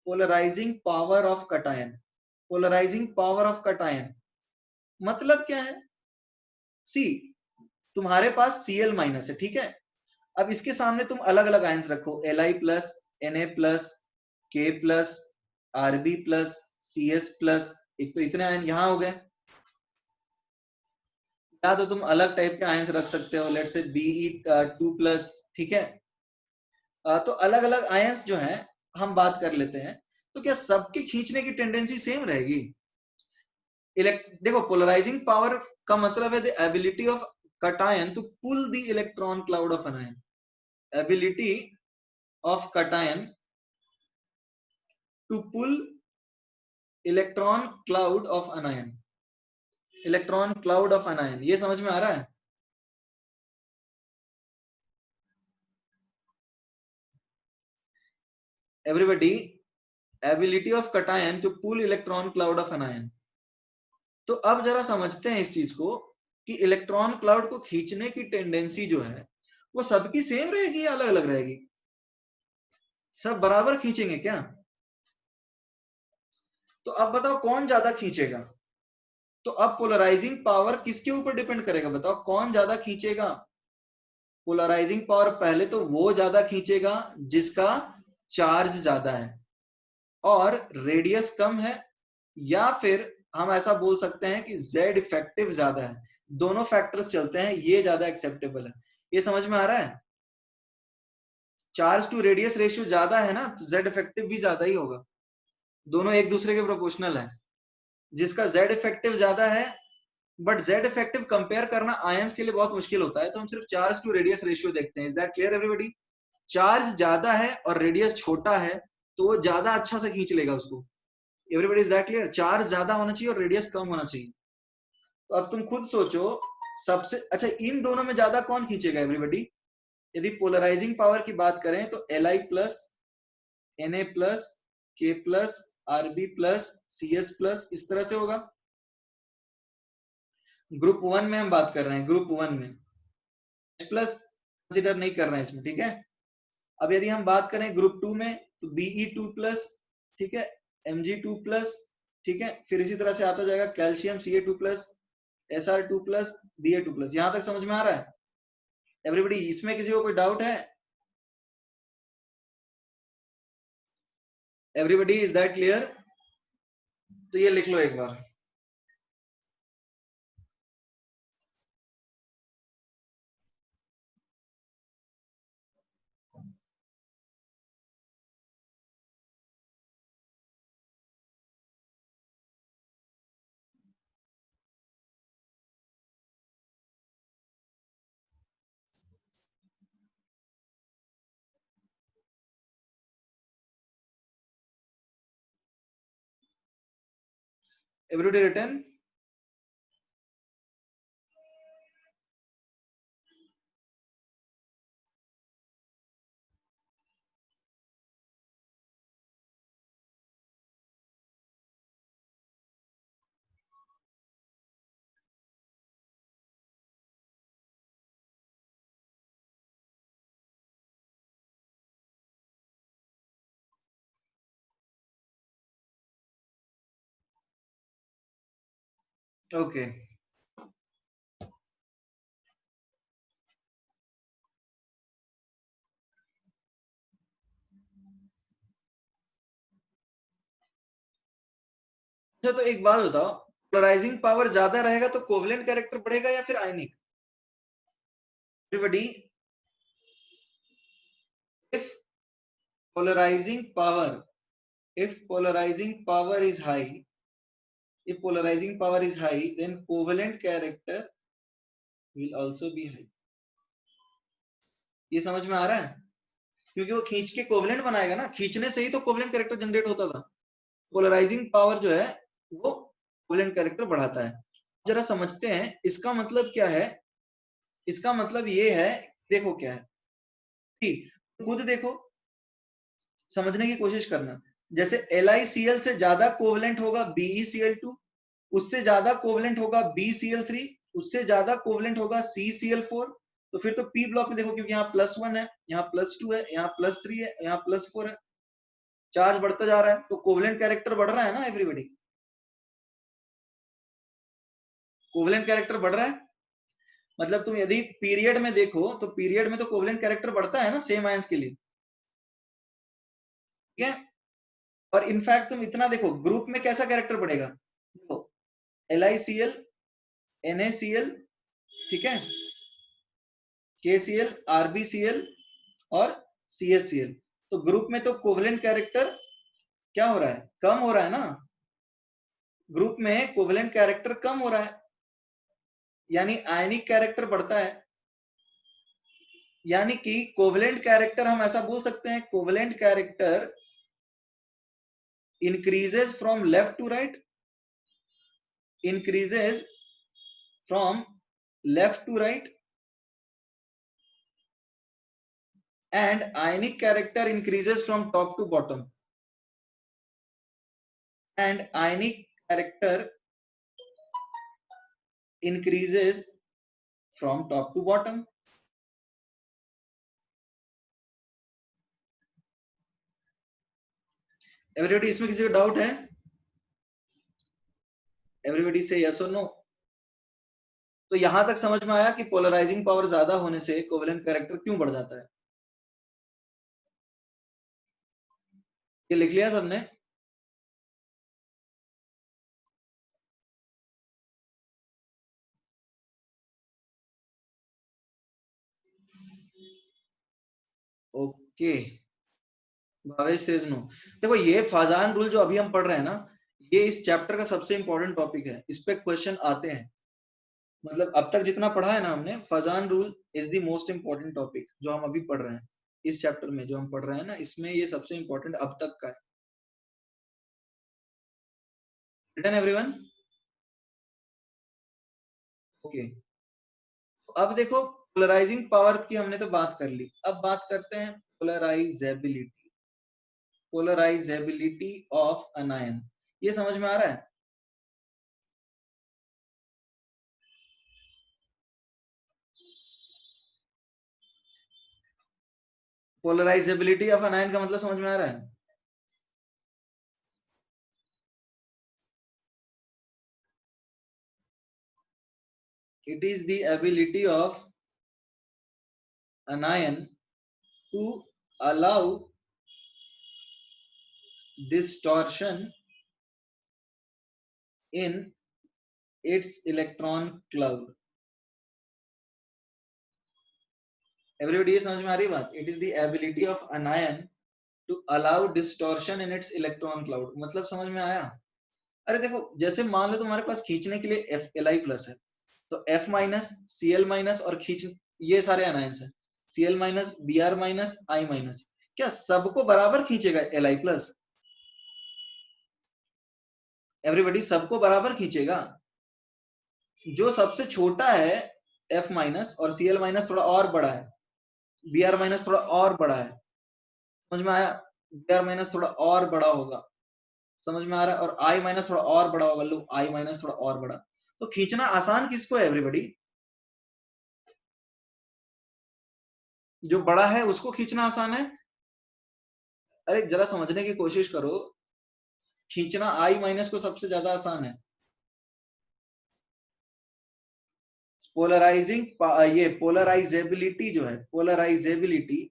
polarising power of cation. Polarising power of cation मतलब क्या है? सी, तुम्हारे पास Cl माइनस है, ठीक है। अब इसके सामने तुम अलग अलग आयंस रखो, Li plus, Na plus, K plus, Rb plus, Cs plus, एक तो इतने आयन यहां हो गए। या तो तुम अलग टाइप के आयंस रख सकते हो, लेट से Be2 प्लस, ठीक है। तो अलग अलग आयंस जो हैं हम बात कर लेते हैं, तो क्या सबके खींचने की टेंडेंसी सेम रहेगी? देखो पोलराइजिंग पावर का मतलब है the ability of cation to pull the electron cloud of an ion, ability of cation to pull electron cloud of an ion, electron cloud of an ion, ये समझ में आ रहा है? Everybody, ability of cation to pull electron cloud of anion. तो अब जरा समझते हैं इस चीज को कि इलेक्ट्रॉन क्लाउड को खींचने की टेंडेंसी जो है वो सबकी सेम रहेगी या अलग अलग रहेगी? सब बराबर खींचेंगे क्या? तो अब बताओ कौन ज्यादा खींचेगा? तो अब पोलराइजिंग पावर किसके ऊपर डिपेंड करेगा? बताओ कौन ज्यादा खींचेगा? पोलराइजिंग पावर पहले तो वो ज्यादा खींचेगा जिसका चार्ज ज्यादा है और रेडियस कम है, या फिर हम ऐसा बोल सकते हैं कि Z इफेक्टिव ज्यादा है। दोनों फैक्टर्स चलते हैं, ये ज्यादा एक्सेप्टेबल है। ये समझ में आ रहा है? चार्ज टू रेडियस रेशियो ज्यादा है ना, तो Z इफेक्टिव भी ज्यादा ही होगा। दोनों एक दूसरे के प्रोपोर्शनल है। जिसका Z इफेक्टिव ज्यादा है, बट Z इफेक्टिव कंपेयर करना आयंस के लिए बहुत मुश्किल होता है, तो हम सिर्फ चार्ज टू रेडियस रेशियो देखते हैं। Is that clear everybody? Charge ज्यादा है और रेडियस छोटा है तो वो ज्यादा अच्छा से खींच लेगा उसको। Everybody is that clear? Charge ज्यादा होना चाहिए और रेडियस कम होना चाहिए। तो अब तुम खुद सोचो, सबसे अच्छा इन दोनों में ज्यादा कौन खींचेगा एवरीबॉडी? यदि पोलराइजिंग पावर की बात करें तो Li प्लस Na प्लस के plus Rb plus Cs plus इस तरह से होगा। ग्रुप 1 में हम बात कर रहे हैं, ग्रुप 1 में प्लस कंसिडर नहीं कर रहे हैं इसमें, ठीक है। अब यदि हम बात करें ग्रुप 2 में तो Be2 प्लस, ठीक है, Mg2 प्लस, ठीक है, फिर इसी तरह से आता जाएगा calcium Ca2 plus, Sr2 plus, Ba2 plus. यहां तक समझ में आ रहा है एवरीबॉडी? इसमें किसी को कोई डाउट है? Everybody is that clear? तो ये लिख लो एक बार। Everybody written? ओके अच्छा, तो एक बात बताओ, पोलराइजिंग पावर ज्यादा रहेगा तो कोवलेंट कैरेक्टर बढ़ेगा या फिर ionic? Everybody, if polarizing power if polarizing power is high if polarizing power is high, then covalent character will also be high। ये समझ में आ रहा है? क्योंकि वो खींच के कोवलेंट बनाएगा ना, खींचने से ही तो कोवलेंट कैरेक्टर जनरेट होता था। पोलराइजिंग पावर जो है वो कोवलेंट कैरेक्टर बढ़ाता है। जरा समझते हैं इसका मतलब क्या है। इसका मतलब ये है, देखो क्या है, ठीक, खुद देखो, समझने की कोशिश करना। जैसे LiCl से ज्यादा कोवलेंट होगा BeCl2, उससे ज्यादा कोवलेंट होगा BCl3, उससे ज्यादा कोवलेंट होगा CCl4। तो फिर तो P ब्लॉक में देखो, क्योंकि यहाँ +1 है, यहाँ +2 है, यहाँ +3 है, यहाँ +4 है, चार्ज बढ़ता जा रहा है तो कोवलेंट कैरेक्टर बढ़ रहा है ना एवरीबॉडी? कोवलेंट कैरेक्टर बढ़ रहा है। मतलब तुम यदि पीरियड में देखो तो पीरियड में तो कोवलेंट कैरेक्टर बढ़ता है ना सेम आयंस के लिए, ठीक है। और इनफैक्ट तुम इतना देखो, ग्रुप में कैसा कैरेक्टर बढ़ेगा, देखो LiCl, NaCl, ठीक है, KCl, RbCl और CsCl। तो ग्रुप में तो कोवलेंट कैरेक्टर क्या हो रहा है, कम हो रहा है ना। ग्रुप में कोवलेंट कैरेक्टर कम हो रहा है, यानी आयनिक कैरेक्टर बढ़ता है। यानी कि कोवलेंट कैरेक्टर हम ऐसा बोल सकते हैं, covalent character increases from left to right, increases from left to right, and ionic character increases from top to bottom। and ionic character increases from top to bottom. Everybody, इसमें किसी को doubt है? Everybody say yes और no. तो यहां तक समझ में आया कि पोलराइजिंग पावर ज्यादा होने से कोवेलेंट कैरेक्टर क्यों बढ़ जाता है? ये लिख लिया सबने? Okay, Bhavesh says no. देखो ये फाजान रूल जो अभी हम पढ़ रहे हैं ना, ये इस चैप्टर का सबसे इंपॉर्टेंट टॉपिक है, इस पे क्वेश्चन आते हैं। मतलब अब तक जितना पढ़ा है ना हमने, Fajans rule is the most important topic जो हम अभी पढ़ रहे हैं। इस चैप्टर में जो हम पढ़ रहे हैं ना, इसमें ये सबसे इंपॉर्टेंट अब तक का है। Written everyone? ओके, अब देखो पोलराइजिंग पावर की हमने तो बात कर ली, अब बात करते हैं polarisability. Polarisability of an ion, ये समझ में आ रहा है? पोलराइजेबिलिटी ऑफ एन आयन का मतलब समझ में आ रहा है? It is the ability of an ion to allow distortion in its electron cloud. Everybody ये समझ में आ रही बात? It is the ability of an ion to allow distortion in its electron cloud. मतलब समझ में आया? अरे देखो, जैसे मान लो तुम्हारे पास खींचने के लिए Li प्लस है, तो F माइनस, Cl माइनस और खींच, ये सारे अनायंस है, Cl minus, Br minus, I minus, क्या सबको बराबर खींचेगा Li प्लस? एवरीबॉडी सबको बराबर खींचेगा? जो सबसे छोटा है F माइनस और Cl माइनस थोड़ा और बड़ा है, Br माइनस थोड़ा और बड़ा है, समझ में आया? Br माइनस थोड़ा और बड़ा होगा, समझ में आ रहा है? और I माइनस थोड़ा और बड़ा होगा, लो I माइनस थोड़ा और बड़ा। तो खींचना आसान किसको है एवरीबॉडी? जो बड़ा है उसको खींचना आसान है। अरे जरा समझने की कोशिश करो, खींचना I माइनस को सबसे ज्यादा आसान है। पोलराइजिंग, ये पोलराइजेबिलिटी जो है, polarisability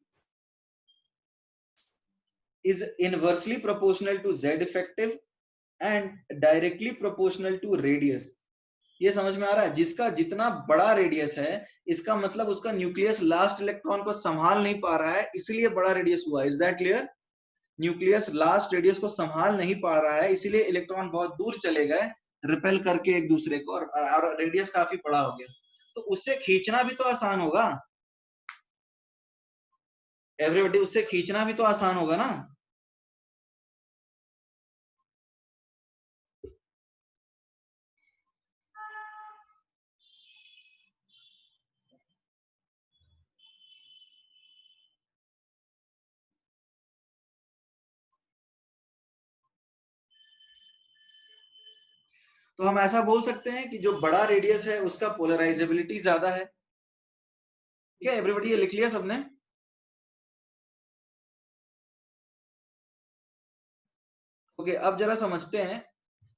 is inversely proportional to Z effective and directly proportional to radius. ये समझ में आ रहा है? जिसका जितना बड़ा रेडियस है, इसका मतलब उसका न्यूक्लियस लास्ट इलेक्ट्रॉन को संभाल नहीं पा रहा है, इसलिए बड़ा रेडियस हुआ। Is that clear? Nucleus last radius को संभाल नहीं पा रहा है, इसीलिए इलेक्ट्रॉन बहुत दूर चले गए रिपेल करके एक दूसरे को, और रेडियस काफी बड़ा हो गया, तो उससे खींचना भी तो आसान होगा। एवरीबॉडी, उससे खींचना भी तो आसान होगा ना? तो हम ऐसा बोल सकते हैं कि जो बड़ा रेडियस है उसका पोलराइजेबिलिटी ज्यादा है। ठीक है एवरीबॉडी, ये लिख लिया सबने? ओके, अब जरा समझते हैं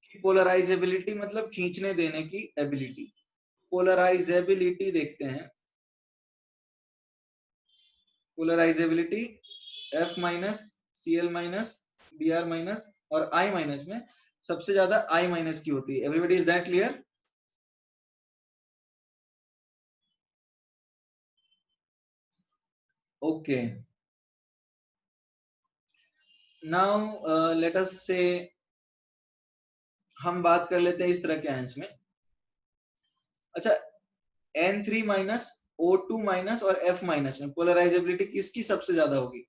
कि पोलराइजेबिलिटी मतलब खींचने देने की एबिलिटी। पोलराइजेबिलिटी देखते हैं, polarisability F minus, Cl minus, Br minus और I माइनस में सबसे ज्यादा I माइनस की होती है। Everybody, is that clear? Okay, now let us से हम बात कर लेते हैं इस तरह के आयंस में। अच्छा, N3 माइनस, O2 माइनस और F माइनस में पोलराइजेबिलिटी किसकी सबसे ज्यादा होगी?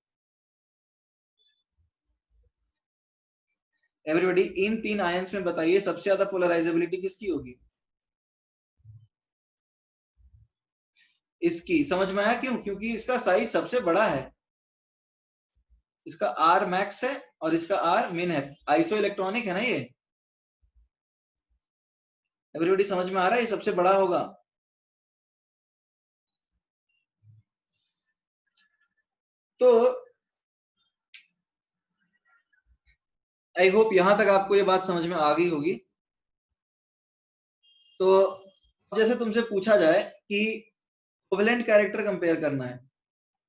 एवरीबॉडी, इन तीन आयंस में बताइए सबसे ज्यादा पोलराइजेबिलिटी किसकी होगी? इसकी। समझ में आया क्यों? क्योंकि इसका साइज सबसे बड़ा है, इसका आर मैक्स है और इसका आर मिन है, आइसो इलेक्ट्रॉनिक है ना ये। एवरीबॉडी समझ में आ रहा है, ये सबसे बड़ा होगा। तो आई होप यहां तक आपको ये बात समझ में आ गई होगी। तो जैसे तुमसे पूछा जाए कि कोवेलेंट कैरेक्टर कंपेयर करना है,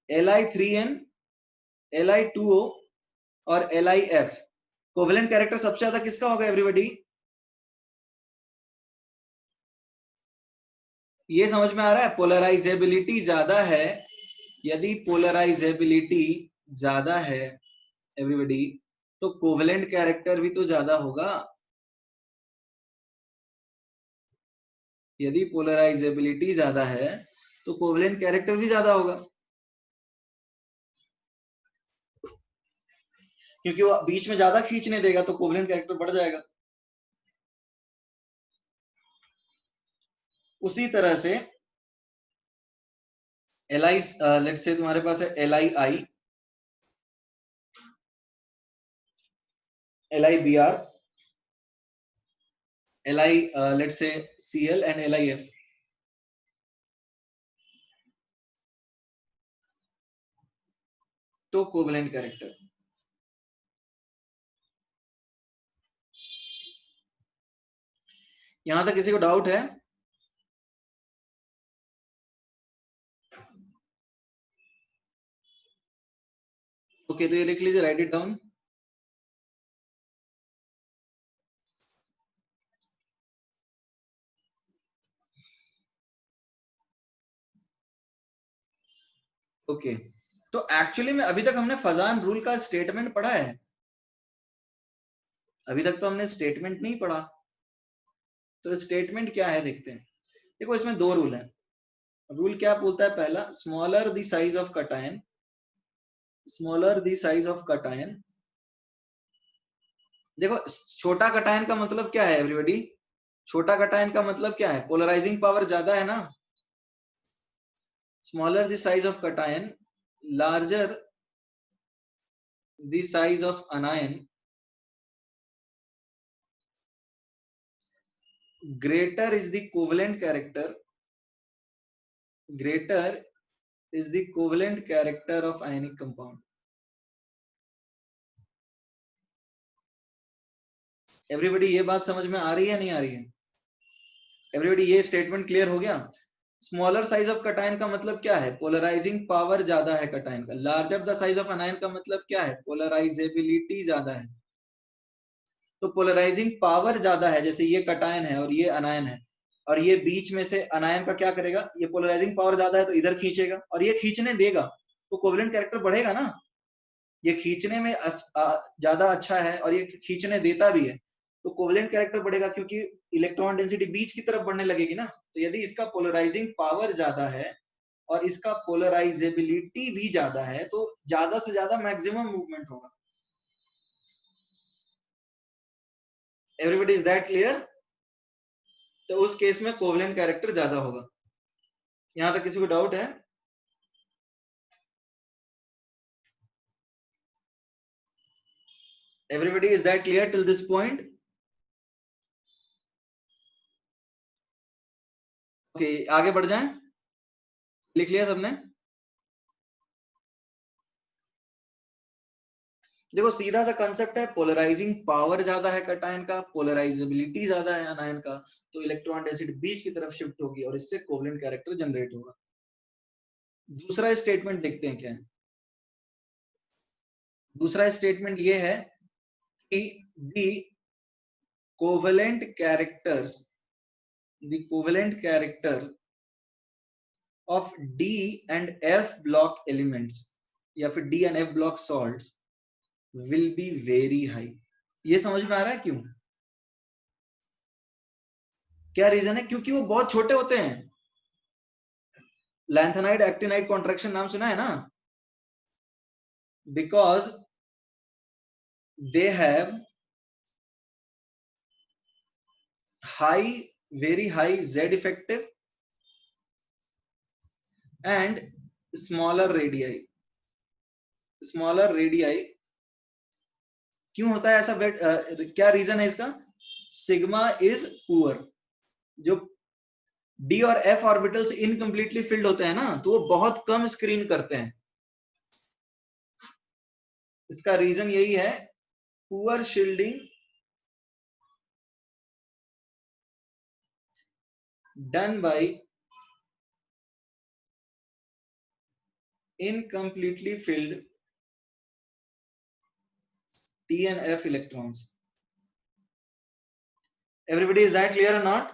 Li3n, Li2o और LiF, कोवेलेंट कैरेक्टर सबसे ज्यादा किसका होगा एवरीबॉडी? ये समझ में आ रहा है? पोलराइजेबिलिटी ज्यादा है, यदि पोलराइजेबिलिटी ज्यादा है एवरीबॉडी, तो कोवेलेंट कैरेक्टर भी तो ज्यादा होगा। यदि पोलराइजेबिलिटी ज्यादा है तो कोवेलेंट कैरेक्टर भी ज्यादा होगा, क्योंकि वो बीच में ज्यादा खींचने देगा तो कोवेलेंट कैरेक्टर बढ़ जाएगा। उसी तरह से Li, लेट्स से तुम्हारे पास है LiI, LiBr, Li, let's say Cl and LiF। तो कोवेलेंट कैरेक्टर, यहां तक किसी को डाउट है? ओके, तो ये लिख लीजिए, राइट इट डाउन। ओके, तो एक्चुअली में अभी तक हमने फजान रूल का स्टेटमेंट पढ़ा है? अभी तक तो हमने स्टेटमेंट नहीं पढ़ा। तो स्टेटमेंट क्या है देखते हैं। देखो, इसमें दो रूल है। रूल क्या बोलता है? पहला, smaller the size of cation, smaller the size of cation. देखो, छोटा कटायन का मतलब क्या है एवरीबॉडी? छोटा कटायन का मतलब क्या है? पोलराइजिंग पावर ज्यादा है ना। Smaller the size of cation, larger the size of अनायन, greater is the covalent character, greater is the covalent character of ionic compound. Everybody ये बात समझ में आ रही है नहीं आ रही है? एवरीबॉडी ये स्टेटमेंट क्लियर हो गया? स्मॉलर साइज ऑफ कटायन का मतलब क्या है? पोलराइजिंग पावर ज्यादा है कटायन का। लार्जर द साइज ऑफ अनायन का मतलब क्या है? पोलराइजेबिलिटी ज्यादा है। तो पोलराइजिंग पावर ज्यादा है, जैसे ये कटायन है और ये अनायन है, और ये बीच में से अनायन का क्या करेगा? ये पोलराइजिंग पावर ज्यादा है तो इधर खींचेगा और ये खींचने देगा, तो कोवेलेंट कैरेक्टर बढ़ेगा ना। ये खींचने में ज्यादा अच्छा है और ये खींचने देता भी है, तो कोवेलेंट कैरेक्टर बढ़ेगा, क्योंकि इलेक्ट्रॉन डेंसिटी बीच की तरफ बढ़ने लगेगी ना। तो यदि इसका पोलराइजिंग पावर ज्यादा है और इसका पोलराइजेबिलिटी भी ज्यादा है, तो ज्यादा से ज्यादा मैक्सिमम मूवमेंट होगा। Everybody is that clear? तो उस केस में कोवेलेंट कैरेक्टर ज्यादा होगा। यहां तक किसी को डाउट है? Everybody is that clear till this point? Okay, आगे बढ़ जाएं। लिख लिया सबने? देखो, सीधा सा कंसेप्ट है, पोलराइजिंग पावर ज्यादा है कटायन का, पोलराइजेबिलिटी ज्यादा है अनायन का, तो इलेक्ट्रॉन डेंसिटी बीच की तरफ शिफ्ट होगी और इससे कोवेलेंट कैरेक्टर जनरेट होगा। दूसरा स्टेटमेंट देखते हैं क्या है। दूसरा स्टेटमेंट ये है कि the covalent characters, the covalent character of D and F block elements, या फिर D and F block salts will be very high. ये समझ में आ रहा है क्यों? क्या रीजन है? क्योंकि वो बहुत छोटे होते हैं। लैंथेनाइड एक्टिनाइड कॉन्ट्रैक्शन नाम सुना है ना? Because they have high, very high Z effective and smaller radii. Smaller radii. क्यों होता है ऐसा? क्या रीजन है इसका? Sigma is poor. जो डी और एफ ऑर्बिटल्स इनकम्प्लीटली फिल्ड होते हैं ना, तो वो बहुत कम स्क्रीन करते हैं। इसका रीजन यही है, poor shielding done by incompletely field T and F electrons. Everybody, is that clear or not?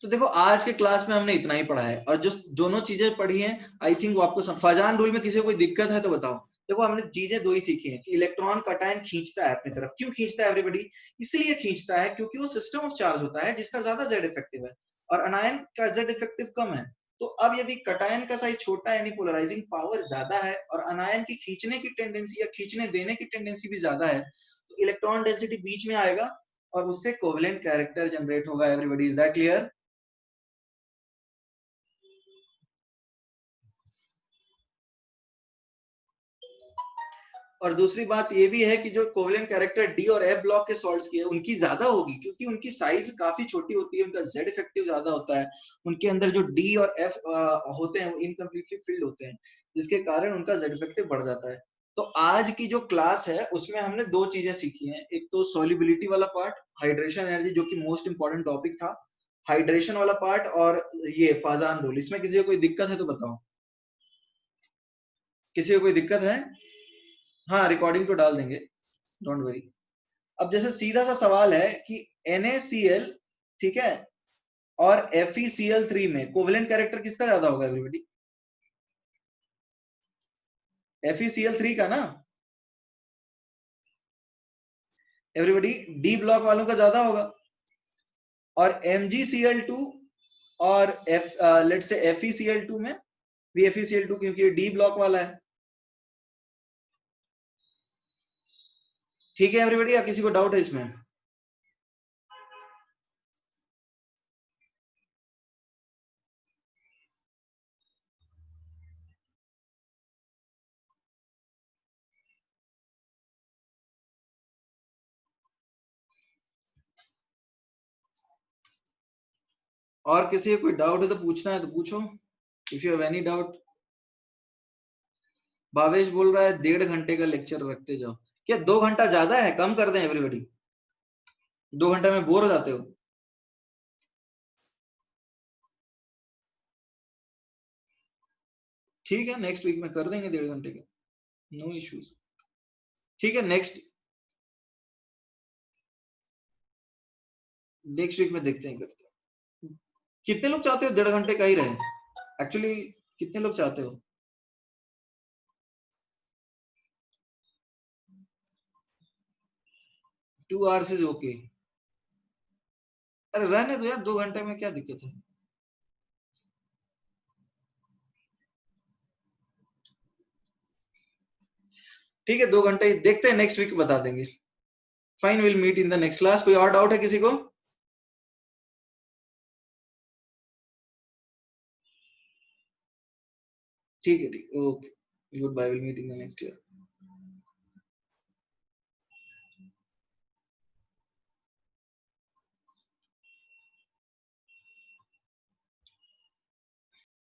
तो देखो आज के क्लास में हमने इतना ही पढ़ा है, और जो दोनों चीजें पढ़ी हैं आई थिंक वो आपको फजान रूल में किसी को कोई दिक्कत है तो बताओ। देखो हमने चीजें दो ही सीखी हैं कि इलेक्ट्रॉन कटायन खींचता है अपनी तरफ। क्यों खींचता है एवरीबॉडी? इसलिए खींचता है क्योंकि वो सिस्टम ऑफ चार्ज होता है जिसका ज्यादा जेड इफेक्टिव है, और अनायन का जेड इफेक्टिव कम है। तो अब यदि कटायन का साइज छोटा है यानी पोलराइजिंग पावर ज्यादा है, और अनायन की खींचने की टेंडेंसी या खींचने देने की टेंडेंसी भी ज्यादा है, तो इलेक्ट्रॉन डेंसिटी बीच में आएगा और उससे कोवेलेंट कैरेक्टर जनरेट होगा। Everybody, is that clear? और दूसरी बात ये भी है कि जो कोवेलेंट कैरेक्टर डी और एफ ब्लॉक के सॉल्ट्स की है उनकी ज्यादा होगी, क्योंकि उनकी साइज काफी छोटी होती है, उनका जेड इफेक्टिव ज्यादा होता है। उनके अंदर जो डी और एफ होते हैं वो इनकम्प्लीटली फिल्ड होते हैं, जिसके कारण उनका जेड इफेक्टिव बढ़ जाता है। तो आज की जो क्लास है उसमें हमने दो चीजें सीखी हैं, एक तो सोल्युबिलिटी वाला पार्ट, हाइड्रेशन एनर्जी, जो कि मोस्ट इंपॉर्टेंट टॉपिक था, हाइड्रेशन वाला पार्ट, और ये फाजान रूल। इसमें किसी को कोई दिक्कत है तो बताओ, किसी को कोई दिक्कत है? हाँ, रिकॉर्डिंग तो डाल देंगे, डोंट वरी। अब जैसे सीधा सा सवाल है कि NaCl, ठीक है, और FeCl3 में कोवेलेंट कैरेक्टर किसका ज्यादा होगा? एवरीबॉडी, FeCl3 का ना। एवरीबॉडी, डी ब्लॉक वालों का ज्यादा होगा, और MgCl2 और लेट से FeCl2 में भी FeCl2, क्योंकि डी ब्लॉक वाला है। ठीक है एवरीबॉडी, या किसी को डाउट है इसमें? और किसी को कोई डाउट है तो पूछना है तो पूछो, if you have any doubt. Bhavesh बोल रहा है 1.5 घंटे का लेक्चर रखते जाओ। क्या 2 घंटा ज्यादा है? कम कर दें एवरीबॉडी, 2 घंटे में बोर हो जाते हो? ठीक है, नेक्स्ट वीक में कर देंगे 1.5 घंटे का, नो इश्यूज। ठीक है, नेक्स्ट नेक्स्ट वीक में देखते हैं, करते हैं। कितने लोग चाहते हो 1.5 घंटे का ही रहे? एक्चुअली कितने लोग चाहते हो? 2 आवर्स इज ओके। अरे रहने दो यार, 2 घंटे में क्या दिक्कत है? ठीक है, 2 घंटे देखते हैं, नेक्स्ट वीक बता देंगे। Fine, will meet in the next class. कोई और डाउट है किसी को? ठीक है, ठीक, okay, goodbye, will meet in the next class.